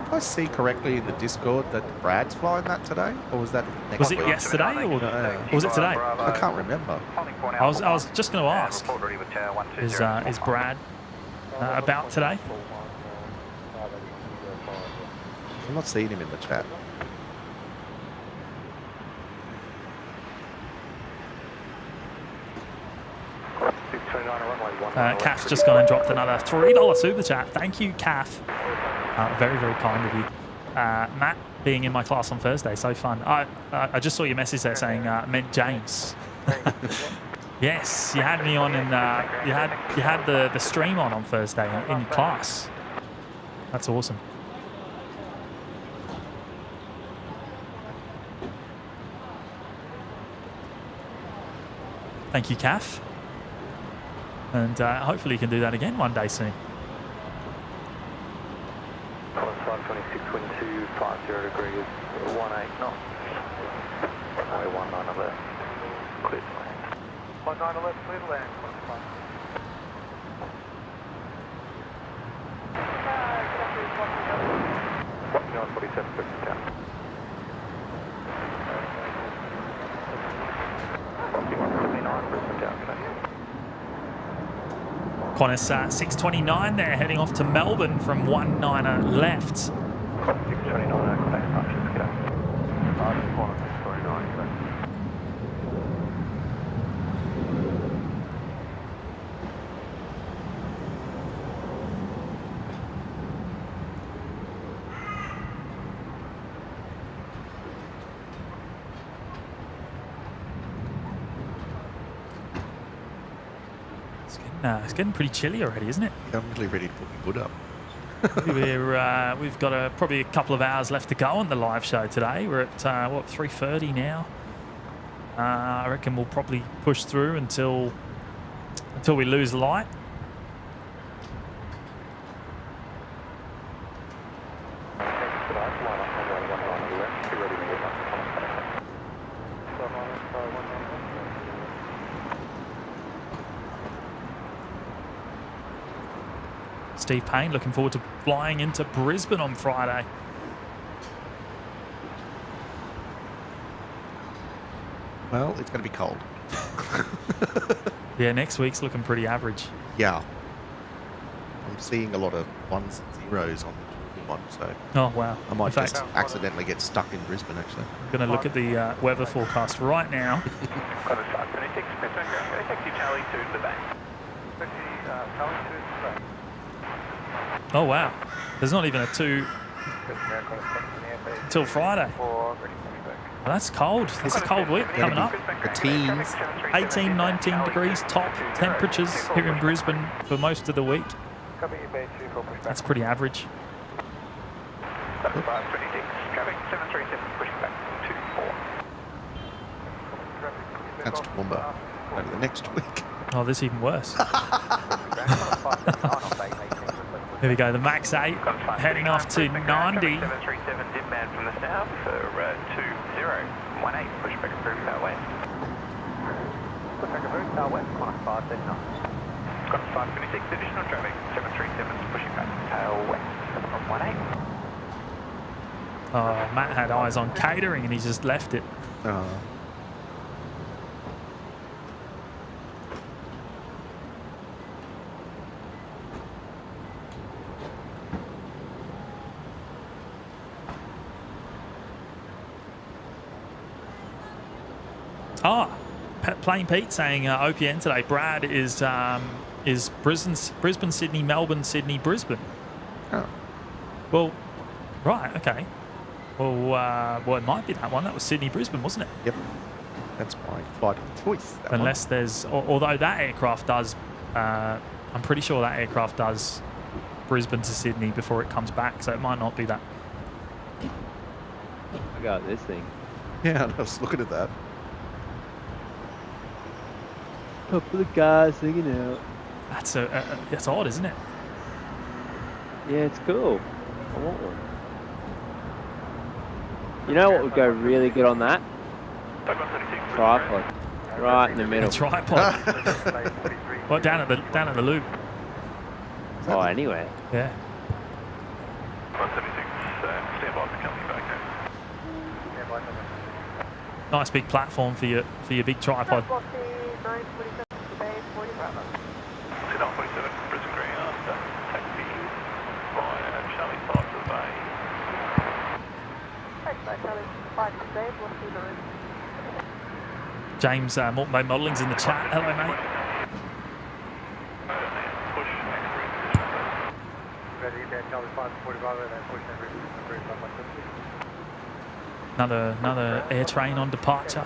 Did I see correctly in the Discord that Brad's flying that today? Or was that next Was it week? yesterday or was it today? I can't remember. I was just going to ask. Is Brad about today? I'm not seeing him in the chat. Kath's just gone and dropped another $3 super chat. Thank you, Kath. Very, very kind of you. Matt being in my class on Thursday, so fun. I just saw your message there saying meant James. Yes, you had me on, and you had the stream on Thursday in your class. That's awesome. Thank you, Kath. And hopefully you can do that again one day soon. 526, wind 250 degrees, 18 knots. Runway 19 left, clear to land. 19 left, clear to land. 47, 50 down. Rocky 179, Brisbane down, okay. Qantas 629 there, heading off to Melbourne from 19er left. 629, okay, It's getting pretty chilly already, isn't it? I'm really ready to put my hood up. We've got probably a couple of hours left to go on the live show today. We're at what, 3:30 now. I reckon we'll probably push through until we lose light. Steve Payne looking forward to flying into Brisbane on Friday. Well, it's going to be cold. Yeah, next week's looking pretty average. Yeah. I'm seeing a lot of ones and zeros on the one, so Oh, wow. I might In fact, just accidentally get stuck in Brisbane, actually. I'm going to look at the weather forecast right now. Oh, wow. There's not even a 2 until Friday. Well, that's cold. It's a cold week coming up. The teens. 18, 19 degrees top temperatures here in Brisbane for most of the week. That's pretty average. That's Toowoomba. Over the next week. Oh, this is even worse. Here we go, the Max 8 heading off to 90. 737 dip man from the south for 2018, pushback approved power west. Pushback approved power west, climb 539. Got 526 additional traffic, 737 pushing back tail west from 18. Oh, Matt had eyes on catering and he just left it. Plain Pete saying OPN today. Brad is Brisbane, Sydney, Melbourne, Sydney, Brisbane. Oh. Well, right, okay. Well, it might be that one. That was Sydney, Brisbane, wasn't it? Yep. That's my flight of choice. Unless there's, although that aircraft does, I'm pretty sure that aircraft does Brisbane to Sydney before it comes back, so it might not be that. Look at this thing. Yeah, I was looking at that. Couple of guys singing out. That's odd, isn't it? Yeah, it's cool. I want one. You know what would go really good on that? Tripod. Right in the middle. A tripod. Well, down at the loop. Oh, anyway. Yeah. 176, stand by for company back home. Nice big platform for your big tripod. Sit on 47, Brisbane Green after taxi via Charlie 5 to the bay. James, Morton Bay Modelling's in the chat. Hello, mate. Push Another air train on departure.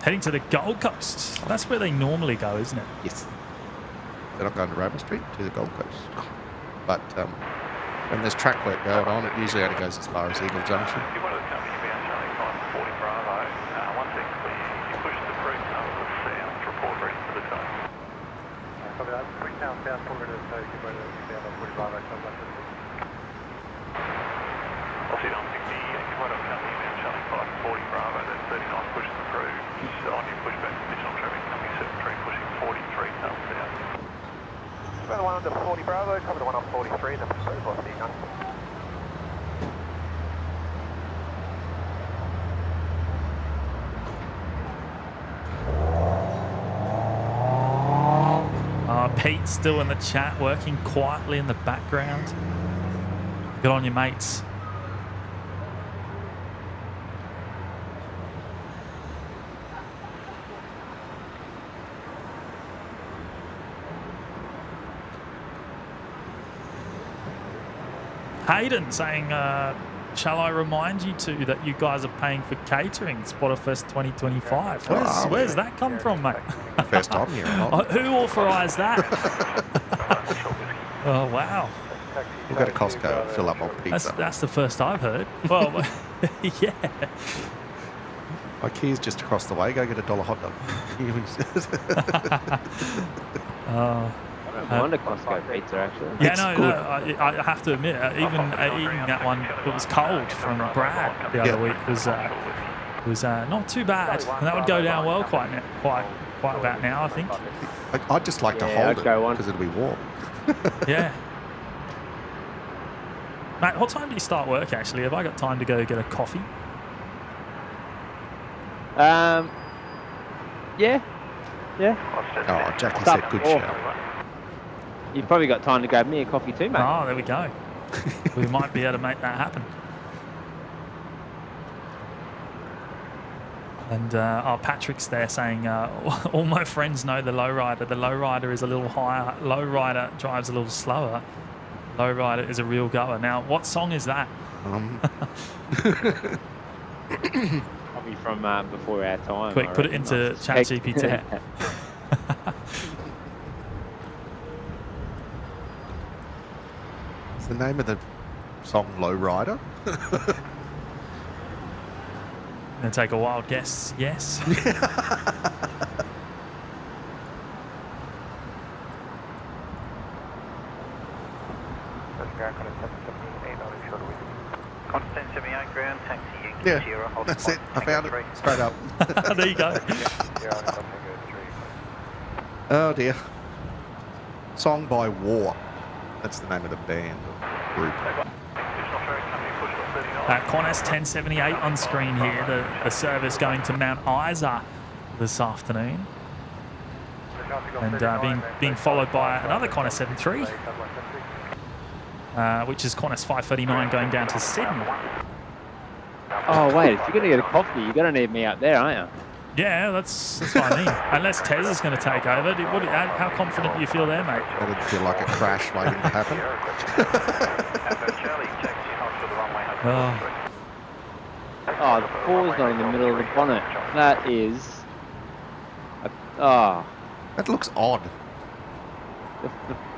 Heading to the Gold Coast. That's where they normally go, isn't it? Yes. They're not going to Roma Street, to the Gold Coast. But when there's track work going on, it usually only goes as far as Eagle Junction. The one under 40 Bravo, cover the one on 43, then proceed, what's the gun? Pete's still in the chat, working quietly in the background. Good on you, mates. Hayden saying shall I remind you two that you guys are paying for catering Spotterfest 2025? Where's that come from, mate? First time here. Not. Who authorised that? Oh, wow. We'll go to Costco and fill up on pizza. That's the first I've heard. Well, yeah. IKEA's just across the way. Go get a $1 hot dog. I don't mind a Costco pizza, actually. Yeah, It's no, good. I have to admit, even eating that one that was cold from Brad the other week was not too bad, and that would go down well quite about now, I think. I'd just like to Yeah, hold I'd it go on. because it'll be warm. Yeah. Mate, what time do you start work, actually? Have I got time to go get a coffee? Yeah. Oh, Jackie Stop. said good Oh. shout. You've probably got time to grab me a coffee too, mate. Oh, there we go. We might be able to make that happen. And Patrick's there saying, all my friends know the lowrider. The lowrider is a little higher. Lowrider drives a little slower. Lowrider is a real goer. Now, what song is that? Probably from before our time. Quick, I put it reckon. into ChatGPT. Is the name of the song Lowrider? Gonna take a wild guess. Yes. Constant 78 ground, taxi Yankee Yeah, Sierra, hold that's spot, it. I found it. Tango Straight up. There you go. 3. Oh dear. Song by War. That's the name of the band or group. Qantas 1078 on screen here. The service going to Mount Isa this afternoon. And being followed by another Qantas 73, which is Qantas 539 going down to Sydney. Oh, wait. If you're going to get a coffee, you're going to need me up there, aren't you? Yeah, that's what I mean. Unless Tez is going to take over. How confident do you feel there, mate? That'd feel like a crash waiting to happen. Oh, the four's not in the middle of the bonnet. That is... Oh, That looks odd. the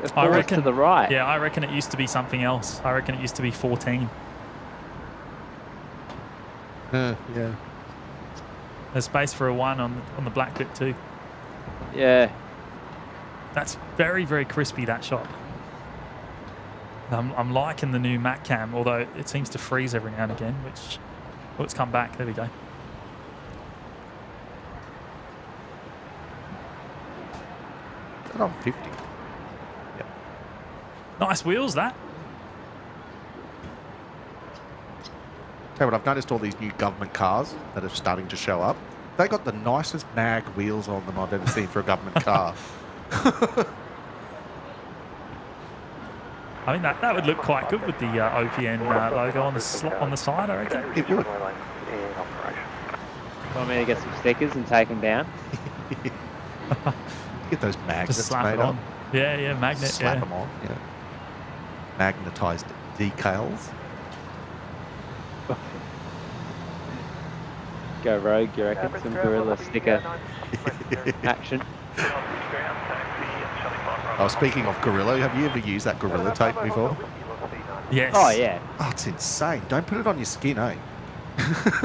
I four's reckon to the right. Yeah, I reckon it used to be something else. I reckon it used to be 14. Yeah. There's space for a 1 on the black bit too. Yeah. That's very, very crispy, that shot. I'm liking the new Mac Cam, although it seems to freeze every now and again, which... Oh, it's come back. There we go. Is that on 50? Yep. Nice wheels, that. Tell you what, I've noticed all these new government cars that are starting to show up. They got the nicest mag wheels on them I've ever seen for a government car. I mean, that would look quite good with the OPN logo on the side, I reckon. It would. Want me to get some stickers and take them down? Get those magnets Just slap made it up. on. Yeah, magnet. Slap Yeah. them on. Yeah. Magnetized decals. Go rogue, you reckon? Some gorilla sticker action. Oh, speaking of Gorilla, have you ever used that Gorilla tape before? Yes. Oh, yeah. Oh, it's insane. Don't put it on your skin, eh?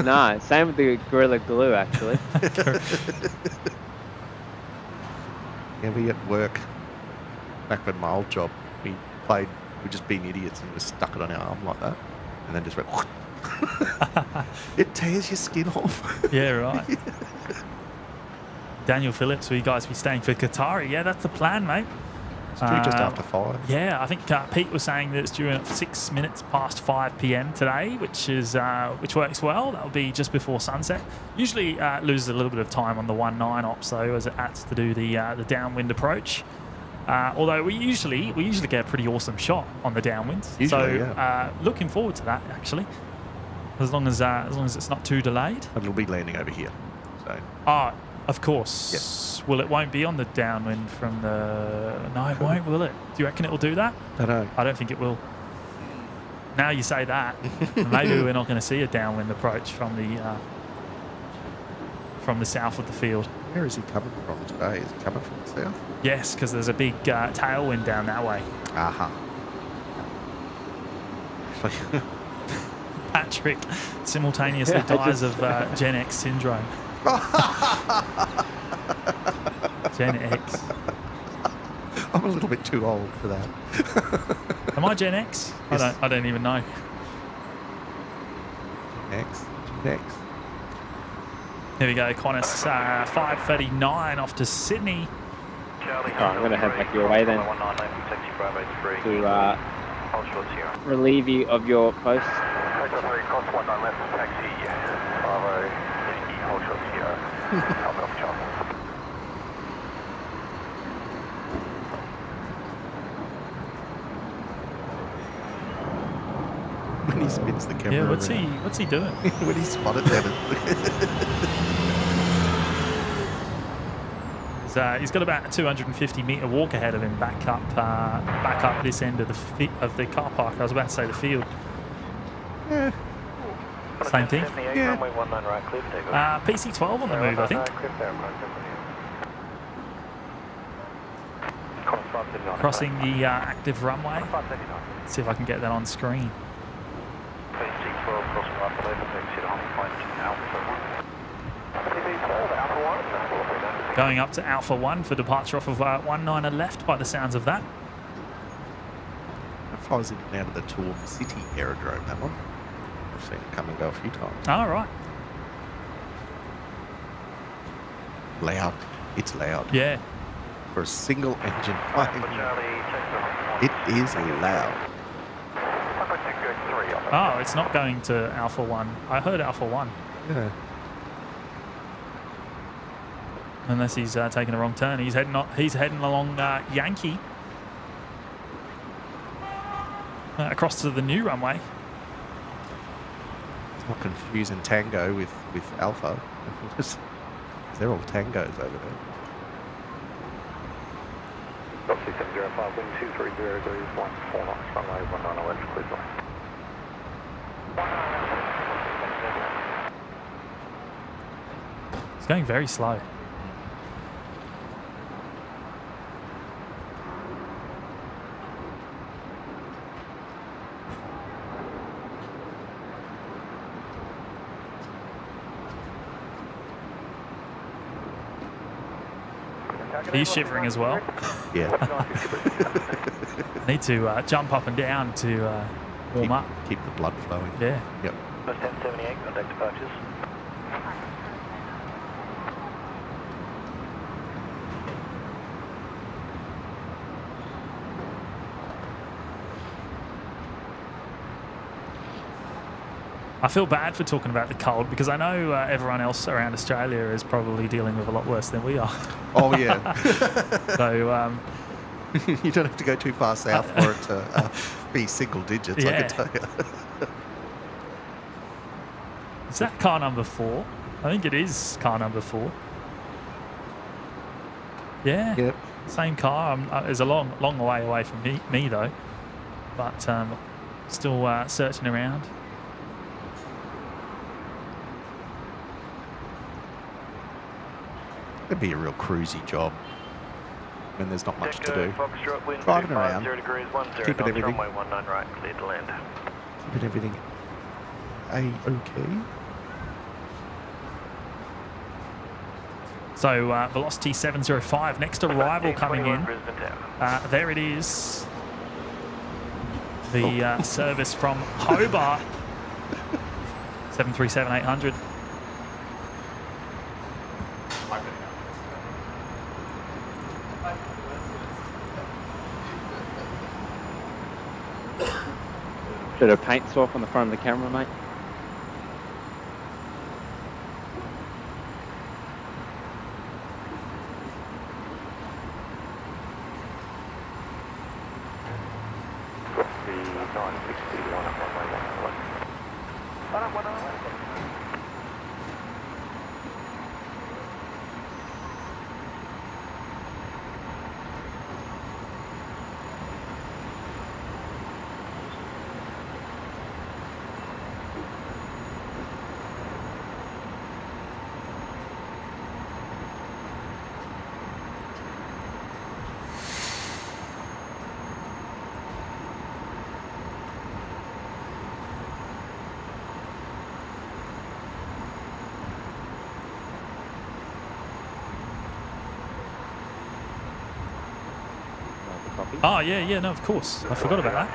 No, same with the gorilla glue, actually. Yeah, we at work, back when my old job, we'd just been idiots and just stuck it on our arm like that. And then just went, it tears your skin off. Yeah, right. Daniel Phillips, will you guys be staying for Qatari? Yeah, that's the plan, mate. It's due just after 5. Yeah, I think Pete was saying that it's due at 6 minutes past 5 p.m. today, which works well. That'll be just before sunset. Usually loses a little bit of time on the 1-9 ops though, as it adds to do the downwind approach. Although we usually get a pretty awesome shot on the downwind. Usually, so yeah. Looking forward to that actually, as long as it's not too delayed. And it'll be landing over here. So Of course. Yes. Well, it won't be on the downwind from the... No, it won't, will it? Do you reckon it will do that? I don't know. I don't think it will. now you say that, maybe we're not going to see a downwind approach from the south of the field. Where is he coming from today? Is he coming from the south? Yes, because there's a big tailwind down that way. Aha. Patrick simultaneously dies of Gen X syndrome. Gen X. I'm a little bit too old for that. Am I Gen X? Yes. I don't even know. Next. Here we go, Qantas 5:39 off to Sydney. I'm going to head back your way then to relieve you of your post. When he spins the camera. Yeah, what's around. he doing? When he spotted them. He's got about a 250-metre walk ahead of him back up this end of the car park. I was about to say the field. Yeah. Same thing. Yeah. PC12 on the move, I think. Crossing the active runway. Let's see if I can get that on screen. Going up to Alpha 1 for departure off of 19er left by the sounds of that. That flies in and out of the Tour City aerodrome, that one. I've seen it come and go a few times. All right. Loud. It's loud. Yeah. For a single engine plane. It is loud. Oh, it's not going to Alpha 1. I heard Alpha 1. Yeah. Unless he's taking a wrong turn. He's heading along Yankee. Across to the new runway. It's not confusing Tango with Alpha. They're all Tangos over there. Got 6705, wind 230 degrees, 14 knots, runway 19 left, clear line. It's going very slow. He's shivering as well. Yeah. Need to jump up and down to warm up. Keep the blood flowing. Yeah. Yep. 1078, contact departures. I feel bad for talking about the cold because I know everyone else around Australia is probably dealing with a lot worse than we are. Oh, yeah. So you don't have to go too far south for it to be single digits, I Yeah. can tell you. is that car number 4? I think it is car number 4. Yeah. Yep. Same car. It's a long way away from me though. But still searching around. It'd be a real cruisy job when there's not much to do. Driving around, keeping everything, runway 19 right, clear to land. keeping everything A-okay. So velocity 705. Next arrival coming in. There it is. The service from Hobart. 737-800. Bit of paint swap on the front of the camera, mate. Oh, yeah, no, of course. I forgot about that.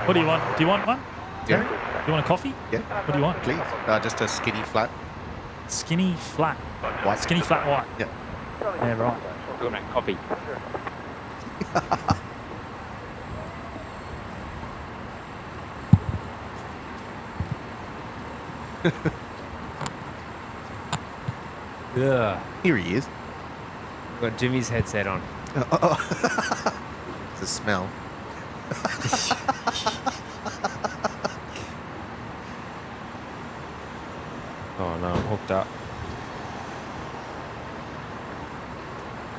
What do you want? Do you want one? Yeah. You want a coffee? Yeah. What do you want? Please. Just a skinny flat. Skinny flat. White. Skinny flat white. Yeah. Yeah, right. Talking about coffee. Yeah. Here he is. Got Jimmy's headset on. It's a smell. Oh no, I'm hooked up.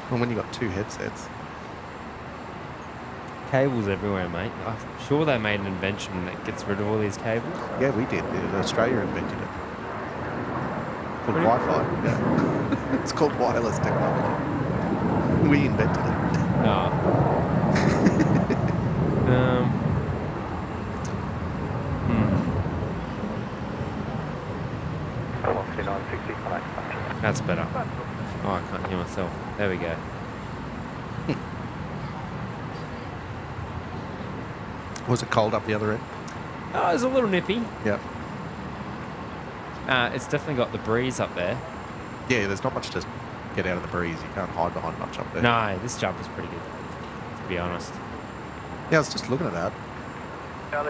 Well, when you got two headsets. Cables everywhere, mate. I'm sure they made an invention that gets rid of all these cables. Yeah, we did. Australia invented it. Called Wi-Fi. Yeah. It's called wireless technology. We invented it. No. That's better. Oh, I can't hear myself. There we go. Was it cold up the other end? Oh, it was a little nippy. Yeah. It's definitely got the breeze up there. Yeah, there's not much to get out of the breeze. You can't hide behind much up there. No, this jump is pretty good, to be honest. Yeah, I was just looking at that.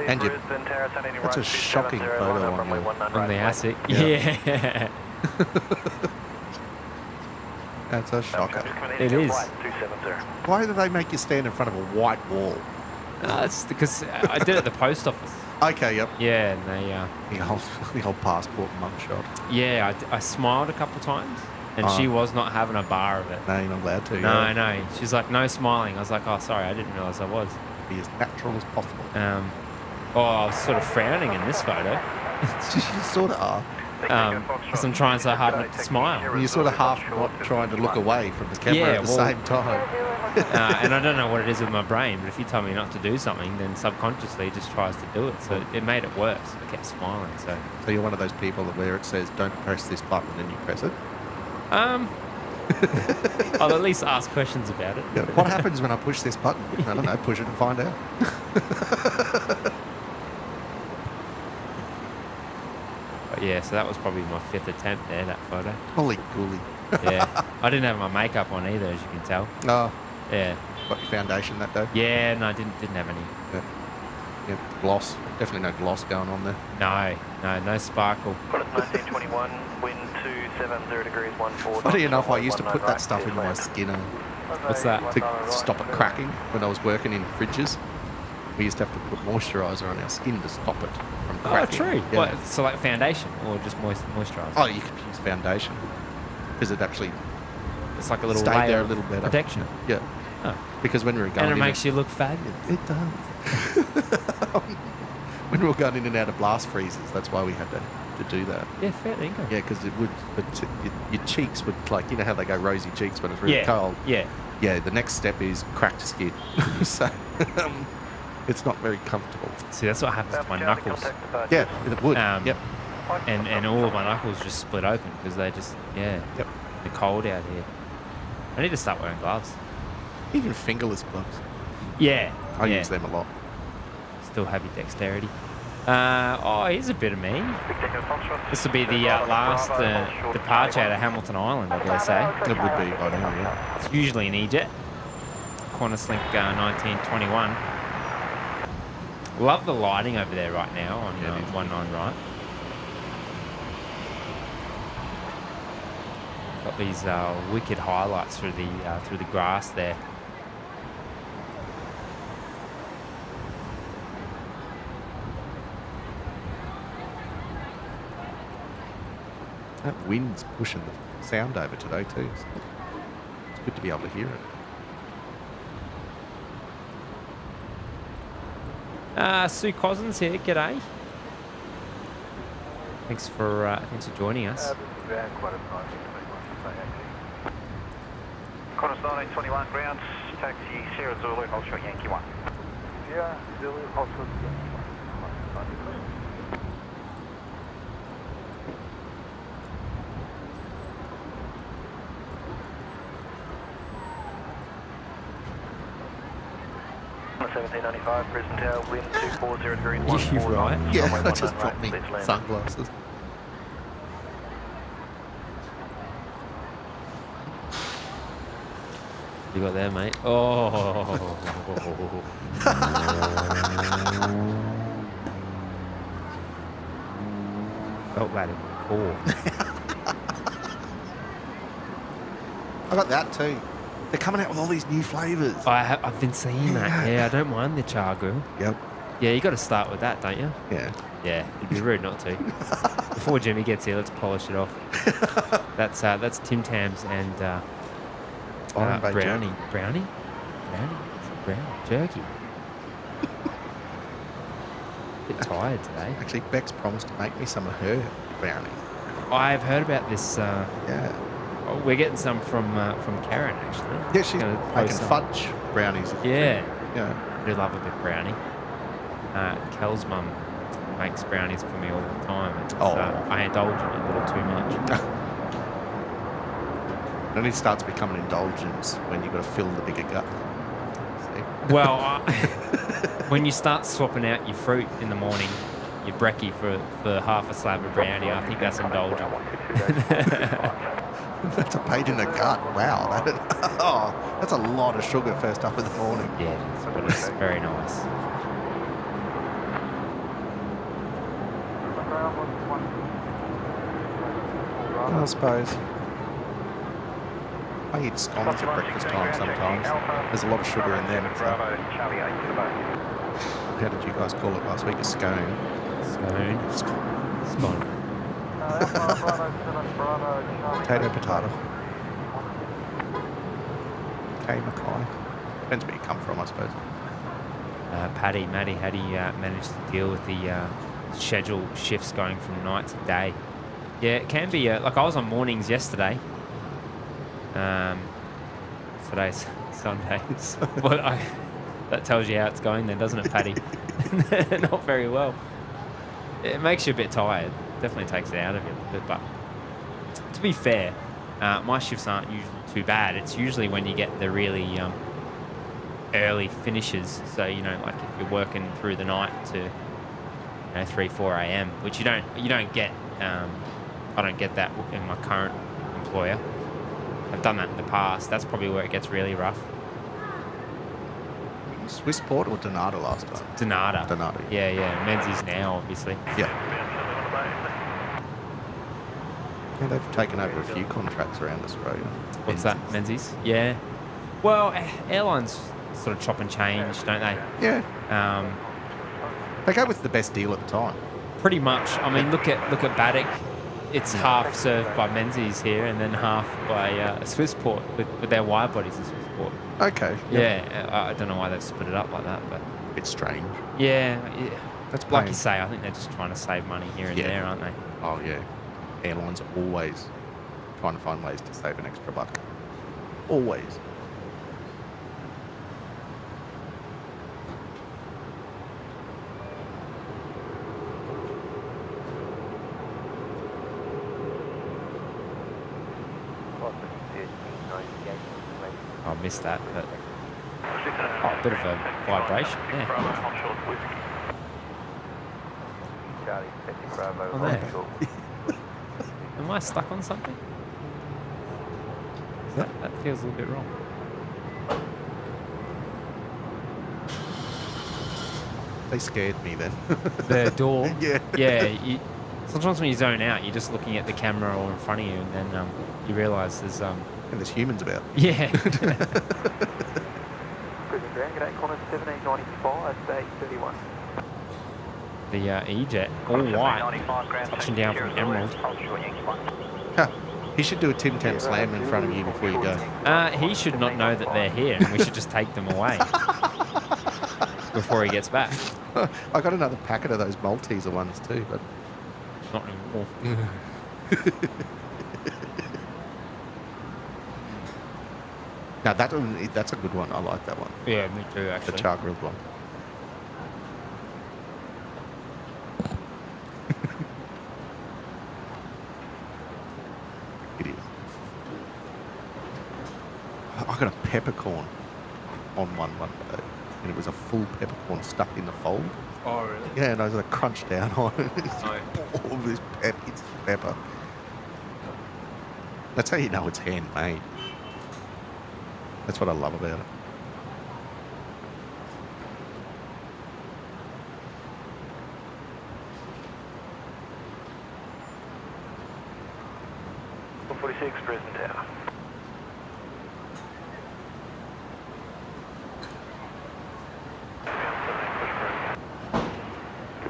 And that's a shocking photo on the ASIC. Yeah. That's a shocker. It is. Why do they make you stand in front of a white wall? It's because I did it at the post office. Okay, yep. Yeah, and they... The old passport mugshot. Yeah, I smiled a couple of times, and she was not having a bar of it. No, you're not allowed to. No. She's like, no smiling. I was like, oh, sorry, I didn't realise I was. Be as natural as possible. I was sort of frowning in this photo. You sort of are. Because I'm trying so hard not to smile. You're sort of half not trying to look away from the camera at the same time. And I don't know what it is with my brain, but if you tell me not to do something, then subconsciously it just tries to do it. So it made it worse. I kept smiling. So you're one of those people that where it says, don't press this button, and you press it? I'll at least ask questions about it. Yeah. What happens when I push this button? I don't know. Push it and find out. But yeah, so that was probably my 5th attempt there, that photo. Holy gooly. Yeah. I didn't have my makeup on either, as you can tell. Oh. Yeah. Got your foundation that day? Yeah, no, I didn't have any. Yeah, gloss. Definitely no gloss going on there. No sparkle. 1921, wind 270 degrees 14. Funny enough, I used to put that stuff into my skin What's that? to stop it cracking when I was working in fridges. We used to have to put moisturiser on our skin to stop it from cracking. Oh, true. Yeah. What, so like foundation or just moisturiser? Oh, you could use foundation because it actually it's like a little stayed layer there a of little better. protection. Yeah. Oh. Because when we were going and it in makes you look fabulous. It does. When we were going in and out of blast freezers, that's why we had to do that. Yeah, fair dinkum. Yeah, because it would, your cheeks would, like, you know how they go rosy cheeks when it's really cold? Yeah. Yeah, the next step is cracked skin. So it's not very comfortable. See, that's what happens to my knuckles. Yeah, it would. Yep. And all of my knuckles just split open because they just, Yep. they're cold out here. I need to start wearing gloves. Even fingerless gloves. Yeah. I use them a lot. Still have your dexterity. Here's a bit of me. This will be the last departure out of Hamilton Island, I dare say. It would be by now, yeah. It's usually in Egypt. QantasLink 1921. Love the lighting over there right now on 19 right. Got these wicked highlights through the grass there. That wind's pushing the sound over today too. So it's good to be able to hear it. Sue Cousins here, g'day. Thanks for joining us. Qantas 1921 grounds, taxi Sierra Zulu, Ultra Yankee 1. Sierra Zulu, Ultra Yankee 1. 1795, Brisbane Tower, wind 240 degrees, You right? Yeah, I just dropped me sunglasses. You got there, mate. Oh. Felt that in my core. I got that too. They're coming out with all these new flavours. I've been seeing that. Yeah, I don't mind the char grill. Yep. Yeah, you got to start with that, don't you? Yeah. Yeah, it'd be rude not to. Before Jimmy gets here, let's polish it off. That's Tim Tams and brownie. Brownie? Brownie. Jerky. Bit tired today. Actually, Bex promised to make me some of her brownie. I've heard about this. Yeah. We're getting some from Karen, actually. Yeah, she's Gonna making post some. fudge brownies. Yeah. Yeah. I do love a bit brownie. Kel's mum makes brownies for me all the time. And I indulge in it a little too much. It only starts becoming indulgence when you've got to fill the bigger gut. See? Well, when you start swapping out your fruit in the morning, your brekkie for half a slab of brownie, I think that's indulgent. That's a pain in the gut. Wow. That's a lot of sugar first up in the morning. Yeah, it is, but it's very nice. I suppose. I eat scones at breakfast time sometimes. There's a lot of sugar in them. So. How did you guys call it last week? A scone. Scone. Potato. Okay, Mackay. Depends where you come from, I suppose. Matty, how do you manage to deal with the schedule shifts going from night to day? Yeah, it can be. Like I was on mornings yesterday. Today's Sunday. Well, that tells you how it's going then, doesn't it, Paddy? Not very well. It makes you a bit tired. Definitely takes it out of you a little bit. But to be fair, my shifts aren't usually too bad. It's usually when you get the really early finishes. So, like if you're working through the night to 3, 4 a.m., which you don't get. I don't get that in my current employer. I've done that in the past. That's probably where it gets really rough. Swissport or Donata last time? Donata. Yeah. Menzies now, obviously. Yeah. Yeah, they've taken over a few contracts around Australia. What's that, Menzies? Yeah. Well, airlines sort of chop and change, don't they? Yeah. They go with the best deal at the time. Pretty much. I mean, look at Baddock. It's half served by Menzies here, and then half by Swissport with their wide bodies in Swissport. Okay. Yep. Yeah, I don't know why they've split it up like that, but a bit strange. Yeah. That's like you say. I think they're just trying to save money here and there, aren't they? Oh yeah. Airlines are always trying to find ways to save an extra buck. Always. I missed that, but a bit of a vibration, yeah. On there. Am I stuck on something? That feels a little bit wrong. They scared me then. The door? Yeah. Yeah. Sometimes when you zone out, you're just looking at the camera or in front of you, and then you realise there's... And there's humans about. Yeah. Brisbane G'day, Connor 1795, day 31. The E-Jet, all white, touching down from Emerald. He should do a Tim Tam slam in front of you before you go. He should not know that they're here, and we should just take them away before he gets back. I got another packet of those Malteser ones too, but not anymore. No, that's a good one. I like that one. Yeah, me too, actually. The char grilled one. It is. I got a peppercorn on one day. and it was a full peppercorn stuck in the fold. Oh, really? Yeah, and I was like crunched down on it. It's Oh. all of this it's pepper. That's how you know it's handmade. That's what I love about it. Brisbane Tower.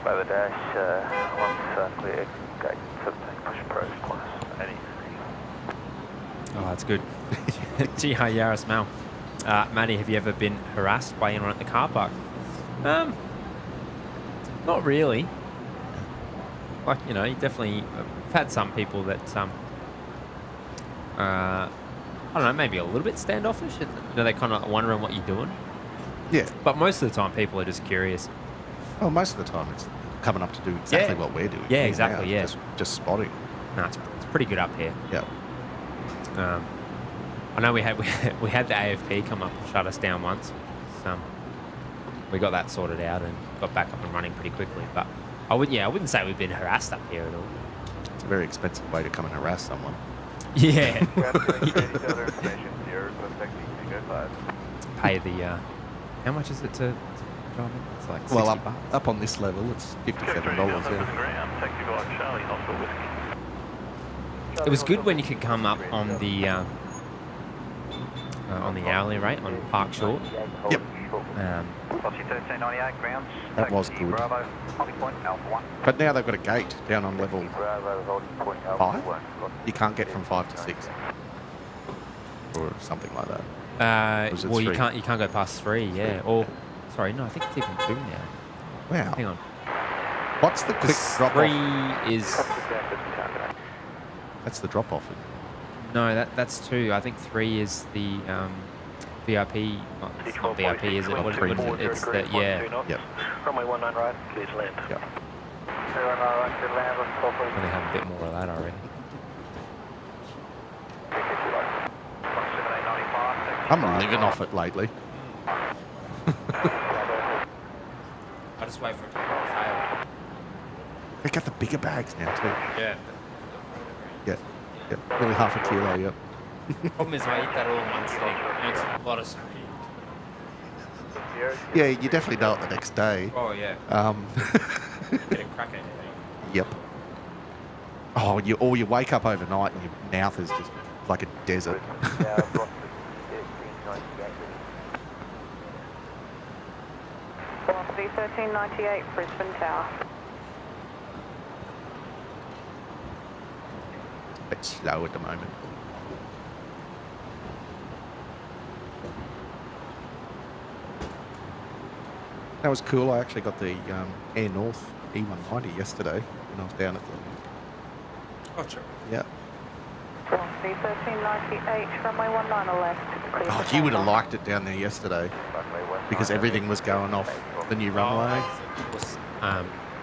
By the dash, once clear, gate 17, push approach plus 80. Oh, that's good. GR Yaris Mal. Matty, have you ever been harassed by anyone at the car park? Not really. Like, you know, you definitely I've had some people that I don't know, maybe a little bit standoffish. You know, they kind of wondering what you're doing. Yeah. But most of the time, people are just curious. Well, most of the time it's coming up to do exactly what we're doing. Yeah, exactly. Now, Yeah. Just spotting. No, it's pretty good up here. Yeah. I know we had the AFP come up and shut us down once. We got that sorted out and got back up and running pretty quickly. But I wouldn't say we've been harassed up here at all. It's a very expensive way to come and harass someone. Yeah. Pay the how much is it to drive in? It's like 60 Well, bucks. up on this level, it's $57. Yeah. It was good when you could come up on the hourly rate on Park Short. Yep. That was good. But now they've got a gate down on level 5. You can't get from 5 to 6. Or something like that. Was it Well, 3? you can't go past 3, yeah. Or sorry, no, I think it's even 2 now. Wow. Hang on. What's the quick drop 3 off? is That's the drop off. no, that's 2. I think 3 is the VIP. Well, it's not VIP, is it? What is it? It's the yeah. Yep. Runway 19 right, clear to land. Yep. They have a bit more of that already. I'm living off it lately. I just wait for it to fail. They got the bigger bags now too. Yeah. Yeah. Yep. Nearly half a kilo, yep. Problem is, I eat that all in one sitting. It's a lot of speed. Yeah, you definitely know it the next day. Oh yeah. Get a crack at it. Yep. Oh, you wake up overnight and your mouth is just like a desert. 1398 Brisbane Tower. It's a bit slow at the moment. That was cool. I actually got the Air North E190 yesterday when I was down at the... Oh, sure. Yeah. 1398, runway 19 left. Oh, you would have liked it down there yesterday because everything was going off the new runway.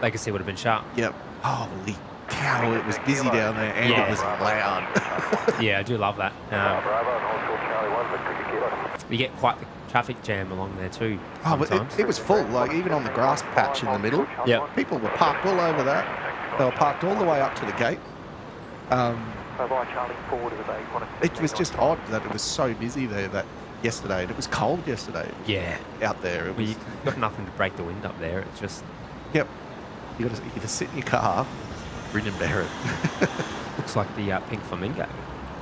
Legacy would have been sharp. Yep. Holy cow, it was busy down there and Yeah. it was loud. Yeah, I do love that. You get quite the traffic jam along there too. Oh, but Sometimes. it was full, like even on the grass patch in the middle. Yep. People were parked all over that. They were parked all the way up to the gate. It was just odd that it was so busy there that yesterday. And it was cold yesterday Yeah. out there. It Well, was, you've got nothing to break the wind up there. It's just yep. You got to sit in your car, grin and bear it. looks like the pink flamingo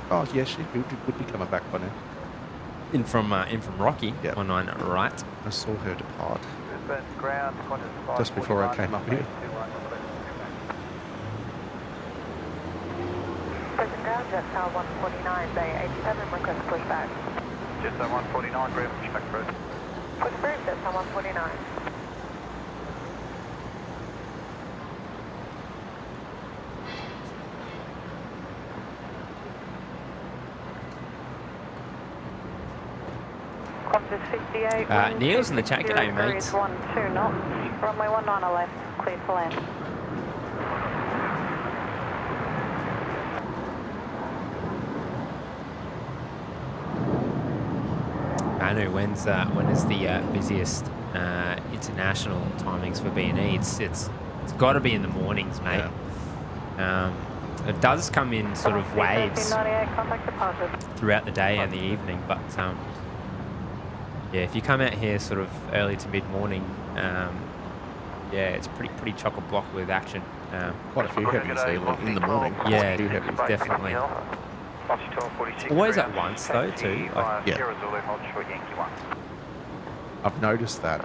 Oh, yeah, she would be coming back by now. in from Rocky. Yep. 19 right. I saw her depart just before I came up here. Brisbane ground, jet tower 149, Bay 87, request pushback. Jet 149, grab pushback through. Push through, jet tower 149. Qantas 58. Neil's in the chat. G'day, mates. 12 knots. Runway 19 left, clear to land. Manu, when is the busiest international timings for BNE. It's got to be in the mornings, mate. It does come in sort of waves throughout the day and the evening, but yeah, if you come out here sort of early to mid-morning, yeah, it's pretty chock-a-block with action. Quite a few heavies here in the morning. Yeah, Quite a few heavies. definitely. Always at once though, too. Like, Yeah. I've noticed that.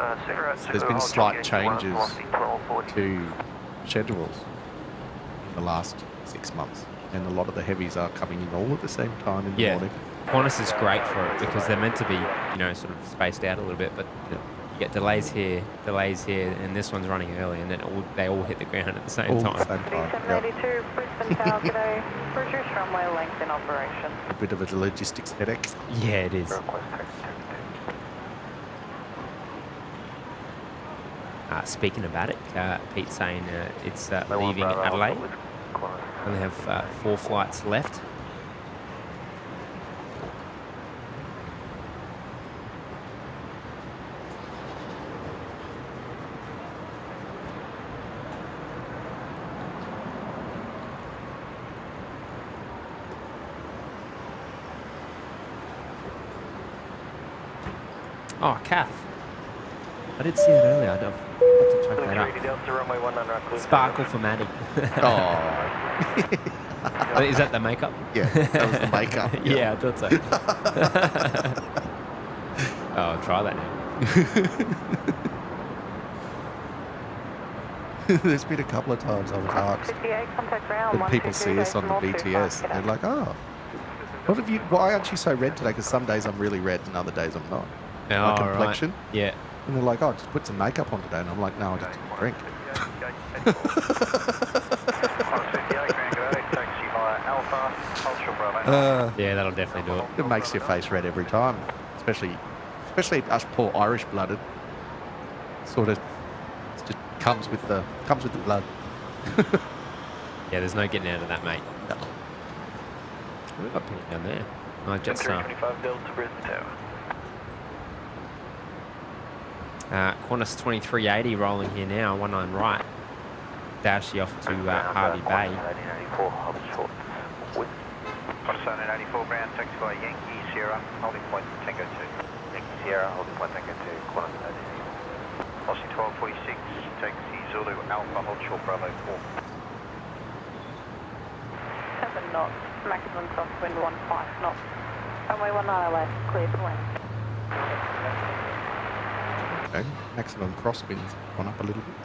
There's been slight changes to schedules in the last 6 months, and a lot of the heavies are coming in all at the same time in the yeah, morning. Qantas is great for it because they're meant to be, you know, sort of spaced out a little bit, but Yeah. you get delays here, and this one's running early, and then they all hit the ground at the same All time. at the same time. Yep. 782 Brisbane Tower, today. British runway length in operation. A bit of a logistics headache. Yeah, it is. Speaking about it, Pete's saying it's leaving Adelaide. Only have 4 flights left. Oh, Kath. I did see that earlier. I'd have to check that up. Sparkle for Matty. Oh. Is that the makeup? Yeah, that was the makeup. Yeah, I thought so. Oh, I'll try that now. There's been a couple of times I was asked 58 contact ground. when people see us on the BTS, they're like, "Oh, what have you? Why aren't you so red today?" Because some days I'm really red and other days I'm not. My complexion. Right. Yeah. And they're like, "Oh, just put some makeup on today," and I'm like, "No, I just didn't drink." Yeah, that'll definitely do it. It makes your face red every time, especially us poor Irish-blooded. Sort of just comes with the blood. Yeah, there's no getting out of that, mate. No. We've got Penny down there. Oh, Jetstar. Qantas 2380 rolling here now, 19 right. Dash you off to Harvey Bay. 84 ground, taxi by Yankee Sierra, holding point Tango 2. Yankee Sierra, holding point Tango 2, Qantas 80. Aussie 1246, taxi Zulu Alpha, hold short Bravo 4. 7 knots, maximum crosswind 15 knots. Runway 19 left, clear for land. Okay. Maximum crosswind's gone up a little bit.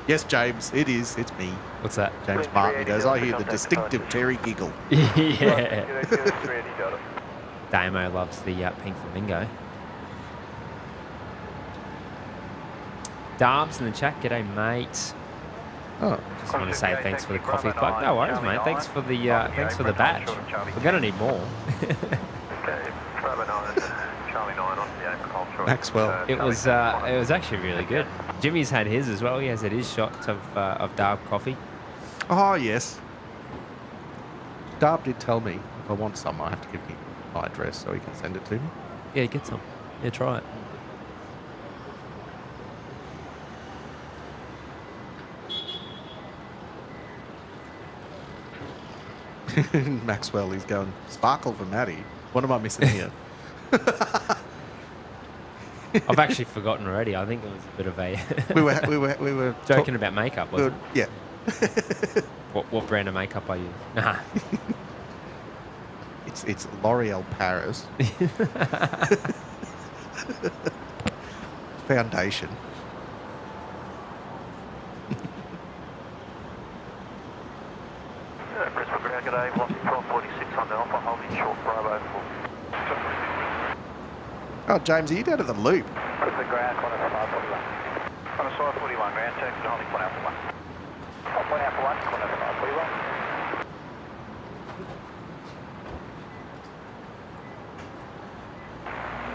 Yes, James, it is. It's me. What's that? James Martin goes, I hear the distinctive Terry giggle. Yeah. Damo loves the pink flamingo. Darbs in the chat. G'day, mate. Oh, Just want to say thanks for the coffee plug. No worries, mate. Thanks for the batch. We're gonna need more. Maxwell. It was actually really good. Jimmy's had his as well. He has had his shot of Darb coffee. Oh, yes. Darb did tell me if I want some, I have to give him my address so he can send it to me. Yeah, get some. Yeah, try it. Maxwell, he's going, sparkle for Matty. What am I missing here? I've actually forgotten already. I think it was a bit of a we were joking about makeup, wasn't yeah. it? What brand of makeup I use? Nah. It's L'Oreal Paris. Foundation. Brisbane ground, g'day, velocity 1246 on the Alpha, holding short Bravo 4. Oh, James, are you down at the loop? Brisbane ground, Qantas 541. Qantas 541 ground, taxi holding point Alpha 1. Point Alpha 1, Qantas 541.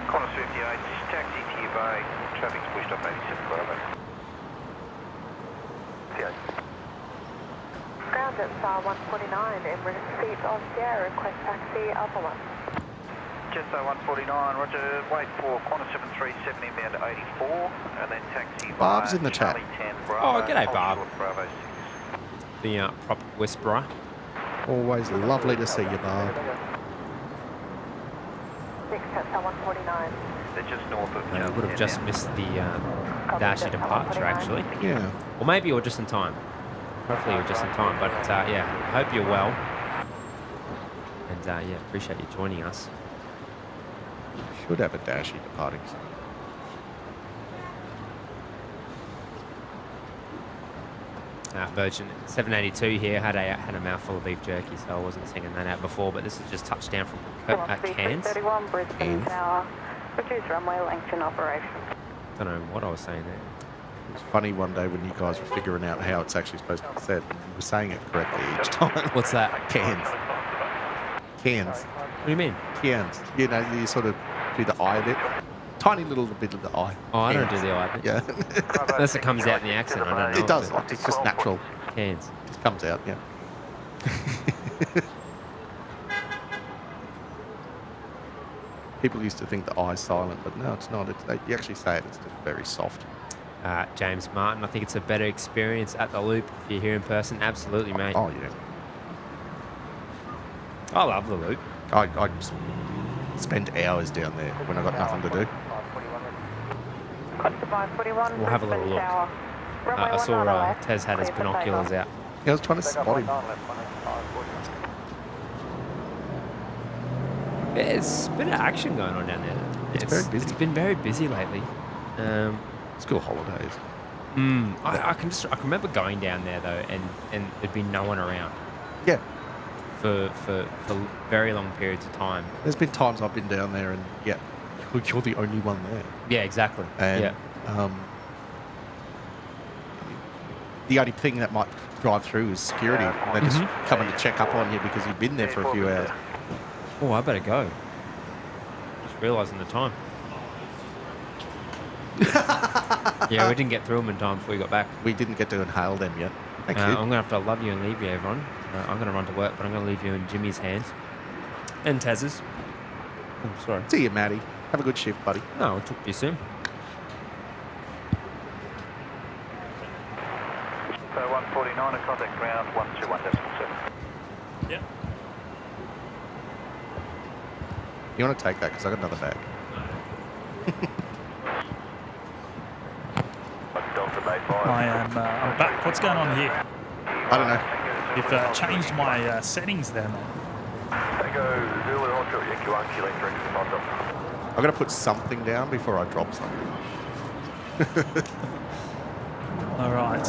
Qantas 58, taxi to your bay, traffic's pushed up 87 Bravo. 58. Ground Jetstar 149 en receipt of Sierra, request taxi Alpha 1. Jetstar 149, roger, wait for Qantas 737 inbound to 84, and then taxi Barb's via in the chat. Charlie 10 Bravo. Oh, g'day, hold Barb. short Bravo 6. The prop whisperer. Always lovely to see you, Barb. Next Jetstar 149. They're just north of I would have just missed the Dashi departure, actually. Yeah. Or maybe you're just in time. Hopefully you're just in time. But yeah, hope you're well. And yeah, appreciate you joining us. Should have a Dashi departing. Virgin 782 here had a mouthful of beef jerky, so I wasn't singing that out before. But this is just touchdown from Cairns. 31 Brisbane Tower. Reduce runway length in operation. Don't know what I was saying there. It was funny one day when you guys were figuring out how it's actually supposed to be said. You were saying it correctly each time. What's that? Cairns. Cairns. What do you mean? Cairns. You know, you sort of do the eye bit. Tiny little bit of the eye. Oh, I don't Cairns. do the eye bit. Yeah. Unless it comes out in the accent, I don't know. It does. but It's just natural. Cairns. It just comes out, yeah. People used to think the eye's silent, but no, it's not. You actually say it, it's just very soft. James Martin, I think it's a better experience at the Loop if you're here in person. Absolutely, mate. Oh, yeah. I love the Loop. I spend hours down there when I got nothing to do. We'll have a little look. I saw Tez had his binoculars out. Yeah, I was trying to spot him. Yeah, it's a bit of action going on down there. It's very busy. It's been very busy lately. School holidays. I can remember going down there though, and there'd be no one around Yeah. for very long periods of time. There's been times I've been down there and, yeah, you're the only one there. Yeah, exactly. And yeah. The only thing that might drive through is security. They're just coming to check up on you because you've been there for a few hours. Oh, I better go. Just realising the time. Yeah, we didn't get through them in time before we got back. We didn't get to inhale them yet. Thank you. I'm going to have to love you and leave you, everyone. I'm going to run to work, but I'm going to leave you in Jimmy's hands. And Tez's. Oh, sorry. See you, Matty. Have a good shift, buddy. No, I'll talk to you soon. So 149 and contact ground 121.7. Yep. You want to take that because I got another bag. I'm back. What's going on here? I don't know. You've changed my settings there, man. I've got to put something down before I drop something. All right.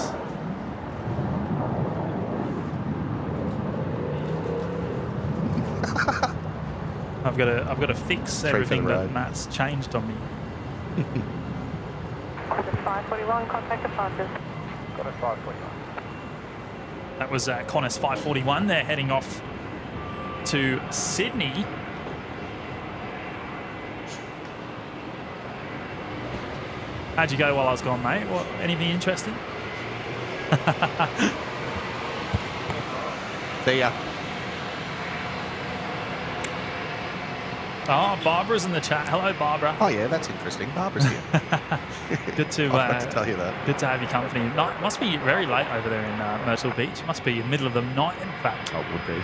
I've got to fix everything that Matt's changed on me. 541, contact departures. Got a 541. That was Qantas 541. They're heading off to Sydney. How'd you go while I was gone, mate? What? Anything interesting? See ya. Oh, Barbara's in the chat. Hello, Barbara. Oh, yeah, that's interesting. Barbara's here. Good to I forgot to tell you that. Good to have your company. Must be very late over there in Myrtle Beach. Must be middle of the night, in fact. Oh, it would be.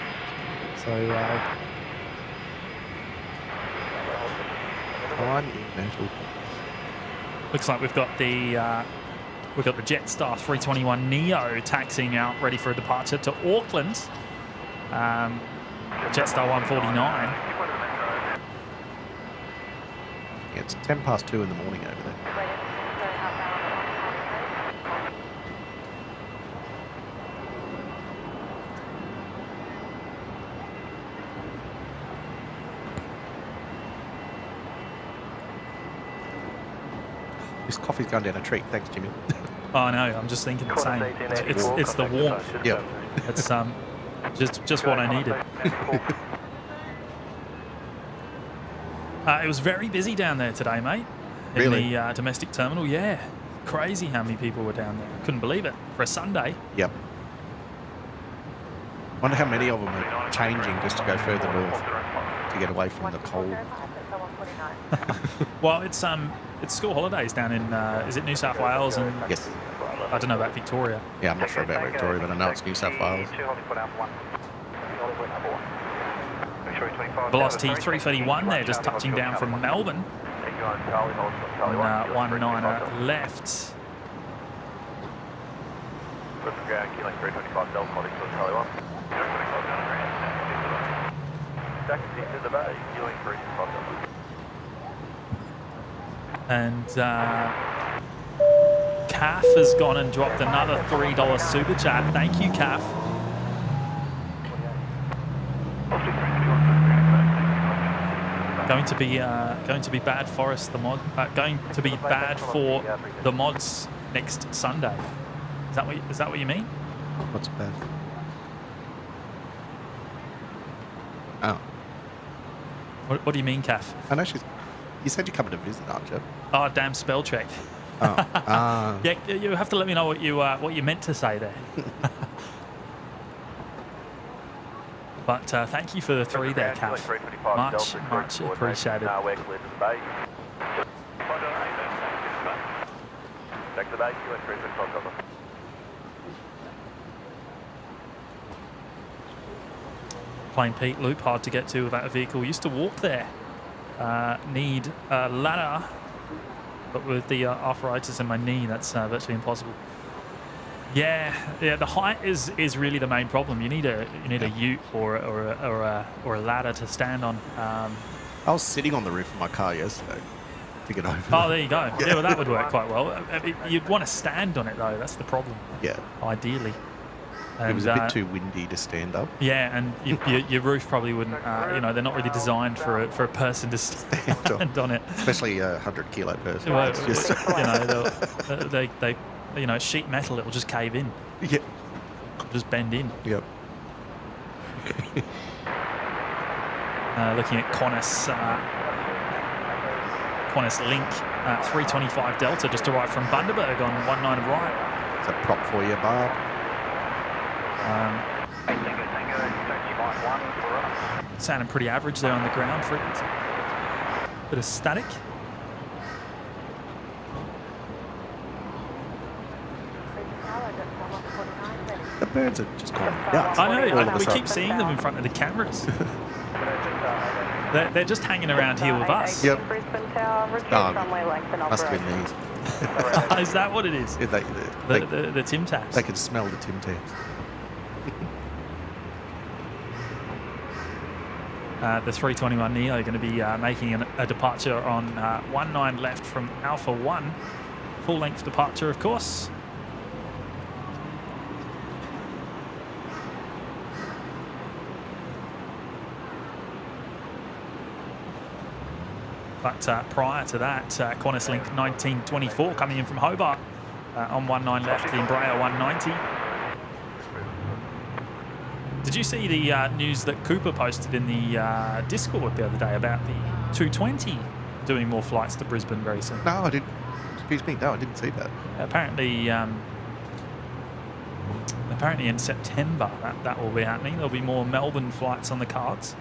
So, I'm in Myrtle. looks like we've got the Jetstar 321 Neo taxiing out, ready for a departure to Auckland. Jetstar 149. Yeah, it's 2 in the morning over there. This coffee's gone down a treat. Thanks, Jimmy. Oh no, I'm just thinking the same. It's the warmth. Yeah. It's just what I needed. It was very busy down there today, mate. Really? In the domestic terminal, yeah. Crazy how many people were down there. Couldn't believe it for a Sunday. Yep. Wonder how many of them are changing just to go further north to get away from the cold. Well, it's school holidays down in is it New South Wales and Yes. I don't know about Victoria. Yeah, I'm not sure about Victoria, but I know it's New South Wales. Velocity 331 there, just touching down from Melbourne. And 19er left. And Calf has gone and dropped another $3 super chat. Thank you, Calf. Going to be bad Forest the mod. Going to be bad for the mods next Sunday. Is that what you mean? What's bad? Oh. What do you mean, Calf? I know you said you're coming to visit, aren't you? Oh, damn spell check. Oh. Yeah, you have to let me know what you meant to say there. But thank you for the 3 there, Calf. Much appreciated. Back to the base, US 325 Delta. Plain Pete Loop, hard to get to without a vehicle. Used to walk there. Need a ladder, but with the arthritis in my knee, that's virtually impossible. Yeah. The height is really the main problem. You need a ute or a ladder to stand on. I was sitting on the roof of my car yesterday to get over. Oh, there you go. Yeah, well, that would work quite well. You'd want to stand on it though. That's the problem. Yeah. Ideally. And, it was a bit too windy to stand up. Yeah, and your roof probably wouldn't. They're not really designed for a person to stand on it. Especially a 100-kilo person. Well, It's just they sheet metal. It will just cave in. Yeah. Just bend in. Yep. Looking at Qantas Link 325 Delta just arrived from Bundaberg on 19 right. It's a prop for you, Barb. Sounding pretty average there on the ground frequency. Bit of static. The birds are just going nuts. I know. All of a We sudden. keep seeing them in front of the cameras. They're just hanging around here with us. Yep. Brisbane Tower, return runway length and Must have operation. been these. Is that what it is? Yeah, The Tim Taps. they can smell the Tim Tams. The 321 Neo going to be making a departure on 19 left from Alpha 1. Full length departure, of course. But prior to that, Qantas Link 1924 coming in from Hobart on 19 left, the Embraer 190. Did you see the news that Cooper posted in the Discord the other day about the 220 doing more flights to Brisbane very soon? No, I didn't. Excuse me. No, I didn't see that. Apparently in September that will be happening. There'll be more Melbourne flights on the cards.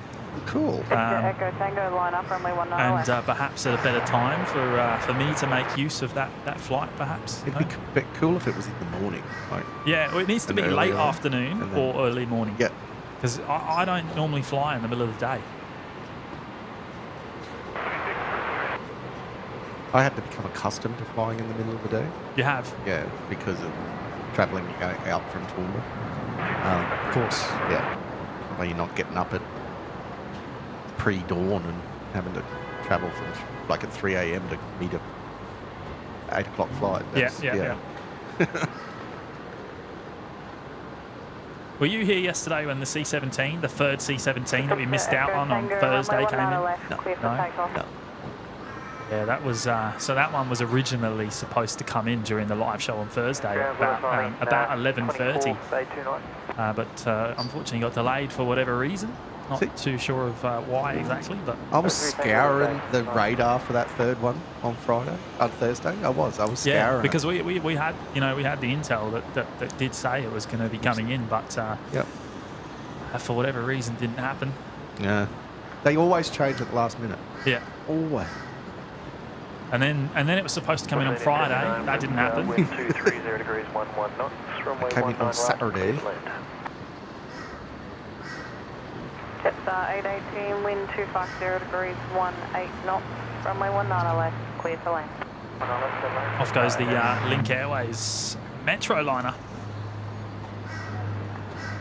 Cool. Echo Tango, line up, runway 19 And left. perhaps at a better time for me to make use of that flight, perhaps. It'd be a bit cool if it was in the morning. Like, Yeah, well, it needs to And be late earlier on, afternoon and then- or early morning. yeah. Because I don't normally fly in the middle of the day. I had to become accustomed to flying in the middle of the day. You have? Yeah, because of travelling out from Toowoomba. Of course. Yeah. Well, you're not getting up at pre-dawn and having to travel from like at 3 a.m. to meet a 8 o'clock flight. Yeah. Were you here yesterday when the C-17, the third C-17 that we missed out on Thursday came in? No. Yeah, that was so that one was originally supposed to come in during the live show on Thursday at about 11:30, but unfortunately got delayed for whatever reason. Not too sure of why exactly, but I was scouring the radar for that third one on Thursday. I was scouring. yeah, because it. we had the intel that did say it was going to be coming in, but Yep. for whatever reason didn't happen. Yeah. They always change at the last minute. Yeah. Always. And then it was supposed to come in on Friday. That didn't happen. Wind 230 degrees 11 knots. Runway It came in 19 on right, Saturday. clear to land. Jetstar 818, wind 250 degrees 18 knots. Runway 19 left, clear to land. Off goes the Link Airways Metro liner.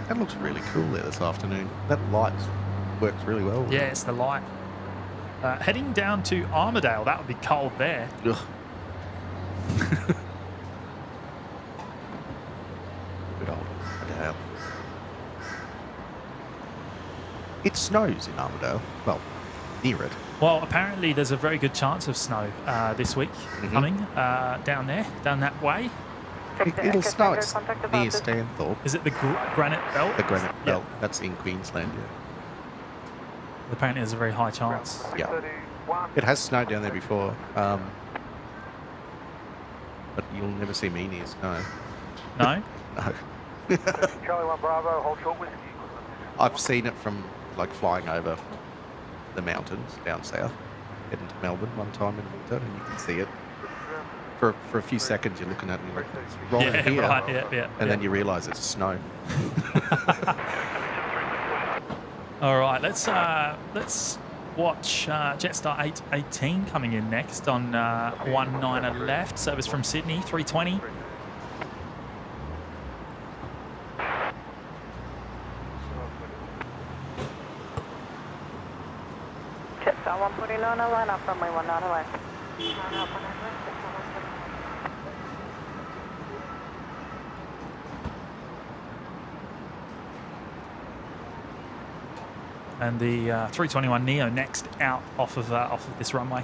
That looks really cool there this afternoon. That light works really well. Yeah, it's the light. Heading down to Armidale. That would be cold there. Ugh. Good old Armidale. It snows in Armidale. Well, near it. Well, apparently there's a very good chance of snow this week coming down there, down that way. It'll snow. It's near Stanthorpe. Is it the Granite Belt? The Granite Yeah. Belt. That's in Queensland, yeah. Apparently there's a very high chance. Yeah. It has snowed down there before. But you'll never see me near snow. No? No. Charlie 1 Bravo, hold short whiskey. I've seen it from like flying over the mountains down south, heading to Melbourne one time in the winter, and you can see it. For a few seconds you're looking at it and you're like, it's right here. Right, yeah. And then you realise it's snow. All right, let's watch Jetstar 818 coming in next on 19 left. Service from Sydney, 320. Jetstar 149, line up, runway 19 left. And the 321 Neo next out off of this runway.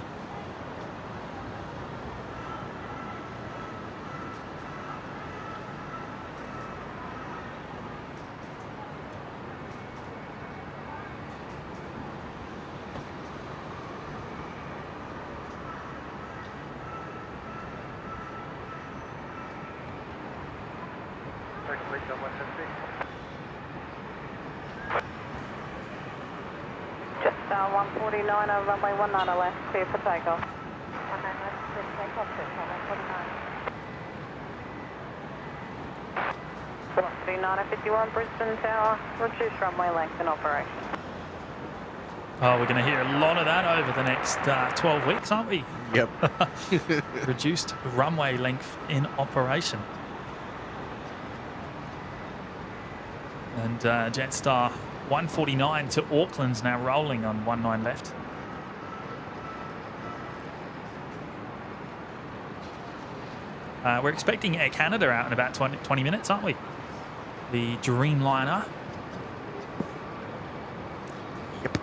Jetstar 149, runway 19 left, clear for takeoff. 19 left, clear for takeoff, Jetstar 149. Velocity 951, Brisbane Tower, reduce runway length in operation. Oh, we're going to hear a lot of that over the next 12 weeks, aren't we? Yep. Reduced runway length in operation. And Jetstar 149 to Auckland's now rolling on 19 left. We're expecting Air Canada out in about 20 minutes, aren't we? The Dreamliner. Yep.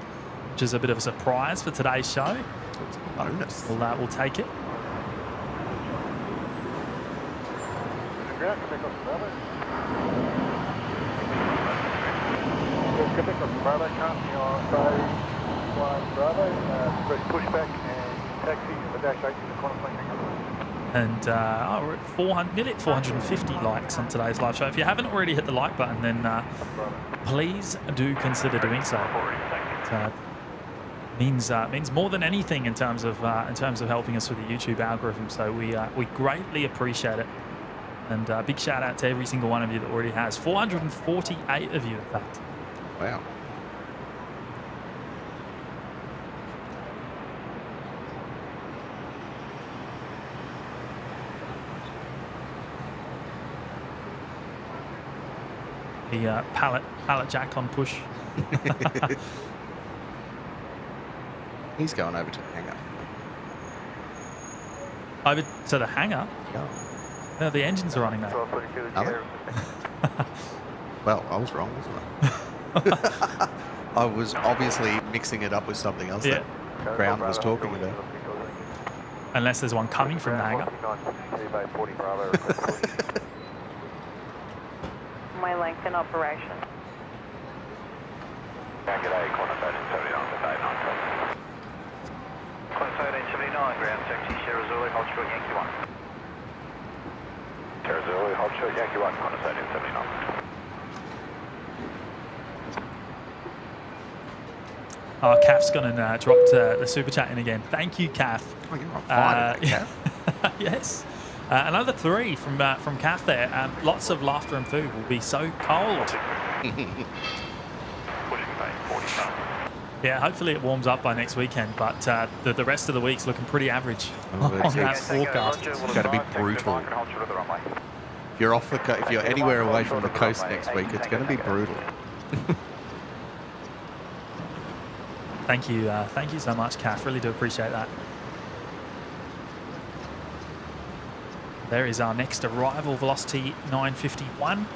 Which is a bit of a surprise for today's show. Bonus. We'll take it. Quebec on Bravo, currently on Bay 1 Bravo, press pushback and taxi at the dash 8 to the corner plane. And we're at 400, nearly at 450 likes on today's live show. If you haven't already hit the like button, then please do consider doing so. It means more than anything in terms of helping us with the YouTube algorithm. So we greatly appreciate it. And big shout out to every single one of you that already has. 448 of you, in fact. Wow. The pallet jack on push. He's going over to the hangar. Over to the hangar? Yeah. No, the engines are running now. Are they? Well, I was wrong, wasn't I? I was obviously mixing it up with something else that Ground was talking about. Unless there's one coming from the hangar. My length in operation. G'day, corner 1379 to Bay 9. Corner 1379, ground taxi, Sierra Zulu, hold short, Yankee 1. Sierra Zulu, hold short, Yankee 1, corner 1379. Oh, Kath's gone and dropped the super chat in again. Thank you, Kath. Oh, you're on fire today, Kath. Yes. Another 3 from Kath there. Lots of laughter and food will be so cold. Yeah, hopefully it warms up by next weekend, but the rest of the week's looking pretty average on that forecast. It's going to be brutal. If you're if you're anywhere away from the coast next week, it's going to be brutal. Thank you so much, Kath. Really do appreciate that. There is our next arrival, velocity 951.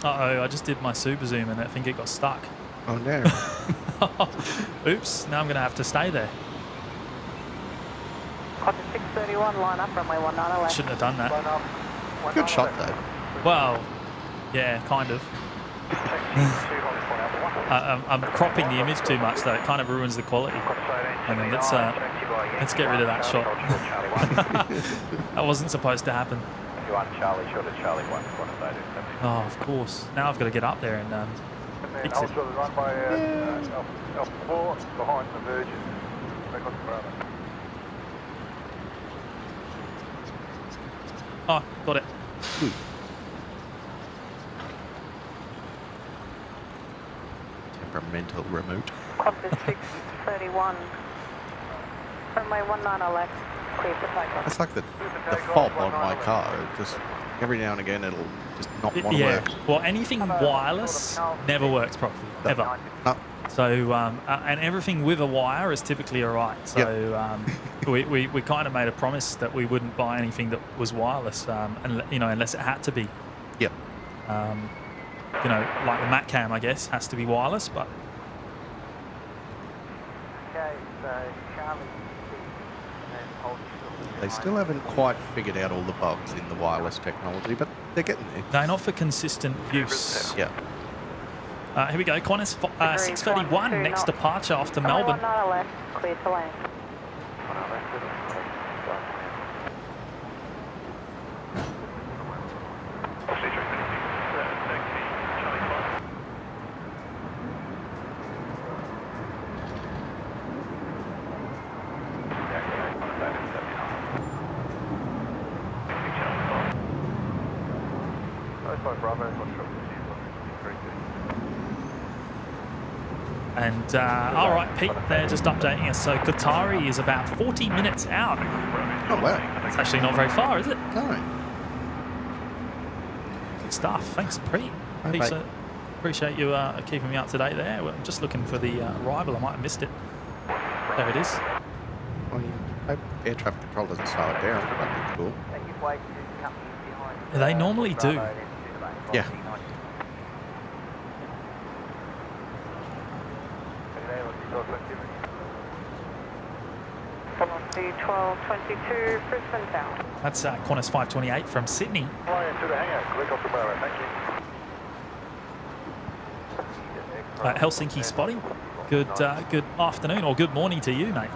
Uh-oh, I just did my super zoom and I think it got stuck. Oh no. Oops, now I'm going to have to stay there. Copy 631, line up, runway 19 left. Shouldn't have done that. Good shot though. Well, yeah, kind of. I'm cropping the image too much though, it kind of ruins the quality. I mean, let's get rid of that shot. That wasn't supposed to happen. Charlie, short of Charlie 1, oh, of course. Now I've got to get up there and fix it. Run by L4 behind the Virgin. Oh, got it. Temperamental remote. Copy 631, runway 19 left, clear for takeoff. That's like the fob on my car. It just every now and again it'll just not want to work. Well, anything wireless never works properly, ever. No. So, and everything with a wire is typically all right. So, we kind of made a promise that we wouldn't buy anything that was wireless, unless it had to be. Yep. Like the Mac Cam, I guess, has to be wireless, but. Okay, so Charlie. They still haven't quite figured out all the bugs in the wireless technology, but they're getting there. No, not for consistent use. Yeah. Here we go. Qantas 6:31. Next departure off to Melbourne. 19 left, clear to land. And all right, Pete, they're just updating us. So Qatari is about 40 minutes out. Oh wow. It's actually not very far, is it? No. Good stuff. Thanks, Pete. Hi, Pete, mate. appreciate you keeping me up to date there. I'm just looking for the arrival. I might have missed it. There it is. Well, you hope air traffic control doesn't slow it down. That'd be cool. They normally do. Yeah. Velocity 1222, Brisbane bound. That's Qantas 528 from Sydney. Fly into the hangar, click off the barrow, thank you. Helsinki spotting. Good afternoon or good morning to you, mate.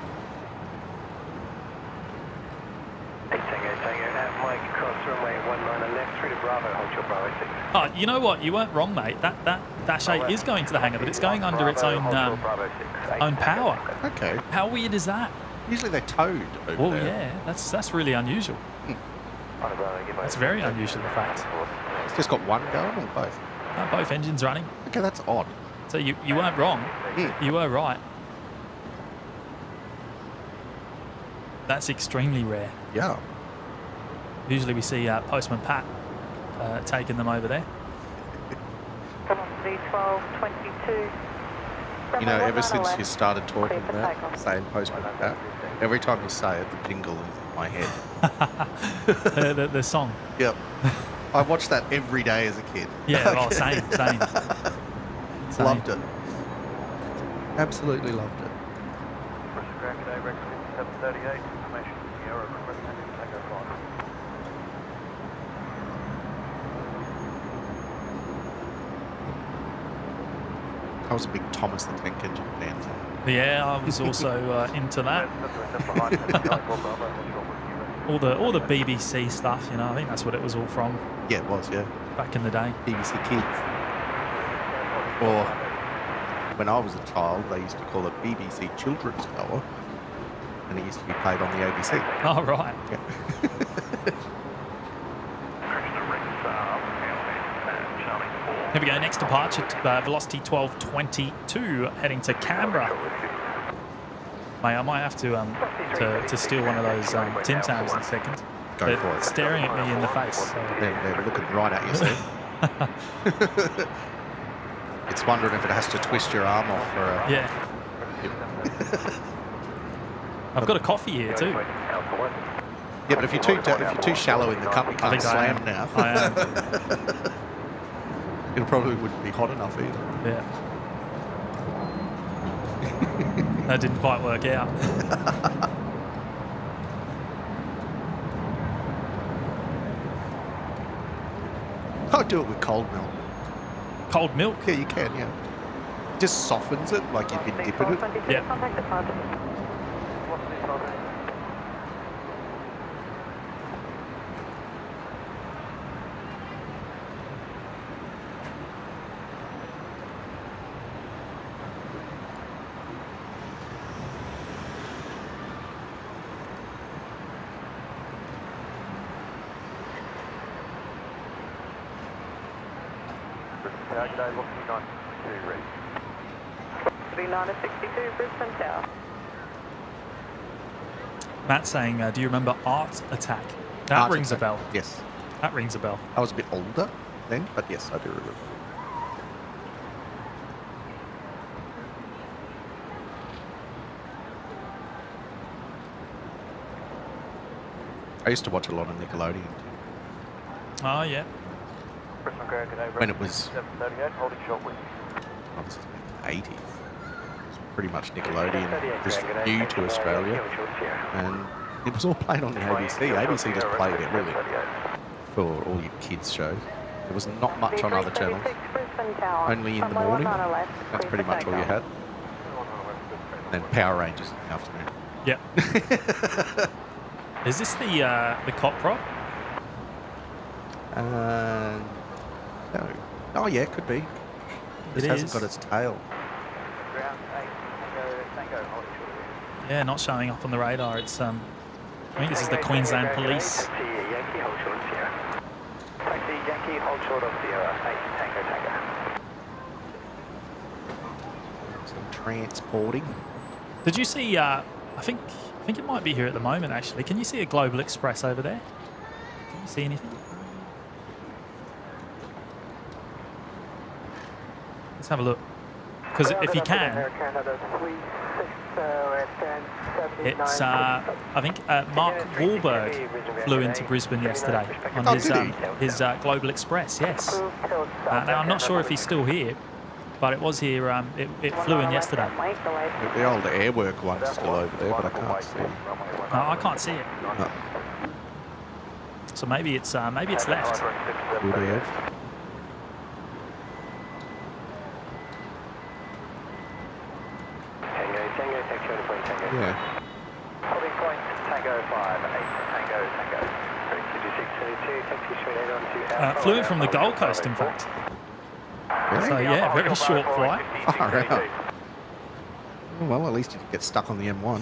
Mike, cross runway 19 left through to Bravo, hold your Bravo 6. Oh, you know what? You weren't wrong, mate. That Dash 8 is going to the hangar, but it's going under its own power. Okay. How weird is that? Usually they're towed over there. Yeah, that's really unusual. That's very unusual, in fact. It's just got one going or both? Both engines running. Okay, that's odd. So you weren't wrong. You were right. That's extremely rare. Yeah. Usually we see Postman Pat taking them over there. Velocity 1222. You know, ever since you started talking about saying Postman Pat, every time you say it, the jingle is in my head. the song. Yep. I watched that every day as a kid. Yeah, well, same. Loved it. Absolutely loved it. I was a big Thomas the Tank Engine fan. Yeah, I was also into that. all the BBC stuff, you know. I think that's what it was all from. Yeah, it was. Yeah, back in the day. BBC Kids. Or when I was a child, they used to call it BBC Children's Hour, and it used to be played on the ABC. Oh right. Yeah. Here we go, next departure, velocity 1222, heading to Canberra. Mate, I might have to steal one of those Tim Tams in a second. Go for it. Staring at me in the face. So. They're looking right at you, see? It's wondering if it has to twist your arm off for a... Yeah. I've got a coffee here too. Yeah, but if you're too shallow in the cup, you can't slam now. I am. It probably wouldn't be hot enough either. Yeah. That didn't quite work out. I'd do it with cold milk. Cold milk? Yeah, you can, yeah. Just softens it like you've been dipping it. Yeah. G'day, looking 92 ready. 3962 Brisbane Tower. Matt's saying, do you remember Art Attack? That Art rings Attack. a bell. Yes. That rings a bell. I was a bit older then, but yes, I do remember. I used to watch a lot of Nickelodeon too. Oh, yeah. When it was... 738, holding short wind. Oh, this is back in the 80s. It was pretty much Nickelodeon was new to Australia, and it was all played on the ABC. ABC just played it really for all your kids' shows. There was not much on other channels. Only in the morning. That's pretty much all you had. And then Power Rangers in the afternoon. Yep. Is this the cop prop? No. Oh yeah, it could be. It hasn't got its tail. Yeah, not showing up on the radar. It's I think this is the Queensland Police. Some transporting. Did you see? I think it might be here at the moment. Actually, can you see a Global Express over there? Can you see anything? Let's have a look. Because if you can, it's I think Mark Wahlberg flew into Brisbane yesterday on his Global Express. Yes. Now I'm not sure if he's still here, but it was here. It flew in yesterday. The old Airwork one's still over there, but I can't see it. No, I can't see it. No. So maybe it's left. Would have. Yeah. Holding point, Tango 5, 8, Tango, Tango. Flew in from the Gold Coast, in fact. Really? So yeah, very short flight. Far out. Well, at least you didn't get stuck on the M1.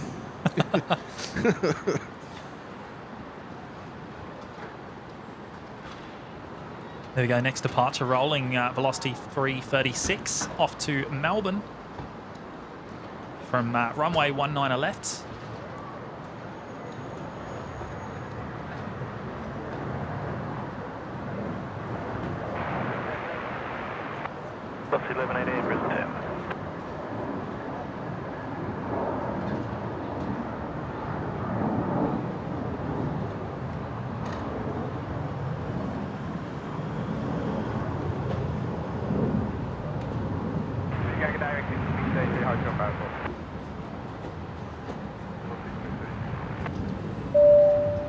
There we go, next departure rolling, velocity 336 off to Melbourne from runway 19 left. Velocity 1188 Brisbane Tower.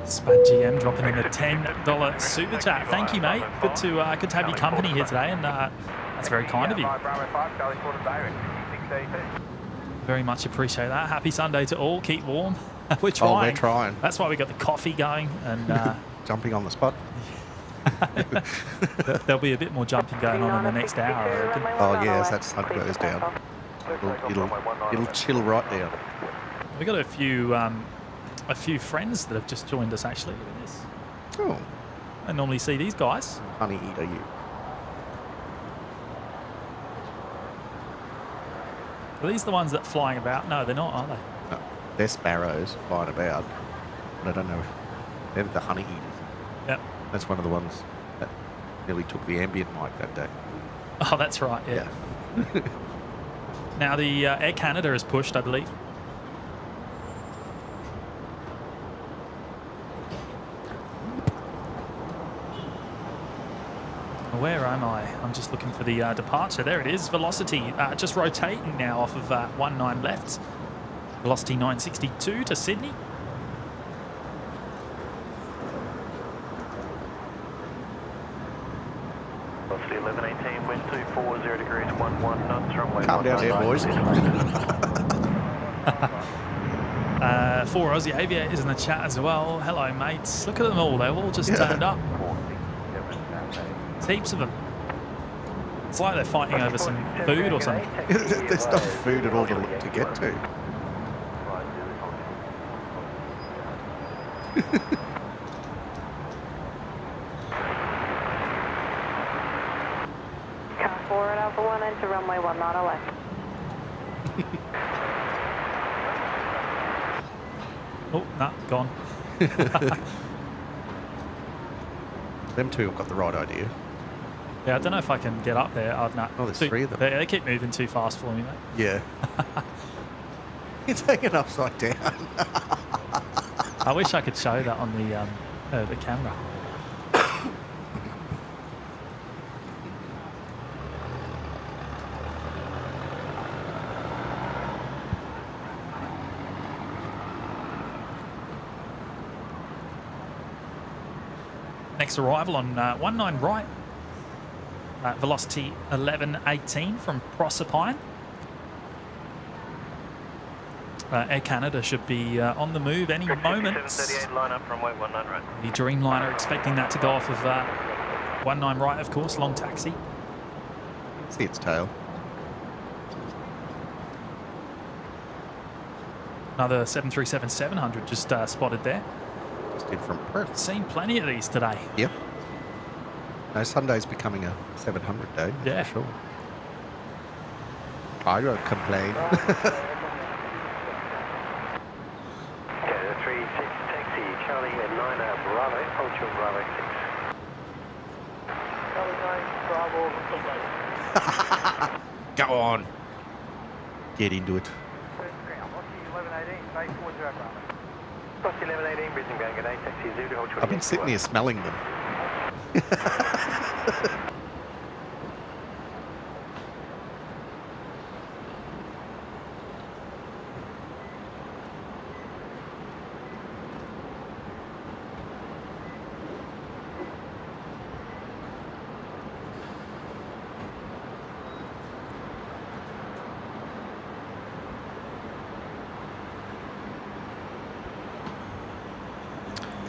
Spud GM dropping in a $10 super chat. Thank you, mate. Good to have your company here today, and I That's very kind of you. Very much appreciate that. Happy Sunday to all. Keep warm. We're trying. Oh, we're trying. That's why we got the coffee going. And Jumping on the spot. there'll be a bit more jumping going on in the next hour, I reckon. Oh, yeah, as that sun goes down. It'll chill right down. We got a few friends that have just joined us, actually. Look at this. Oh, I normally see these guys. honey eater you. Are these the ones that flying about? No, they're not, are they? No, they're sparrows flying about. But I don't know. They're the honey eaters. Yep. That's one of the ones that nearly took the ambient mic that day. Oh, that's right, yeah. Now the Air Canada is pushed, I believe. Where am I? I'm just looking for the departure. There it is. Velocity just rotating now off of 19 left. Velocity 962 to Sydney. Velocity 1118, wind 240 degrees, 11 knots, runway. Calm down there, boys. 4 Aussie aviators in the chat as well. Hello, mates. Look at them all. They've all just turned up. There's heaps of them. It's like they're fighting over some food or something. There's no food at all to get to. Car forward Alpha 1 into runway 19 left. Oh, nah, gone. Them two have got the right idea. Yeah, I don't know if I can get up there. Oh, there's 3 of them. They keep moving too fast for me, mate. Yeah. It's hanging upside down. I wish I could show that on the camera. Next arrival on 19 right. Velocity 1118 from Proserpine. Air Canada should be on the move any moment. 738 line up, runway 19 right. The Dreamliner expecting that to go off of 19 right, of course, long taxi. See its tail. Another 737-700 just spotted there. Just in from Perth. Seen plenty of these today. Yep. No, Sunday's becoming a 700 day. Yeah. For sure. I won't complain. Okay, the 36 taxi, Charlie at 9 Bravo, hold your Bravo 6. Charlie 9 Bravo, Go on. Get into it. 1118, 1118, Brisbane going at 8, taxi Zulu, hold your I've been sitting here smelling them.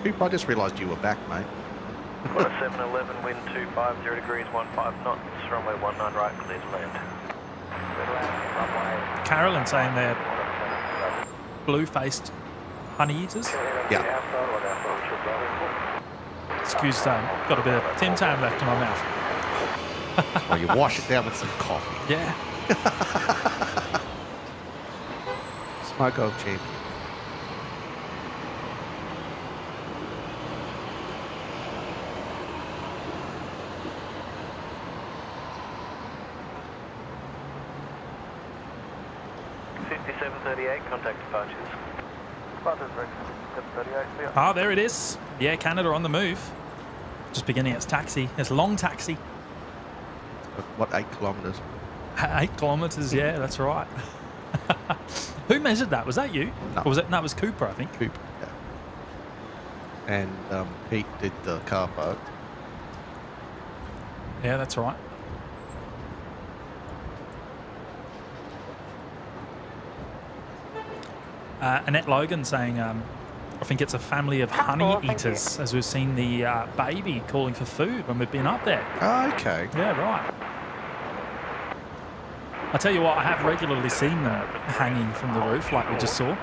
Coop, I just realised you were back, mate. Got a 711, wind 250 degrees, 15 knots, runway 19 right, clear to land. Carolyn saying they're blue-faced honey eaters. Yeah. Excuse got a bit of Tim Tam left in my mouth. Well, you wash it down with some coffee. Yeah. Smoke of champion. Contact departures. Ah, there it is. The Air Canada on the move. Just beginning its taxi. It's a long taxi. What, 8 kilometres? 8 kilometres, yeah, that's right. Who measured that? Was that you? No. Or was it? No, it was Cooper, I think. Coop, yeah. And Pete did the car park. Yeah, that's right. Annette Logan saying, I think it's a family of honey eaters, as we've seen the baby calling for food when we've been up there. Oh, okay. Yeah, right. I tell you what, I have regularly seen them hanging from the roof, like we just saw.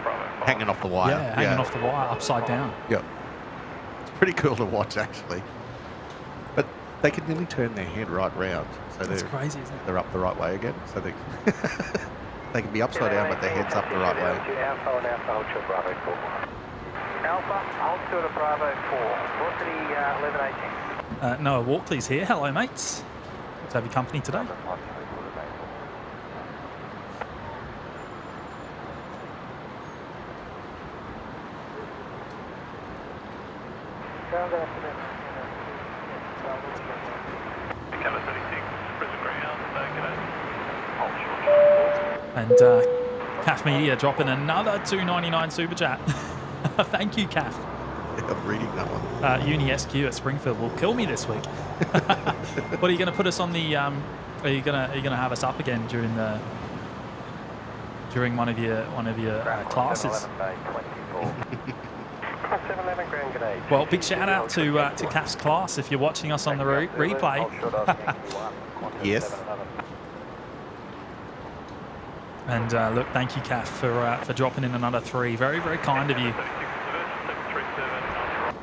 Hanging off the wire. Yeah, hanging off the wire, upside down. Yep. It's pretty cool to watch, actually. But they can nearly turn their head right round. So That's crazy, isn't it? They're up the right way again. So they, they can be upside down, but their head's up the right way. Alpha and Alpha, hold short Bravo 4. Alpha, hold short Bravo 4. Velocity 1118. Noah Walkley's here. Hello, mates. Good to have your company today. And CAF Media dropping another $2.99 super chat. Thank you, CAF. I'm reading that one. Uni SQ at Springfield will kill me this week. What are you going to put us on the? Are you going to have us up again during one of your classes? Well, big shout out to CAF's class if you're watching us on the replay. Yes. And look, thank you, CAF, for dropping in another 3. Very, very kind of you.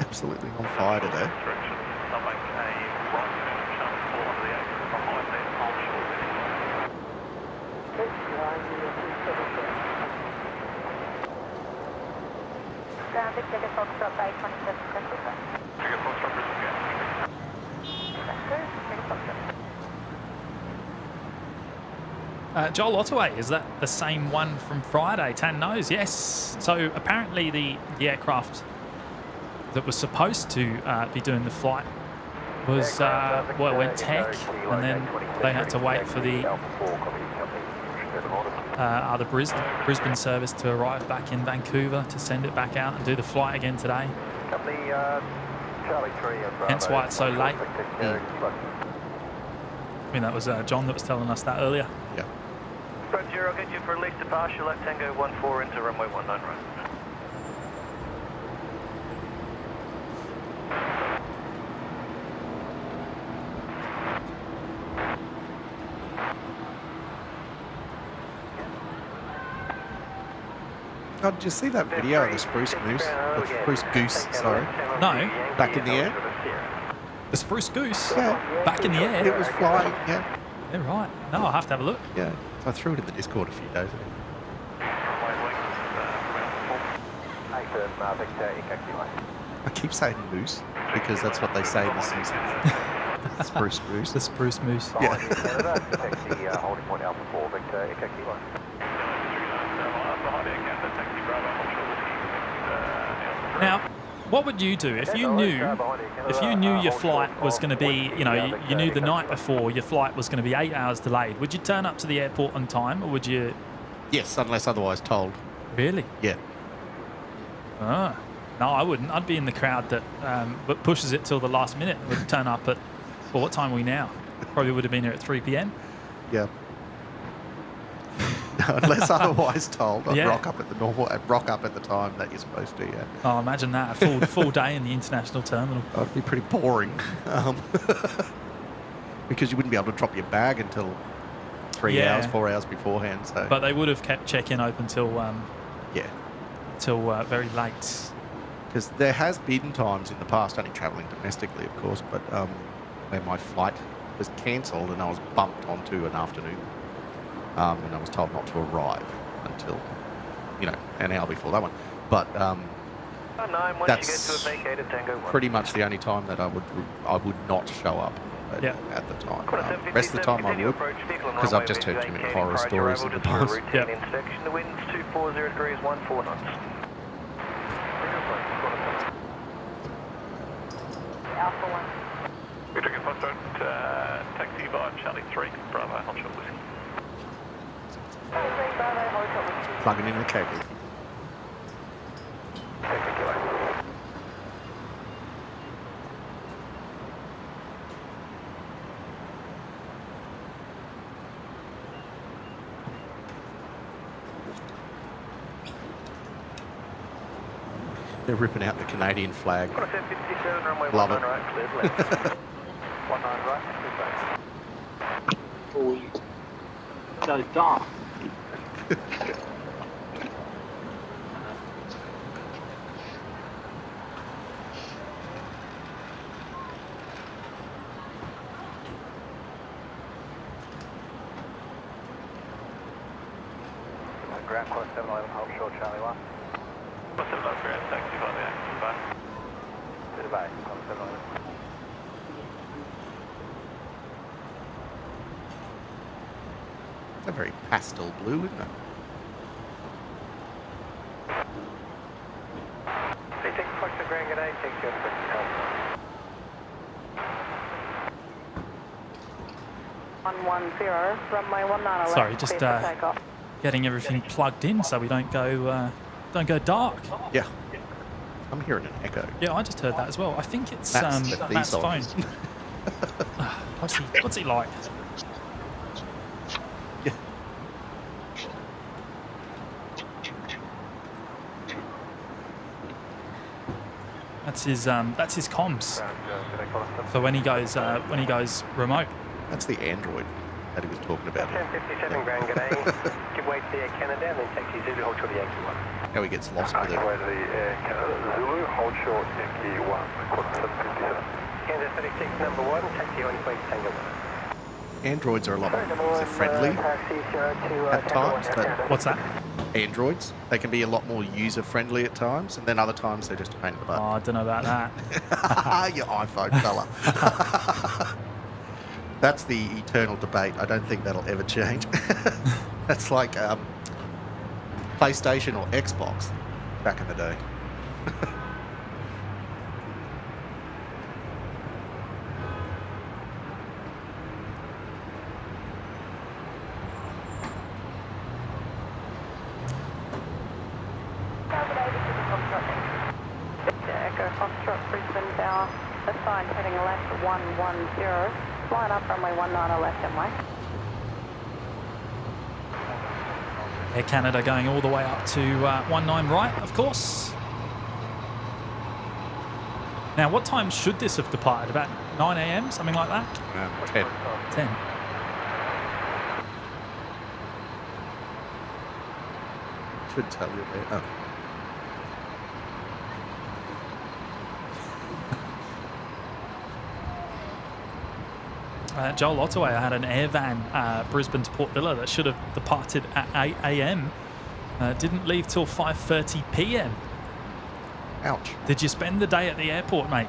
Absolutely on fire today. Joel Ottaway, is that the same one from Friday? Tan knows, yes. So apparently the aircraft that was supposed to be doing the flight was went tech, and then they had to wait for the other Brisbane service to arrive back in Vancouver to send it back out and do the flight again today. Hence why it's so late. I mean, that was John that was telling us that earlier. Yeah. Roger, I'll get you for at least a partial left Tango 14 into runway 19 right. Oh, did you see that video of the spruce goose? Sorry. No, Back in the air? the spruce goose Yeah. back in the air. It was flying, yeah. Yeah, right. No, I'll have to have a look. Yeah. So I threw it in the Discord a few days ago. I keep saying moose because that's what they say in the Simpsons. Spruce moose. The spruce moose. Yeah. Holding point Alpha 4, Victor, Echo Kilo. Now, what would you do if you knew your flight was going to be, you knew the night before your flight was going to be 8 hours delayed? Would you turn up to the airport on time, or would you? Yes, unless otherwise told. Really? Yeah. Ah, no, I wouldn't. I'd be in the crowd that pushes it till the last minute. Would turn up at, well, what time are we now? Probably would have been here at 3 p.m. Yeah. Unless otherwise told, I'd Yeah. rock up at the time that you're supposed to. Yeah. Oh, imagine that, a full day in the international terminal. That'd be pretty boring, because you wouldn't be able to drop your bag until 4 hours beforehand. So. But they would have kept check-in open till yeah. till very late. Because there has been times in the past, only travelling domestically, of course, but where my flight was cancelled and I was bumped onto an afternoon, and I was told not to arrive until, an hour before that one. But that's pretty much the only time that I would not show up at the time. The rest of the time I would, because I've just heard too many horror stories in the past. Yep. The wind's 240 degrees, 14 knots. Alpha 1. We're taking Foxtrot, taxi by Charlie 3, Bravo, hold short whiskey. Plugging in the cable. They're ripping out the Canadian flag. 57, runway Love 19 it. right, cleared left. 19 right, cleared left. So dark. Ground course 711, hold short, Charlie 1. 711, ground taxi by the active bay. To the bay, 711. It's a very pastel blue, isn't it? Take Fox to Grand G'day, take your help. 110, runway 19 Sorry, just getting everything plugged in so we don't go dark. Yeah. I'm hearing an echo. Yeah, I just heard that as well. I think it's Matt's left Matt's these on. phone. What's he like? Yeah. That's his comms for when he goes remote. That's the Android that he was talking about. 1057 Grand G'day, give way to the Air Canada and then taxi Zulu, hold short the Yankee 1. How he gets lost with Give it. way to the Air Canada Zulu, hold short Yankee 1, quarter 757. Kansas 36 number 1, taxi on your way to Tango 1. Androids are a lot more user-friendly at times, but What's that? Androids, they can be a lot more user-friendly at times, and then other times they're just a pain in the Oh, butt. I don't know about that. Your iPhone fella. That's the eternal debate. I don't think that'll ever change. That's like PlayStation or Xbox back in the day. Echo Foxtrot, Brisbane Tower, assigned heading left 110, line up runway 19 left and way. Air Canada going all the way up to 19 right, of course. Now, what time should this have departed? About 9 a.m., something like that? 10. 10. Should tell you there. Oh. Joel Ottaway had an air van, Brisbane to Port Villa, that should have departed at 8 a.m. Didn't leave till 5:30 p.m. Ouch. Did you spend the day at the airport, mate?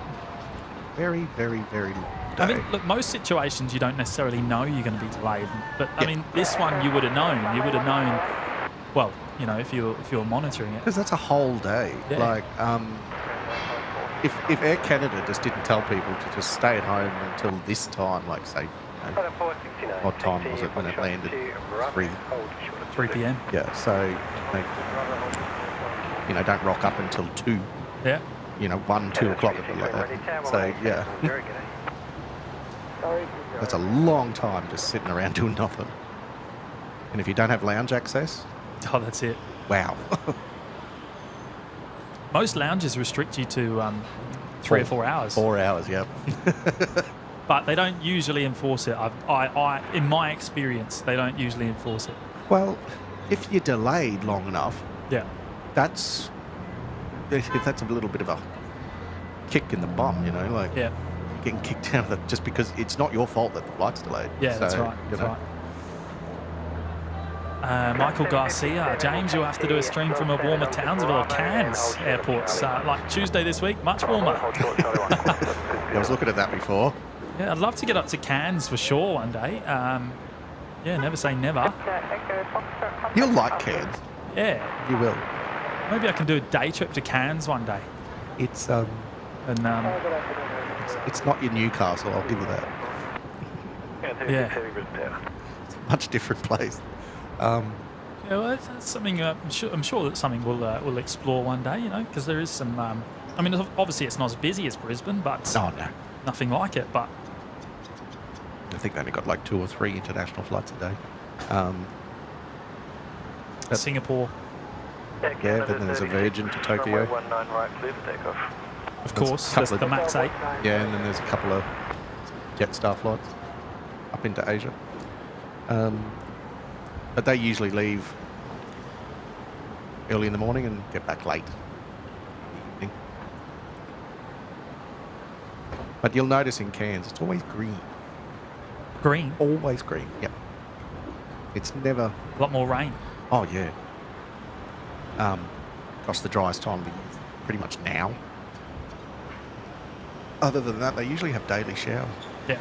Very, very, very long day. I mean, look, most situations you don't necessarily know you're going to be delayed, but I mean, this one you would have known. You would have known. Well, you know, if you were monitoring it. Because that's a whole day. Yeah. Like, if Air Canada just didn't tell people to just stay at home until this time, like say, you know, what time was it when it landed? 3 p.m. Yeah. So, you know, don't rock up until 2. Yeah. You know, 1, 2 o'clock or something like that. So yeah, that's a long time just sitting around doing nothing. And if you don't have lounge access, Oh, that's it. wow. Most lounges restrict you to 3 or 4 hours. 4 hours, yeah. But they don't usually enforce it. I, in my experience, they don't usually enforce it. Well, if you're delayed long enough, Yeah. that's a little bit of a kick in the bum, you know, like Yeah. getting kicked out of it just because it's not your fault that the flight's delayed. Yeah, that's So, right. you That's know. right. Michael Garcia, James, you'll have to do a stream from a warmer Townsville or Cairns airports, like Tuesday this week, much warmer. I was looking at that before. Yeah, I'd love to get up to Cairns for sure one day. Yeah, never say never. You'll like Cairns. Yeah, You will. maybe I can do a day trip to Cairns one day. It's And it's not your Newcastle, I'll give you that. yeah, It's a much different place. yeah, well, that's something I'm sure that's something we'll explore one day. You know, because there is some. I mean, obviously it's not as busy as Brisbane, but Oh no. nothing like it. But I think they only got like 2 or 3 international flights a day. Yep. Singapore, Yeah, then there's a Virgin to Tokyo. Runway 19 right, clear for takeoff. Of course, couple there's the Max 8. Yeah, and then there's a couple of Jetstar flights up into Asia. But they usually leave early in the morning and get back late in the evening. But you'll notice in Cairns, it's always green. Green. Always green, yep. It's never... A lot more rain. Oh, yeah. Gosh, the driest time of the year is pretty much now. Other than that, they usually have daily showers. Yeah.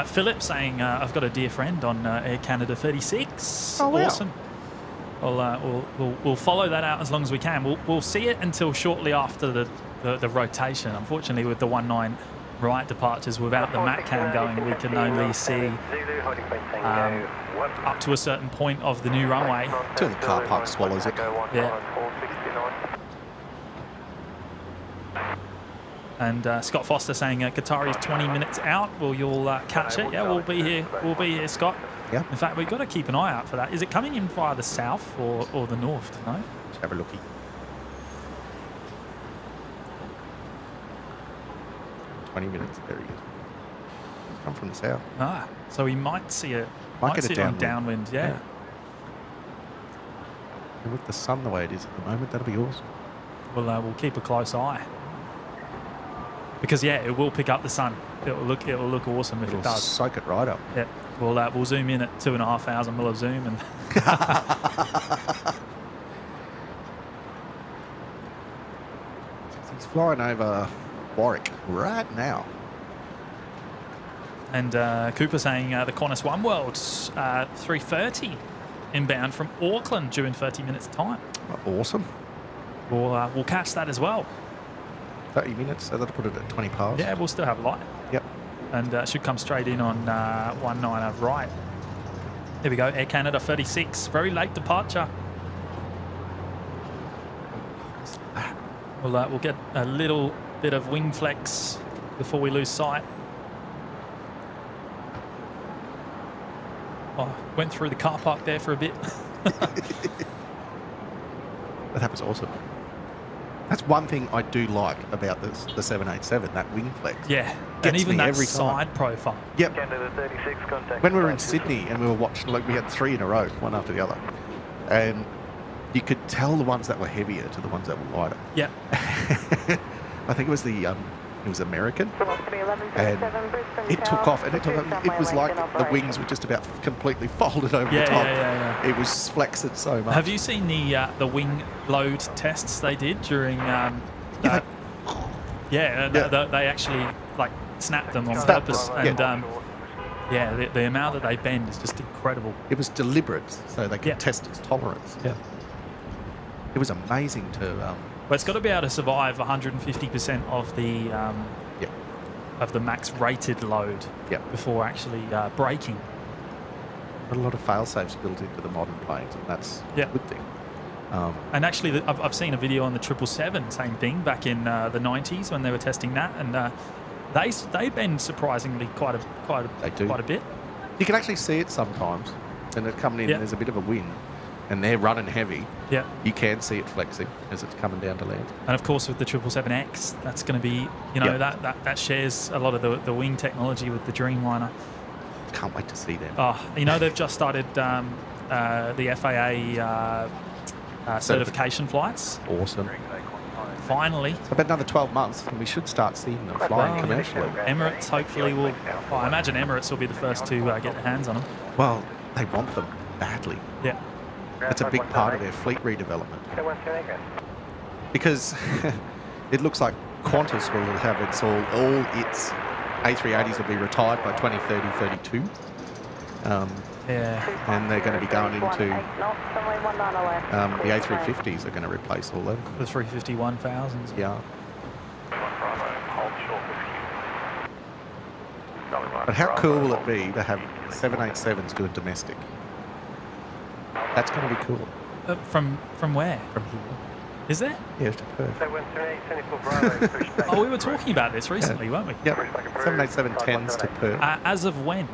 Philip saying, I've got a dear friend on Air Canada 36. Oh, wow. Awesome. We'll follow that out as long as we can. We'll see it until shortly after the rotation. Unfortunately, with the 19 right departures without the MAC cam going, we can only see up to a certain point of the new runway. Till the car park swallows it. Yeah. And Scott Foster saying Qatari is 20 minutes out. Well, you'll catch it. Yeah, we'll be here. We'll be here, Scott. Yeah. In fact, we've got to keep an eye out for that. Is it coming in via the south or the north tonight? Let's have a looky. 20 minutes. There he is. He's come from the south. Ah, so we might see it. Might get see it it on downwind. downwind. Yeah. And with the sun the way it is at the moment, that'll be awesome. We'll keep a close eye. Because yeah, it will pick up the sun. It will look awesome if It'll it does. soak it right up. Yeah. We'll zoom in at 2,500 mil of zoom and He's flying over Warwick right now. And Cooper saying the Qantas One World's 3:30 inbound from Auckland due in 30 minutes time. Awesome. We'll catch that as well. 30 minutes, so that'll put it at 20 past. Yeah, we'll still have light. Yep. And should come straight in on 19 right. There we go, Air Canada 36. Very late departure. We'll get a little bit of wing flex before we lose sight. Oh, went through the car park there for a bit. That was awesome. That's one thing I do like about the 787, that wing flex. Yeah, Gets and even me that every time. side profile. Yep. Canada 36, contact. When we were in Sydney and we were watching, like we had 3 in a row, one after the other, and you could tell the ones that were heavier to the ones that were lighter. Yeah. I think it was it was American, and it took off, and it was like the wings were just about completely folded over the top. Yeah. It was flexing so much. Have you seen the wing load tests they did during? They actually like snapped them on purpose, and the amount that they bend is just incredible. It was deliberate, so they could test its tolerance. Yeah. It was amazing to. But it's got to be able to survive 150% of the max rated load before actually braking. A lot of fail-safes built into the modern planes, and that's a good thing. And actually, I've seen a video on the 777, same thing, back in the 90s when they were testing that, and they bend surprisingly quite a bit. You can actually see it sometimes, and they're coming in, and there's a bit of a wind, and they're running heavy. Yeah. You can see it flexing as it's coming down to land. And of course, with the 777X, that's going to be, that shares a lot of the wing technology with the Dreamliner. Can't wait to see them. Oh, they've just started the FAA certification flights. Awesome. Finally. So about another 12 months, and we should start seeing them flying commercially. Emirates hopefully will. Well, I imagine Emirates will be the first to get their hands on them. Well, they want them badly. Yeah. That's a big part of their fleet redevelopment. Because it looks like Qantas will have all its A380s will be retired by 2030, 32. And they're going to be going into the A350s are going to replace all them. The 350-1000s. Yeah. But how cool will it be to have 787s doing domestic? That's going to be cool. From where? From here. Is there? Yeah, to Perth. Oh, we were talking about this recently, weren't we? Yep. 787-10s to Perth. As of when?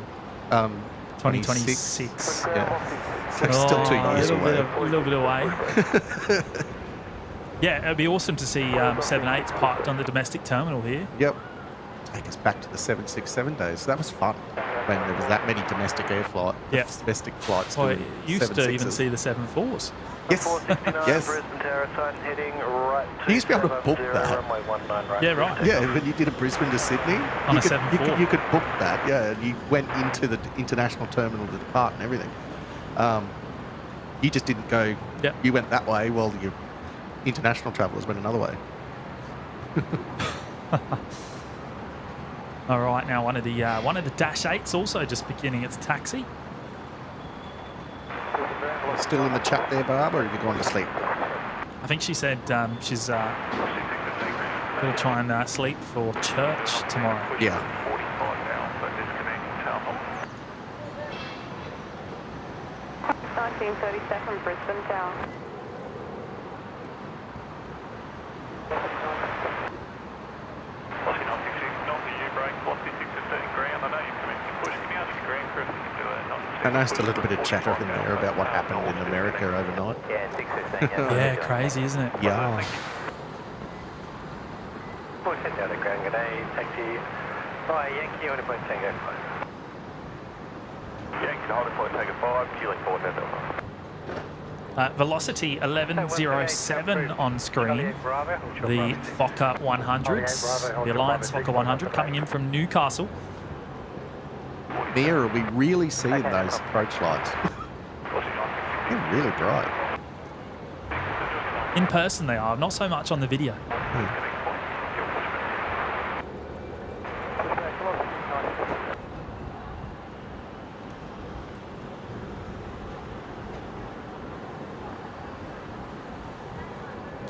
2026. Yeah. So it's still 2 years away. A little bit away. Yeah, it'd be awesome to see 787s parked on the domestic terminal here. Yep. Take us back to the 767 days. That was fun when there was that many domestic domestic flights. Well, doing you used to even 767s. see the 74s. Yes. 469 Yes. Brisbane Tower sign heading right You used to be able to book that. runway 19 right. Yeah, right. Yeah, when you did a Brisbane to Sydney, On you a could, 74. you could book that. Yeah, and you went into the international terminal to depart and everything. You just didn't go. Yep. You went that way, while your international travellers went another way. All right, now one of the Dash 8s also just beginning its taxi. Still in the chat there, Barb, or have you gone to sleep? I think she said she's going to try and sleep for church tomorrow. Yeah. 45 now, so disconnecting Town Hall. 1932nd Brisbane Tower. Velocity 966, not the U-brake, velocity 615 ground. I know you're coming to push me out of the ground, Chris. You can do that. I noticed a little bit of chatter in there about what happened in America overnight. Yeah, 615. Yeah, crazy, isn't it? Yeah. Push it down the ground, good day, taxi. Hi, Yankee, on the point, Tango. Yankee, hold the point, Tango 5, Kilo 4, Delta. Velocity 1107 on screen. The Fokker 100s, the Alliance Fokker 100 coming in from Newcastle. Mia, are we really seeing those approach lights? They're really bright. In person they are, not so much on the video.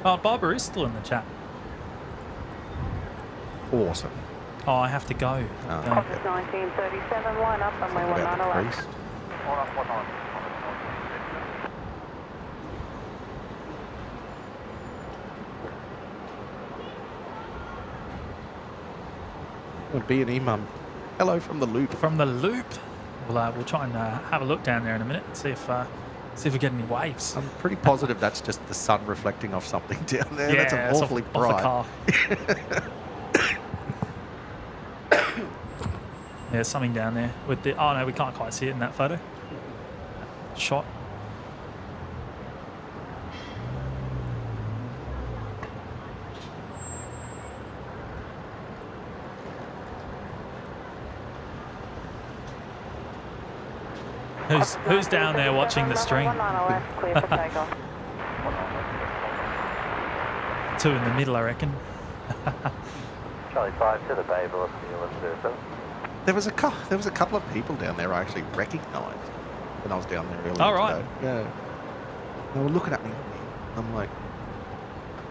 Oh, Barbara is still in the chat. Awesome. Oh, I have to go. Oh, Okay. Office 1937, line up, runway About 19 the left. priest. BNE mum. Hello from the loop. From the loop, we'll try and have a look down there in a minute and see if we get any waves. I'm pretty positive that's just the sun reflecting off something down there. Yeah, That's an it's awfully off bright. the car. Yeah, there's something down there with the. Oh no, we can't quite see it in that photo. Shot. Who's down there watching the stream? 19 left, clear for takeoff. Two in the middle, I reckon. Charlie 5 to the bay, velocity 1107. There was a couple of people down there I actually recognised when I was down there earlier Oh, right. today. Yeah. They were looking at me. I'm like,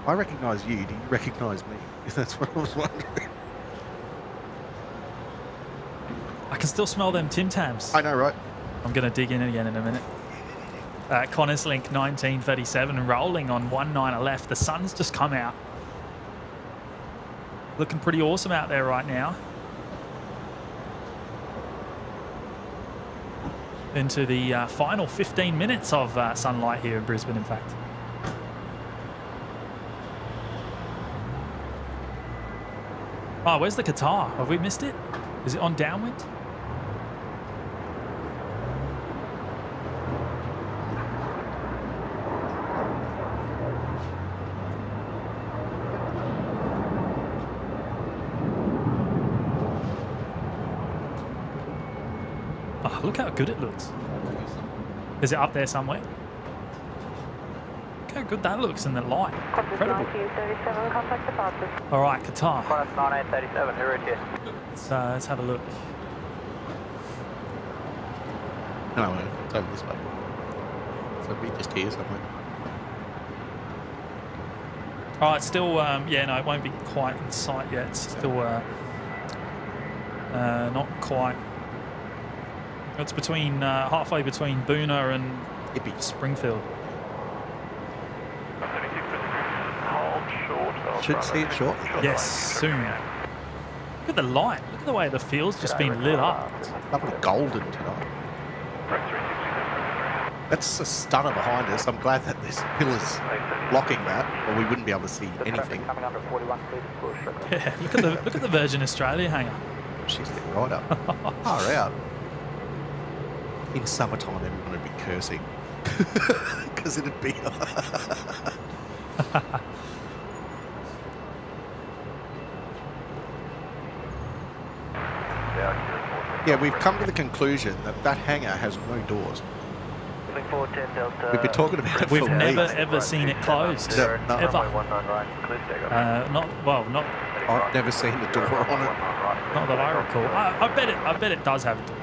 I recognise you. Do you recognise me? That's what I was wondering. I can still smell them Tim Tams. I know, right? I'm going to dig in again in a minute. Connors Link 1937 rolling on 19 left. The sun's just come out. Looking pretty awesome out there right now. Into the final 15 minutes of sunlight here in Brisbane, in fact. Oh, where's the Qatar? Have we missed it? Is it on downwind? Oh, look how good it looks. Is it up there somewhere? Look how good that looks in the light. Office Incredible. 1937, contact departures. All right, Qatar. Qantas 9837, who are here? Let's have a look. No, it's over this way. So we just here somewhere. Oh, it's still, yeah, no, it won't be quite in sight yet. It's still not quite. It's between, halfway between Boona and Yippee. Springfield. Should see it shortly. Yes, soon. Look at the light. Look at the way the field's just been lit up. Lovely golden tonight. That's a stunner behind us. I'm glad that this hill is blocking that, or we wouldn't be able to see anything. Coming up at 41 feet. Yeah, look at the Virgin Australia hangar. She's getting right up. Far out. In summertime, everyone would be cursing. Because it'd be... Yeah, we've come to the conclusion that that hangar has no doors. We've been talking about it We've for never weeks. ever seen it closed. No. Ever. Not I've never seen the door on it. not that I recall. I bet it does have doors.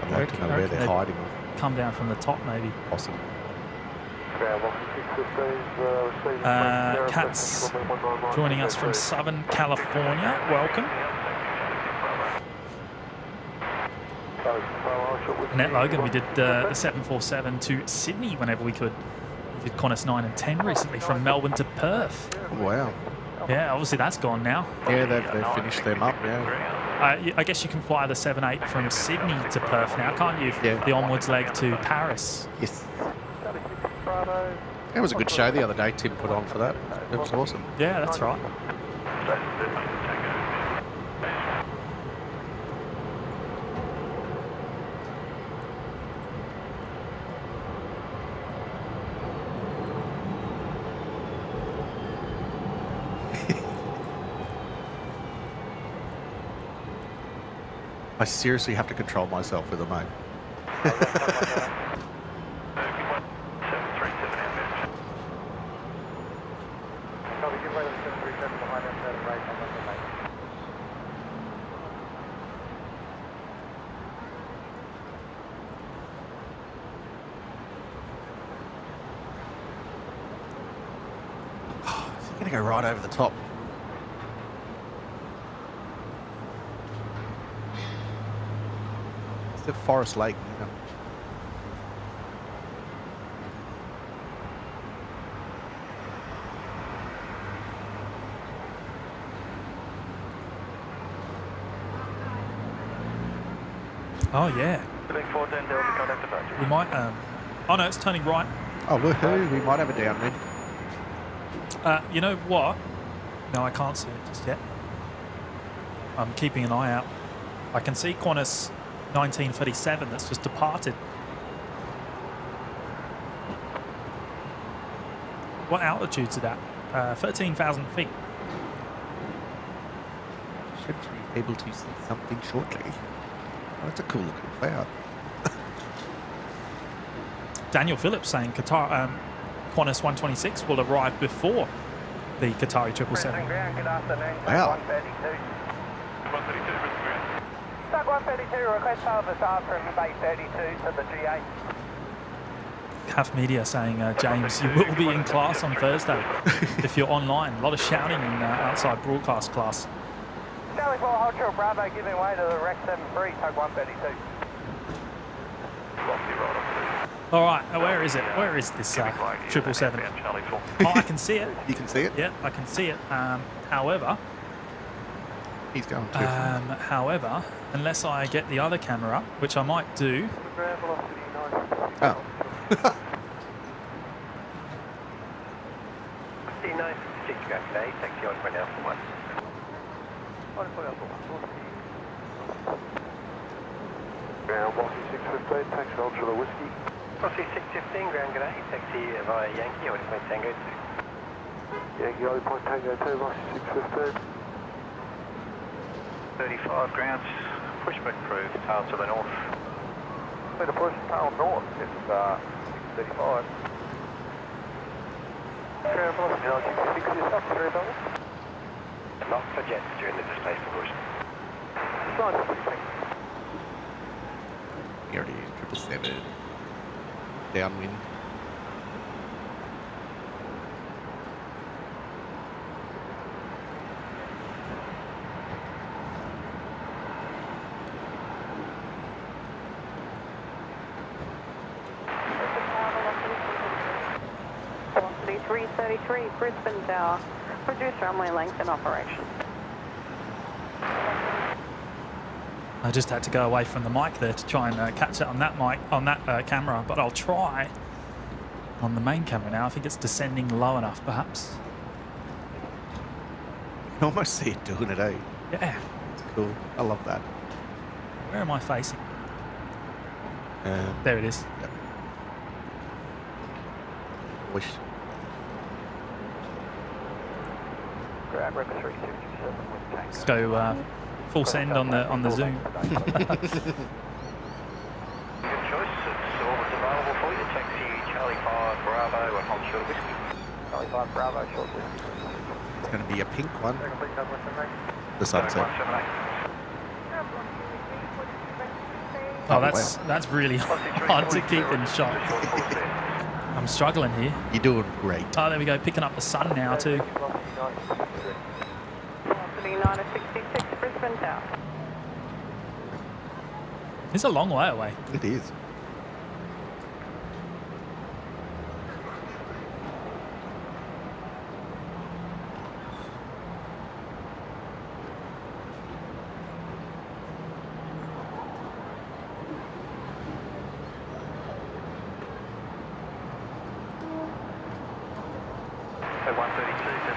I'd like to know where they're hiding them. Come down from the top maybe. Possibly. Kat's joining us from Southern California. Welcome. Annette Logan, we did the 747 to Sydney whenever we could. We did Qantas 9 and 10 recently from Melbourne to Perth. Wow. Yeah, obviously that's gone now. Yeah, they've finished them up, yeah. I guess you can fly the 7-8 from Sydney to Perth now, can't you? Yeah. The onwards leg to Paris. Yes. It was a good show the other day Tim put on for that. It was awesome. Yeah, that's right. I seriously have to control myself with a mate. Is he going to go right over the top? The Forest Lake, you know. Oh yeah. We might. Oh no, it's turning right. Oh woohoo! We might have a downwind. You know what? No, I can't see it just yet. I'm keeping an eye out. I can see Qantas 1937 that's just departed. What altitude's it at? 13,000 feet. Should be able to see something shortly. Oh, that's a cool looking cloud. Daniel Phillips saying Qatar, Qantas 126 will arrive before the Qatari 777. Wow. 132, request service from Bay 32 to the G8. Half Media saying, James, you will be in class on Thursday if you're online. A lot of shouting in outside broadcast class. Charlie 4, hold short Bravo, giving way to the Rex 73, tug 132. All right, where is it? Where is this 777? Oh, I can see it. You can see it? Yeah, I can see it. However, he's going too however, unless I get the other camera, which I might do. Oh. 5956 today, taxi on for now for 1. Ground Bossy 615, taxi on to the whiskey. Bossy 615, ground g'day, taxi via Yankee, Old Point Tango 2. Yankee, Old Point Tango 2, Bossy 615. 35 grounds, pushback approved, tail to the north. To push tail north, it's 635. Ground velocity 966, yourself, 3 dollars. Not for jets during the displacement push. 966. Here it is, 777. Downwind. Velocity 333, Brisbane Tower. Reduce runway length in operation. I just had to go away from the mic there to try and catch it on that mic, on that camera, but I'll try on the main camera now. I think it's descending low enough, perhaps. You can almost see it doing it, eh? Yeah. It's cool. I love that. Where am I facing? There it is. Yep. Wish. Let's go full send on the zoom. Good choice. It's always available for you. Taxi Charlie 5 Bravo and hold short whiskey. Charlie 5 Bravo short whiskey. It's going to be a pink one. The sunset. Oh, that's really hard to keep in shot. I'm struggling here. You're doing great. Oh, there we go. Picking up the sun now too. Velocity 966 Brisbane Tower. It's a long way away. It is.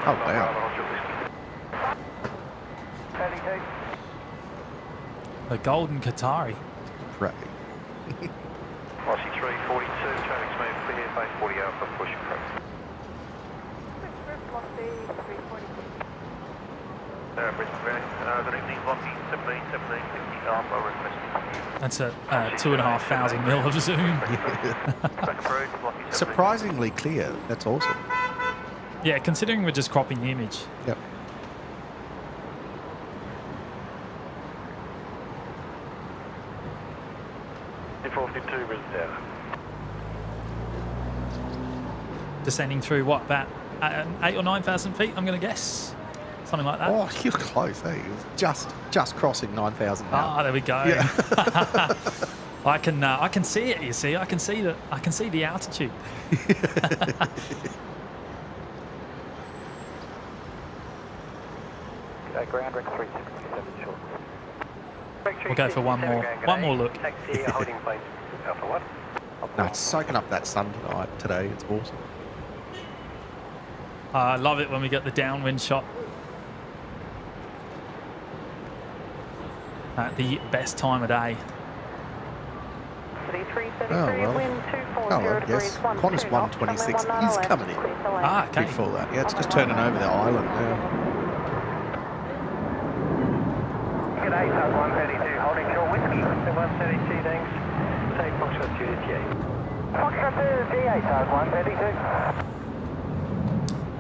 Oh, wow. The Golden Qatari. Right. Aussie 342, traffic's moving clear, base 40 Alpha, push approach. Brisbane, good evening, Lockie 1750 Alpha, requesting. That's a 2,500 mil of zoom. Surprisingly clear. That's awesome. Yeah, considering we're just cropping the image. Yep. Descending through what, about 8,000 or 9,000 feet, I'm going to guess? Something like that. Oh, you're close, eh? It was just crossing 9,000 now. Ah, there we go. Yeah. I can see it, you see. I can see the altitude. Ground Rex 367 short. We'll go for one more look. Taxi holding plane Alpha 1. No, it's soaking up that sun today. It's awesome. I love it when we get the downwind shot. At the best time of day. Oh, well, yes. Qantas 126 is coming in. Ah, okay. Before that. Yeah, it's just turning over the island now. G'day, Tug 132, holding short whiskey. 132, thanks. Take Foxtrot 2 to G8. Foxtrot 2 to G8, Tug 132.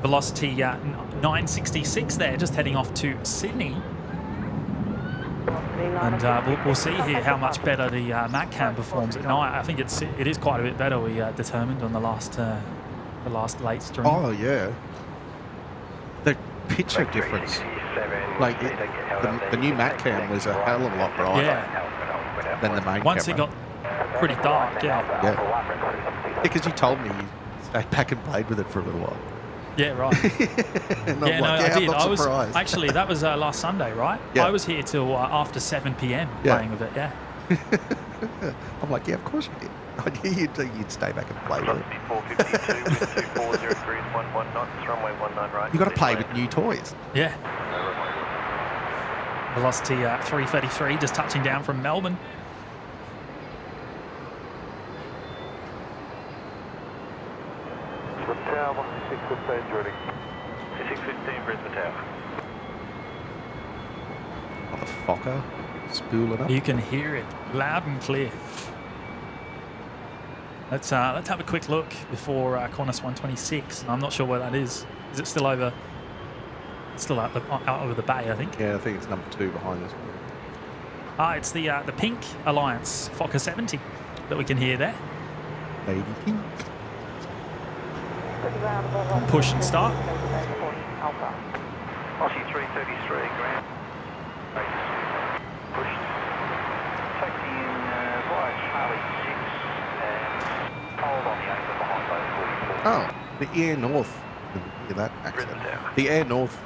Velocity 966 there, just heading off to Sydney. And we'll see here how much better the MacCam performs at night. I think it is quite a bit better. We determined on the last late stream. Oh yeah, the picture difference. Like the new MacCam was a hell of a lot brighter than the main Once camera. it got pretty dark, Yeah, because you told me you stayed back and played with it for a little while. Yeah, right. And Yeah, I'm no, like, I did. I'm not surprised. Actually, that was last Sunday, right? Yeah. I was here till after 7 p.m. Yeah. playing with it. Yeah. I'm like, yeah, of course you did. I knew you'd stay back and play with it. 452 with 2403 11 knots, runway 19 right. You got to play with new toys. Yeah. Velocity 333, just touching down from Melbourne. Tower 1615 ready. 615 Brisbane Tower. Motherfucker. Spooling up. You can hear it loud and clear. Let's have a quick look before Qantas 126. I'm not sure where that is. Is it still over? It's still out over the bay, I think. Yeah, I think it's number 2 behind this one. Ah, it's the Pink Alliance Fokker 70 that we can hear there. Lady Pink. Push and start. Aussie 333, ground. Pushed. Taxi in via Charlie 6 and hold on the anchor behind those 44. Oh, the Air North. Hear that accent? The Air North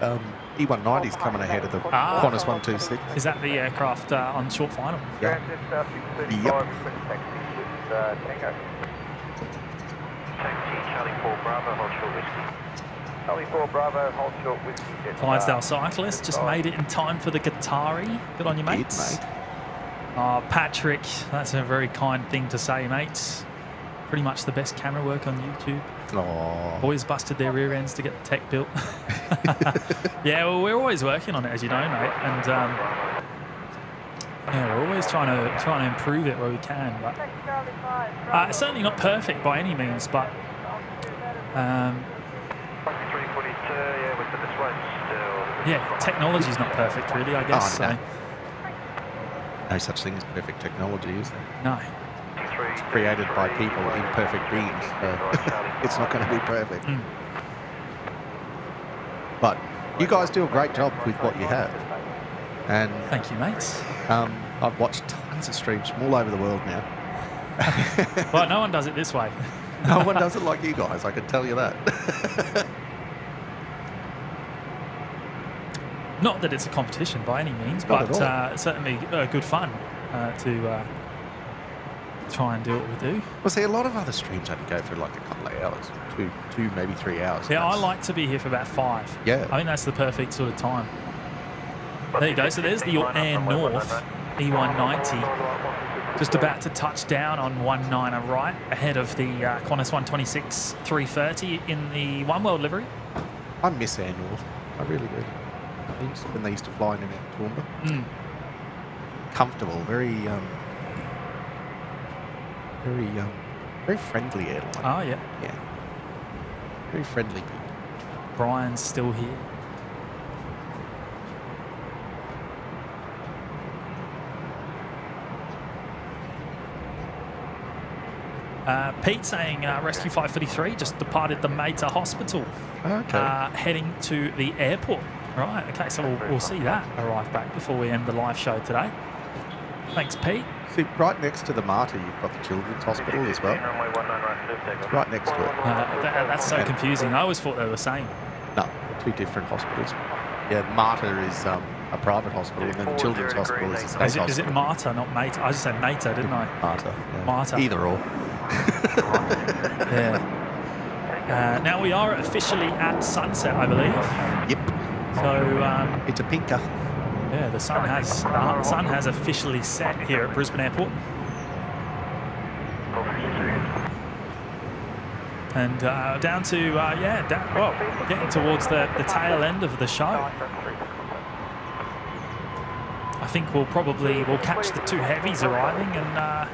E190's coming ahead of the Qantas 126. Is that the aircraft on short final? Yeah. Yep. Charlie 4 Bravo, hold short whiskey. Charlie 4 Bravo, hold short whiskey. Clydesdale cyclist just made it in time for the Qatari. Good on you, mates. Oh, Patrick, that's a very kind thing to say, mates. Pretty much the best camera work on YouTube. Oh. Boys busted their rear ends to get the tech built. Yeah, well, we're always working on it, as you know, mate. And yeah, we're always trying to improve it where we can. But it's certainly not perfect by any means. But yeah, technology's not perfect, really, I guess. Oh, no. So. No such thing as perfect technology, is there? No. It's created by people in perfect beings, so it's not going to be perfect. Mm. But you guys do a great job with what you have. And thank you, mates. I've watched tons of streams from all over the world now. Well, no one does it this way. No one does it like you guys, I can tell you that. Not that it's a competition by any means, Not but certainly good fun to try and do what we do. Well, see, a lot of other streams only go for like a couple of hours, two maybe 3 hours. Yeah, I like to be here for about 5. Yeah. I think that's the perfect sort of time. There you go. So there's the Air North E190, just about to touch down on 19er right, ahead of the Qantas 126 330 in the One World livery. I miss Air North. I really do. When they used to fly in and out of Toowoomba. Mm. Comfortable, very friendly airline. Oh, yeah. Yeah. Very friendly people. Brian's still here. Pete saying Rescue 533 just departed the Mater Hospital, heading to the airport. Right, okay, so we'll see that arrive back before we end the live show today. Thanks, Pete. See, right next to the Mater, you've got the Children's Hospital as well. It's right next to it. That's so confusing. I always thought they were the same. No, they're 2 different hospitals. Yeah, Mater is a private hospital, and then the Children's Hospital is a state hospital. Is it Mater, not Mater? I just said Mater, didn't I? Mater, yeah. Mater. Either or. Yeah. Now we are officially at sunset, I believe. Yep. So it's a pinker. Yeah, the sun has officially set here at Brisbane Airport. And down to getting towards the tail end of the show. I think we'll catch the 2 heavies arriving, and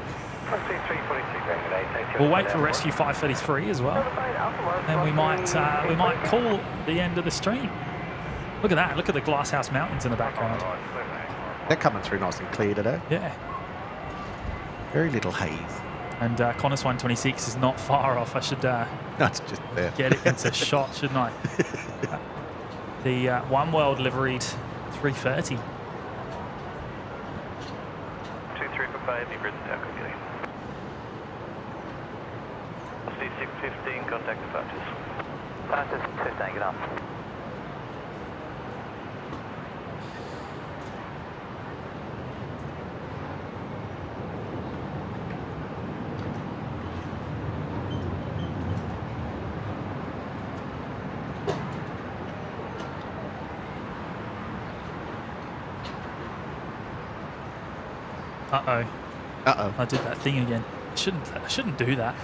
we'll wait for Rescue 533 as well. And we might call the end of the stream. Look at that! Look at the Glasshouse Mountains in the background. They're coming through nice and clear today. Yeah. Very little haze. And Qantas 126 is not far off. I should That's just there. Get it into shot, shouldn't I? The One World liveried 330. 23 for Bailey, Brisbane Tower, computing. C615, contact departures. Departures 15, get up. Uh-oh. Uh-oh. I did that thing again. I shouldn't do that.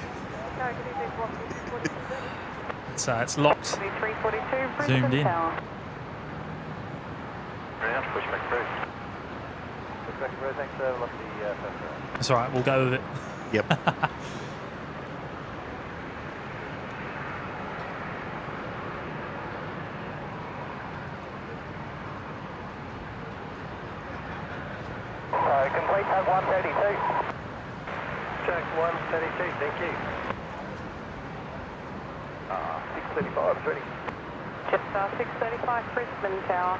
It's locked. Zoomed in. That's all right. We'll go with it. Yep. Complete at 132. Check 132, thank you. 635 is ready. Just 635 Brisbane Tower.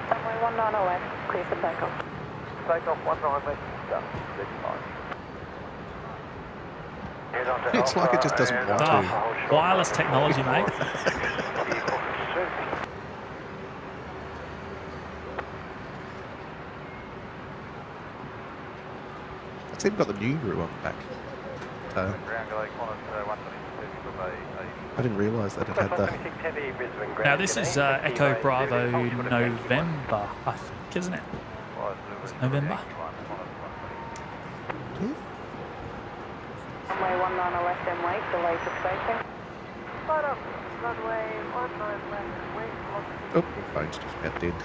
Runway 19 left, clear for takeoff. Takeoff 19 left, done. 35. It's like it just doesn't want to. Wireless technology, mate. It's even got the new Gru on the back. Ground delay, Qantas 126 from I didn't realise that it had the... Heavy, Brisbane Ground. Now this is Echo Bravo November, I think, isn't it? It's November. Runway 19 left and wait, delay for spacing. Start up, runway 19 left, wait, Oh, phone's just about dead.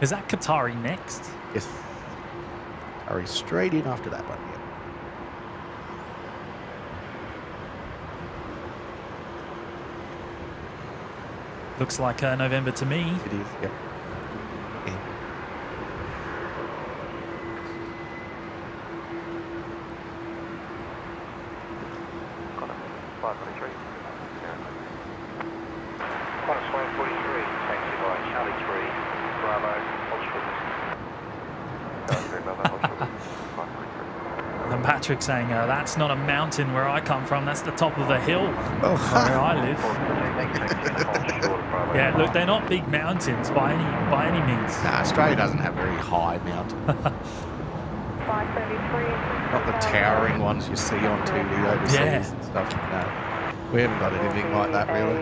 Is that Qatari next? Yes. Hurry straight in after that one, yeah. Looks like November to me. It is, yep. Yeah. Qantas 523. Qantas 143, taxi by Charlie 3, Bravo, And Patrick saying, that's not a mountain where I come from, that's the top of a hill where I live. Yeah, look, they're not big mountains by any means. Nah, Australia doesn't have very high mountains. 533. Not the towering ones you see on TV overseas and stuff. No, we haven't got anything like that, really.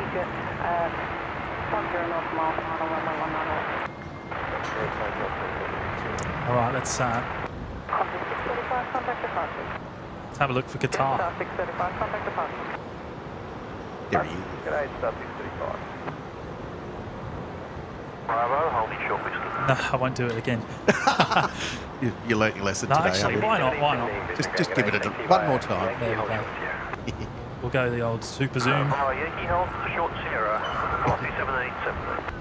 Egypt, 10 North mile, final runway 19. All right, let's Qantas 635, contact departure. have a look for Qatar. Star 635, contact departure. There he is. G'day, Star 635. Bravo, holding short whisky. No, I won't do it again. You learnt your lesson No, today, actually, haven't you? why not? Why not? Just give it one more time. There we go. We'll go the old super zoom. Bravo, Yankee, hold short Sierra, coffee 787.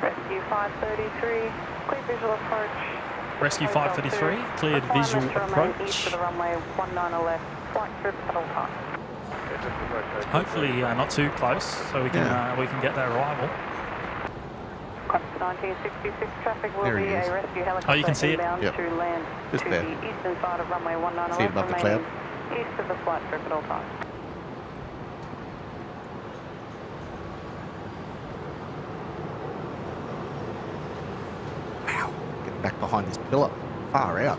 Rescue 533, clear visual approach. Rescue 533, cleared visual East approach. to the runway 19 left, flight through pedal time. Hopefully not too close, so we can get that arrival. Qantas 1966 traffic will There be he is. a rescue helicopter Oh, you can see it? inbound Yep. to land Just to there. the eastern side of runway 19 See it left, above the remaining cloud? east of the flight through pedal time. Wow, getting back behind this pillar. Far out.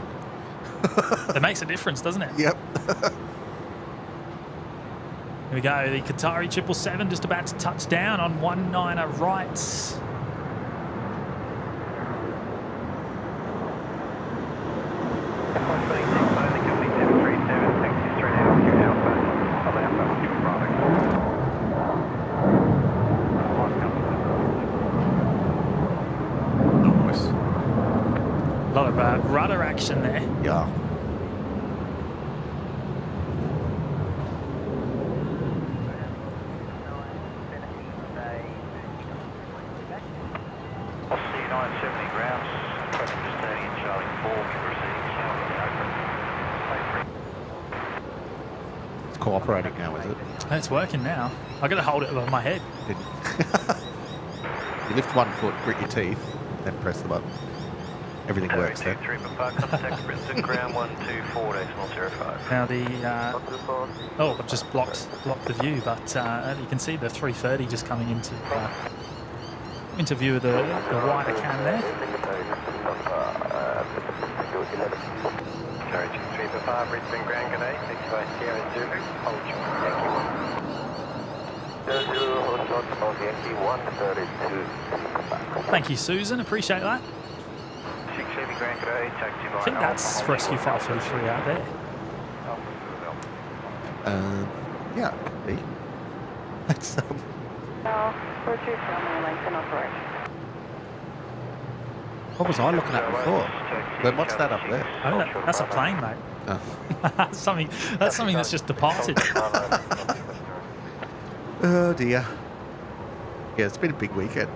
That makes a difference, doesn't it? Yep. Here we go, the Qatari 777 just about to touch down on 19er right. Nice. A lot of rudder action there. Yeah. Ossie 970 grounds, traffic is turning in Charlie 4, proceeding south of the open. It's cooperating now, is it? It's working now. I got to hold it above my head. You lift one foot, grit your teeth, then press the button. Everything works then. 3 Park, contact Brisbane, ground 124, decimal 05. Now the I've just blocked the view, but you can see the 330 just coming into view of the wider cam there. Carriage 3 Park, Brisbane, ground g'day, 65 Sierra Zulu, hold short, Yankee 1. Thank you, Susan. Appreciate that. 6 Heavy Grand G'day, taxi by I think that's Rescue 533 out there. Yeah, it could be. That's Now, reduce runway length and operation. what was I looking at before? Then what's that up there? Oh, that's a plane, mate. Oh. That's something that's just departed. Oh dear. Yeah, it's been a big weekend.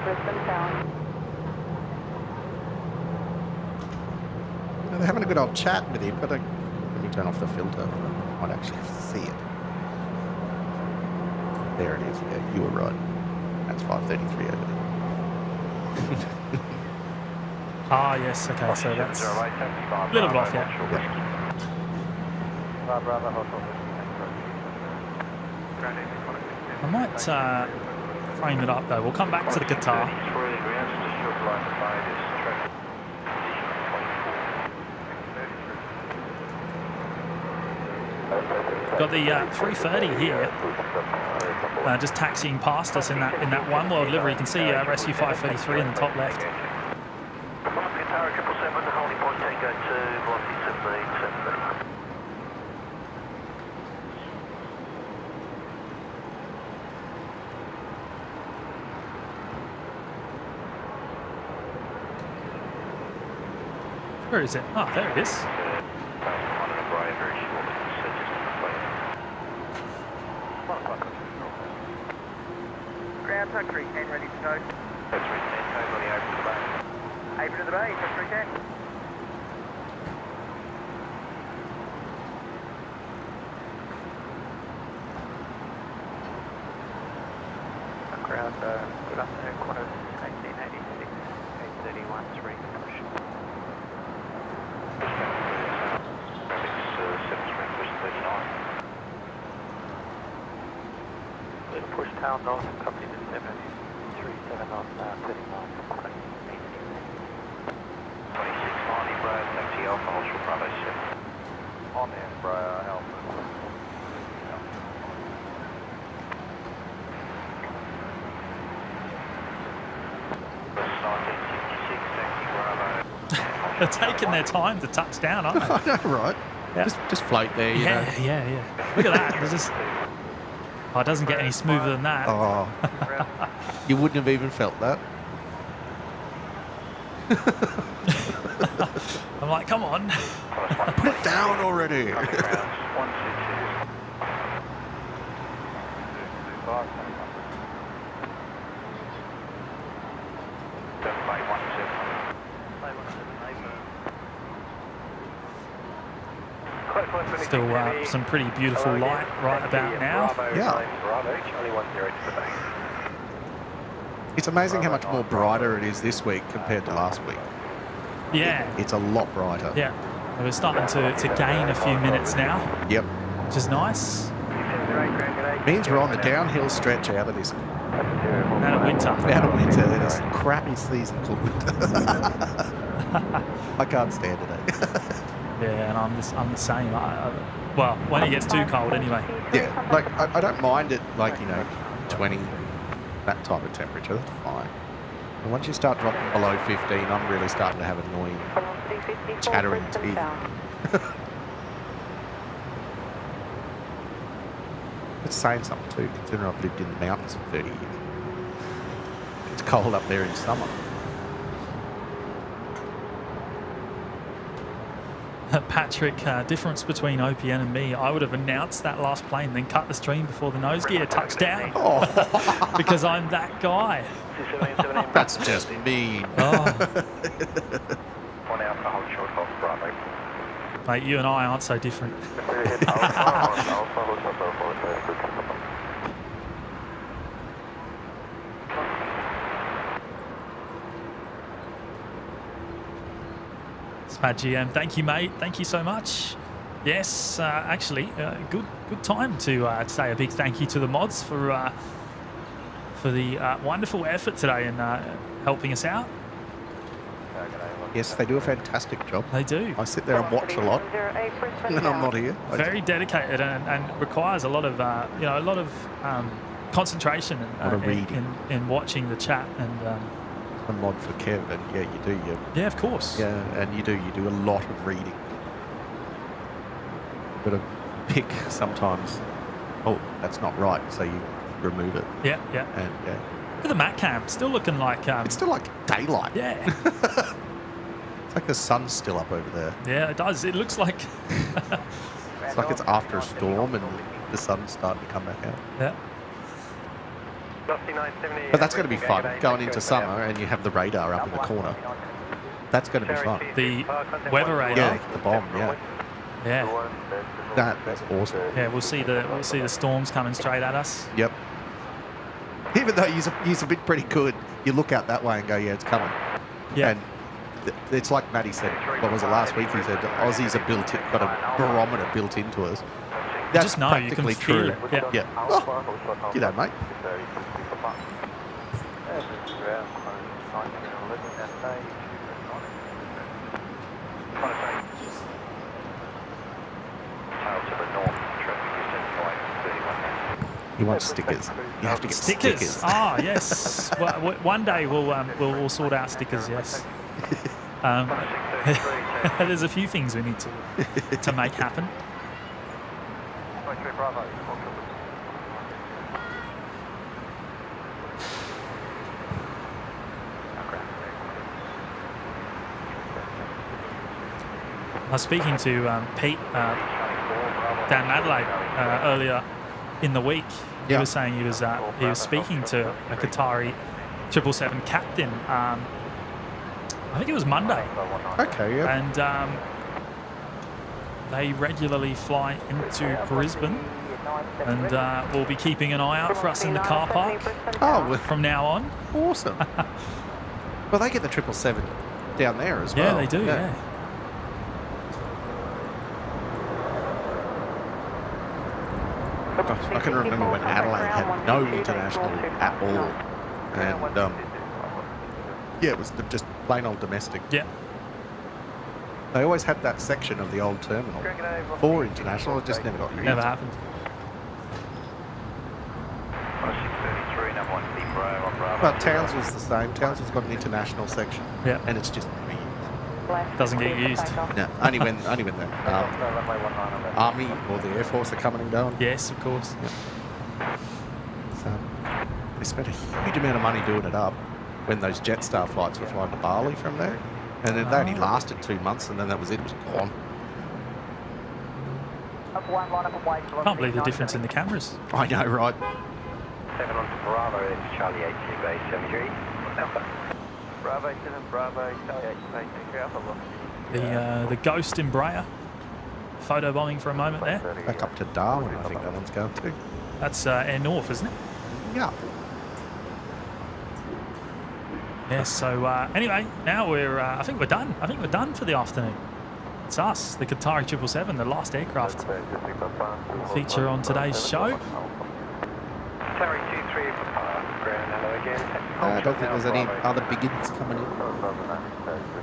Brisbane Town. They're having a good old chat with him, but let me turn off the filter. I might actually see it. There it is. Yeah, you were right. That's 533 over there. Ah, yes. Okay, so that's a little bit off, yeah. I might frame it up though. We'll come back to the guitar. Got the 330 here, just taxiing past us in that One World livery. You can see Rescue 533 in the top left. Where is it? Oh, there it is. Ground touch 310, ready to go. That's 310, totally over to the bay. Over to the bay, touch 310. Ground, good afternoon, Qantas 1886, 831, 3 push. Push tail north, copy to 737 on 39 from Qantas 2690 Bravo, taxi Alpha, Ultra Bravo 7. On air, Bravo Alpha. They're taking their time to touch down, aren't they? I know, right? Yeah. Just float there, you know. Yeah. Look at that. There's just... Oh, it doesn't get any smoother than that. Oh, you wouldn't have even felt that. I'm like, come on. Put it down already. Still some pretty beautiful light right about now. Yeah. It's amazing how much more brighter it is this week compared to last week. Yeah. It's a lot brighter. Yeah. We're starting to gain a few minutes now. Yep. Which is nice. Means we're on the downhill stretch out of this. Out of winter. Out of winter. This crappy season called winter. I can't stand it. Yeah, and I'm the same. Well, when it gets too cold anyway. Yeah, like I don't mind it, like, you know, 20, that type of temperature, that's fine. But once you start dropping below 15, I'm really starting to have annoying chattering teeth. It's saying something too, considering I've lived in the mountains for 30 years. It's cold up there in summer. Patrick, difference between OPN and me, I would have announced that last plane, then cut the stream before the nose gear touched down. Oh. Because I'm that guy. That's just mean. Oh. 1 hour for hold short hold Bravo. Mate, you and I aren't so different. Matty GM, thank you, mate. Thank you so much. Yes, actually, good time to say a big thank you to the mods for the wonderful effort today and helping us out. Yes, they do a fantastic job. They do. I sit there and watch a lot, and then I'm not here. Very dedicated and requires a lot of concentration and in watching the chat and. A mod for Kev, and yeah, you do. Yeah, of course. Yeah, and you do a lot of reading. Got to pick sometimes. Oh, that's not right, so you remove it. Yeah. And yeah. Look at the mat cam, still looking like. It's still like daylight. Yeah. It's like the sun's still up over there. Yeah, it does. It looks like. It's like it's after a storm and the sun's starting to come back out. Yeah. But that's going to be fun, going into summer and you have the radar up in the corner. That's going to be fun. The weather radar? Yeah, the bomb, yeah. Yeah. That's awesome. Yeah, we'll see the storms coming straight at us. Yep. Even though you've been pretty good, you look out that way and go, yeah, it's coming. Yeah. And it's like Matty said, what was it last week? He said Aussies are got a barometer built into us. That's just know, you can practically feel true. it. Yeah. Yeah. Oh, g'day, mate. He wants stickers. You have to get stickers. Ah, yes. Well, one day we'll sort out stickers. Yes. There's a few things we need to make happen. I was speaking to Pete down in Adelaide earlier in the week. He was saying he was speaking to a Qatari 777 captain. I think it was Monday. Okay, yeah. And they regularly fly into Brisbane, and we'll be keeping an eye out for us in the car park from now on. Awesome. Well, they get the 777 down there as well. Yeah, they do, yeah. I can remember when Adelaide had no international at all. And, yeah, it was just plain old domestic. Yeah. They always had that section of the old terminal for international. It just never got used. Never happened. But Townsville's the same. Townsville's got an international section. Yeah. And it's just doesn't get used. No, only when the Army or the Air Force are coming and going. Yes, of course. Yeah. So they spent a huge amount of money doing it up when those Jetstar flights were flying to Bali from there. And then they only lasted 2 months, and then that was it. It was gone. Can't believe the difference in the cameras. I know, right? 7 on to Bravo, it's Charlie 82 base 73. Bravo 7, Bravo, Charlie 82 Alpha. The ghost Embraer. Photo bombing for a moment there. Back up to Darwin, I think that one's going to. That's Air North, isn't it? Yeah. Yes, so anyway, now I think we're done. I think we're done for the afternoon. It's us, the Qatari 777, the last aircraft feature on today's show. Terry 23 ground, hello again. I don't think there's any other big-ins coming in.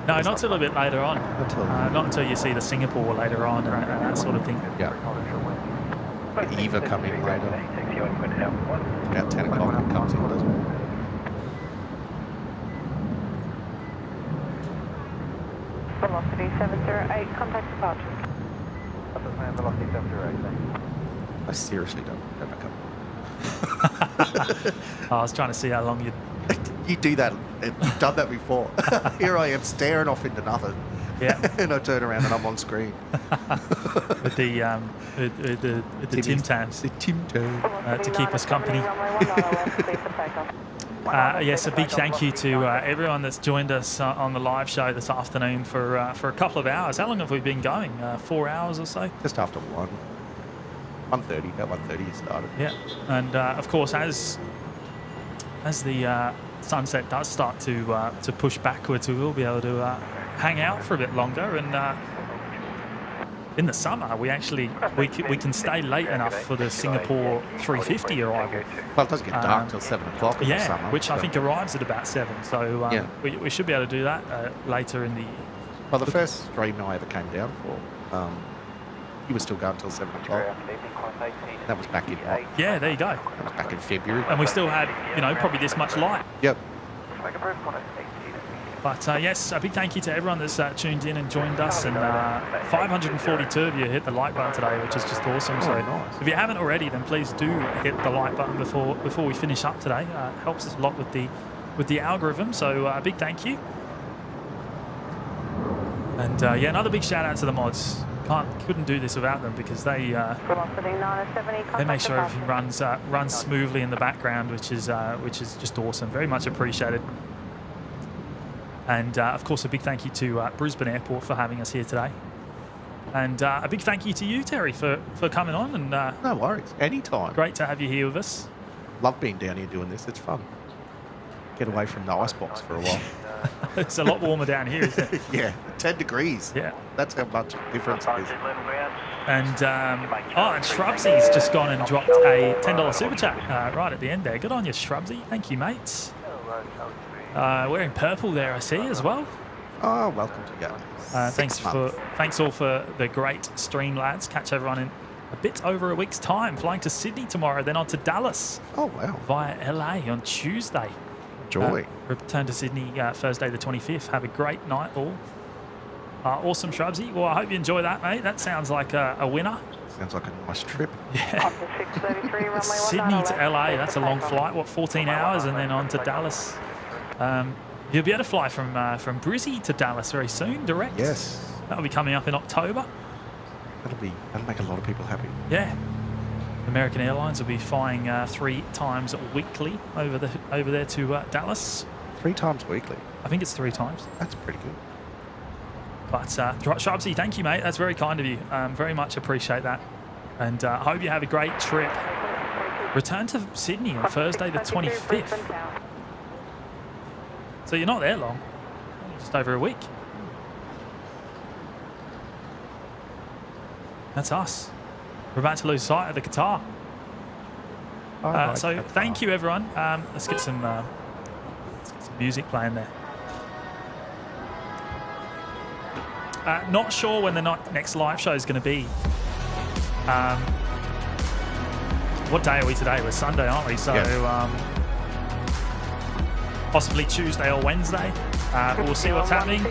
No, not till a bit later on. Not Not until you see the Singapore later on and that sort of thing. Yeah. Eva coming later. About 10 o'clock it comes in, doesn't it? Velocity 708, contact departure. Velocity 708. I seriously don't go back up. I was trying to see how long you'd... You do that. You've done that before. Here I am staring off into nothing. Yeah. And I turn around and I'm on screen. with the Tim Tams. The Tim Tams. To keep us company. Yes, a big thank you to everyone that's joined us on the live show this afternoon for a couple of hours. How long have we been going? 4 hours or so? Just after 1. 1:30, about 1:30 it started. Yeah, and of course, as the sunset does start to push backwards, we will be able to hang out for a bit longer. And in the summer, we can stay late enough for the Singapore 350 arrival. Well, it does get dark till 7 o'clock in the summer. Which I think arrives at about 7. So we should be able to do that later in the year. Well, the first stream I ever came down for, he was still going till 7 o'clock. That was back in what? Yeah, there you go. That was back in February. And we still had, probably this much light. Yep. But yes, a big thank you to everyone that's tuned in and joined us. And 542 of you hit the like button today, which is just awesome. So nice. If you haven't already, then please do hit the like button before we finish up today. It helps us a lot with the algorithm. So a big thank you. And another big shout out to the mods. Couldn't do this without them because they make sure everything runs smoothly in the background, which is just awesome. Very much appreciated. And of course, a big thank you to Brisbane Airport for having us here today. And a big thank you to you, Terry, for coming on. And no worries, anytime. Great to have you here with us. Love being down here doing this. It's fun. Get away from the icebox for a while. It's a lot warmer down here, isn't it? Yeah, 10 degrees. Yeah. That's how much difference it is. And and Shrubsy's just gone and dropped a $10 super chat right at the end there. Good on you, Shrubsy. Thank you, mates. Wearing purple there, I see as well. Oh, welcome to go. Thanks all for the great stream, lads. Catch everyone in a bit over a week's time. Flying to Sydney tomorrow, then on to Dallas. Oh, wow. Via LA on Tuesday. Joy. Return to Sydney Thursday the 25th. Have a great night all. Awesome, Shrubsy. Well, I hope you enjoy that, mate. That sounds like a winner. Sounds like a nice trip. Yeah. Sydney to LA, that's a long flight. What, 14 hours and then on to Dallas. You'll be able to fly from Brizzy to Dallas very soon, direct. Yes. That'll be coming up in October. That'll make a lot of people happy. Yeah. American Airlines will be flying 3 times weekly over there to Dallas. 3 times weekly? I think it's 3 times. That's pretty good. But Shrubsy, thank you, mate. That's very kind of you. Very much appreciate that. And I hope you have a great trip. Return to Sydney on Thursday the 25th. So you're not there long. Just over a week. That's us. We're about to lose sight of the Qatar. So thank you, everyone. Let's get some music playing there. Not sure when the next live show is going to be. What day are we today? We're Sunday, aren't we? So possibly Tuesday or Wednesday. We'll see what's happening,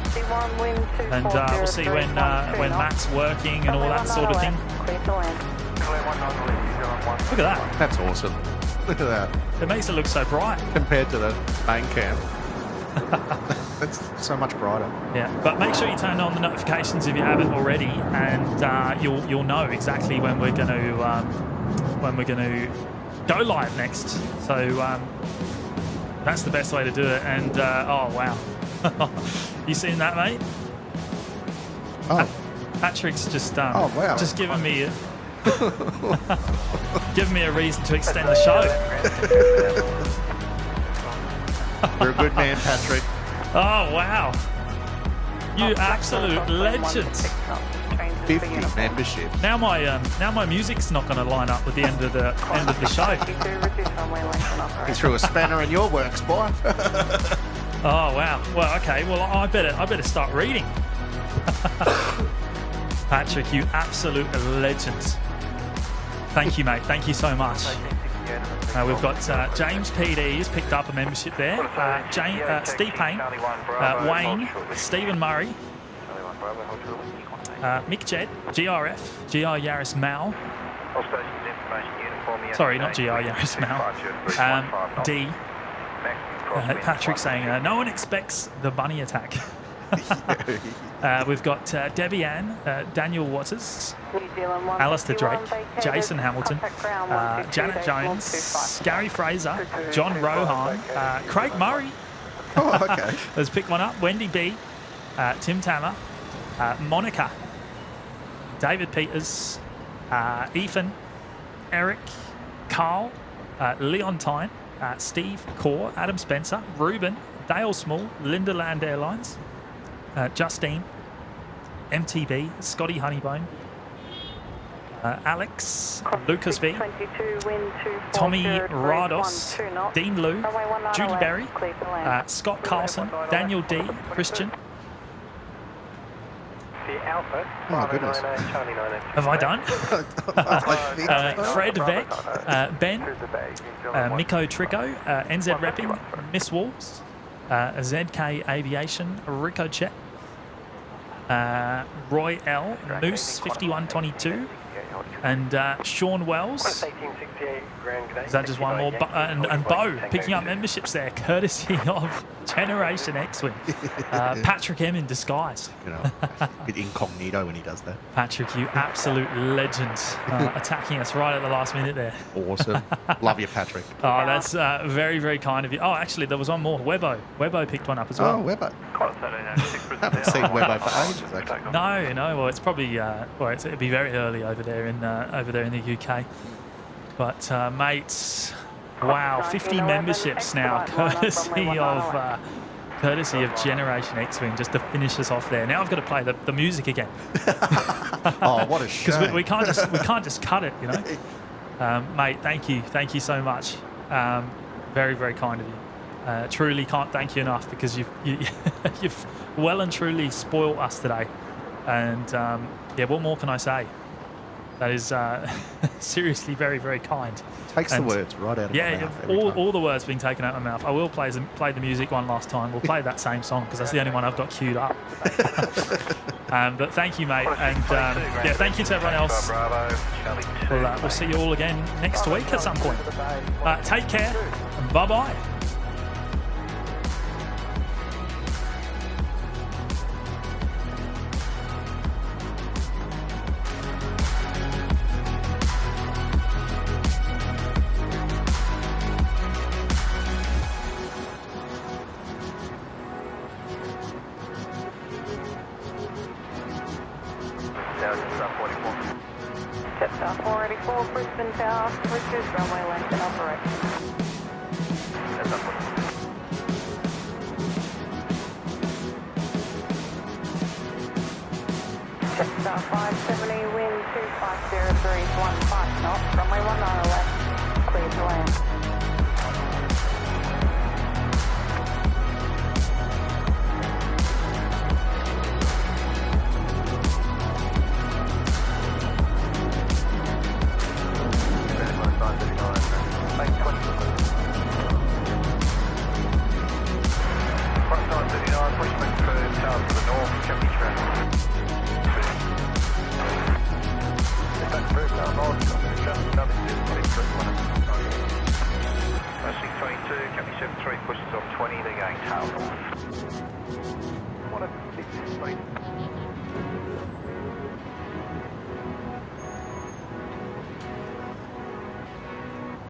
and we'll see when Matt's working and all that sort of thing. Look at that. That's awesome. Look at that. It makes it look so bright compared to the main cam. That's so much brighter. Yeah, but make sure you turn on the notifications if you haven't already, and you'll know exactly when we're going to go live next. So that's the best way to do it. And oh wow, you seen that, mate? Oh, Patrick's just oh wow, just given me a reason to extend the show. You're a good man, Patrick. Oh wow, you absolute legend. 50 membership. Now my music's not going to line up with the end of the show. He threw a spanner in your works, boy. Oh wow. Well, okay. Well, I better start reading. Patrick, you absolute legend. Thank you, mate. Thank you so much. We've got James PD has picked up a membership there. Steve Payne, Wayne, Stephen Murray, Mick Jed, GRF, GR Yaris Mal. Sorry, not GR Yaris Mal. D. Patrick saying, no one expects the bunny attack. We've got Debbie Ann, Daniel Waters, Alistair Drake, Jason Hamilton, Janet Jones, Gary Fraser, John Rohan, Craig Murray. Oh, okay. Let's pick one up. Wendy B, Tim Tammer, Monica, David Peters, Ethan, Eric, Carl, Leon Tyne, Steve Core, Adam Spencer, Ruben, Dale Small, Linda Land Airlines, Justine, MTB, Scotty Honeybone, Alex, Lucas V, Tommy Rados, Dean Lou, Judy Berry, Scott Carlson, Daniel D, Christian. Oh, goodness. Have I done? Fred Beck, Ben, Miko Trico, NZ Repping, Miss Wolves, ZK Aviation, Rico Chet, Roy L, Moose 5122, and Sean Wells. Is that just one more? And Bo picking up memberships there, courtesy of Generation X-Wing. Patrick M in disguise. You know, a bit incognito when he does that. Patrick, you absolute legend, attacking us right at the last minute there. Awesome. Love you, Patrick. Oh, that's very, very kind of you. Oh, actually, there was one more. Webbo picked one up as well. Oh, Webbo. Haven't seen Webbo for ages, actually. No. Well, it's probably it'd be very early over there in the UK. But mates, wow, 50 memberships now, courtesy of Courtesy of Generation X-Wing, just to finish us off there. Now I've got to play the music again. Oh, what a shame. Because we can't just cut it, you know. Mate, thank you so much. Very, very kind of you. Truly can't thank you enough, because you've well and truly spoiled us today. And yeah, what more can I say? That is seriously very, very kind. Takes the words right out of my mouth. Yeah, all the words being taken out of my mouth. I will play the music one last time. We'll play that same song, because that's the only one I've got queued up. But thank you, mate. And yeah, thank you to everyone else. We'll see you all again next week at some point. Take care. And bye-bye. Jetstar 484, Brisbane Tower, reduced runway length and operation. Jetstar 570, wind 250315 knots, runway 19 left, clear to land. Racing 22, Captain 73 pushes off 20, they're going tail north.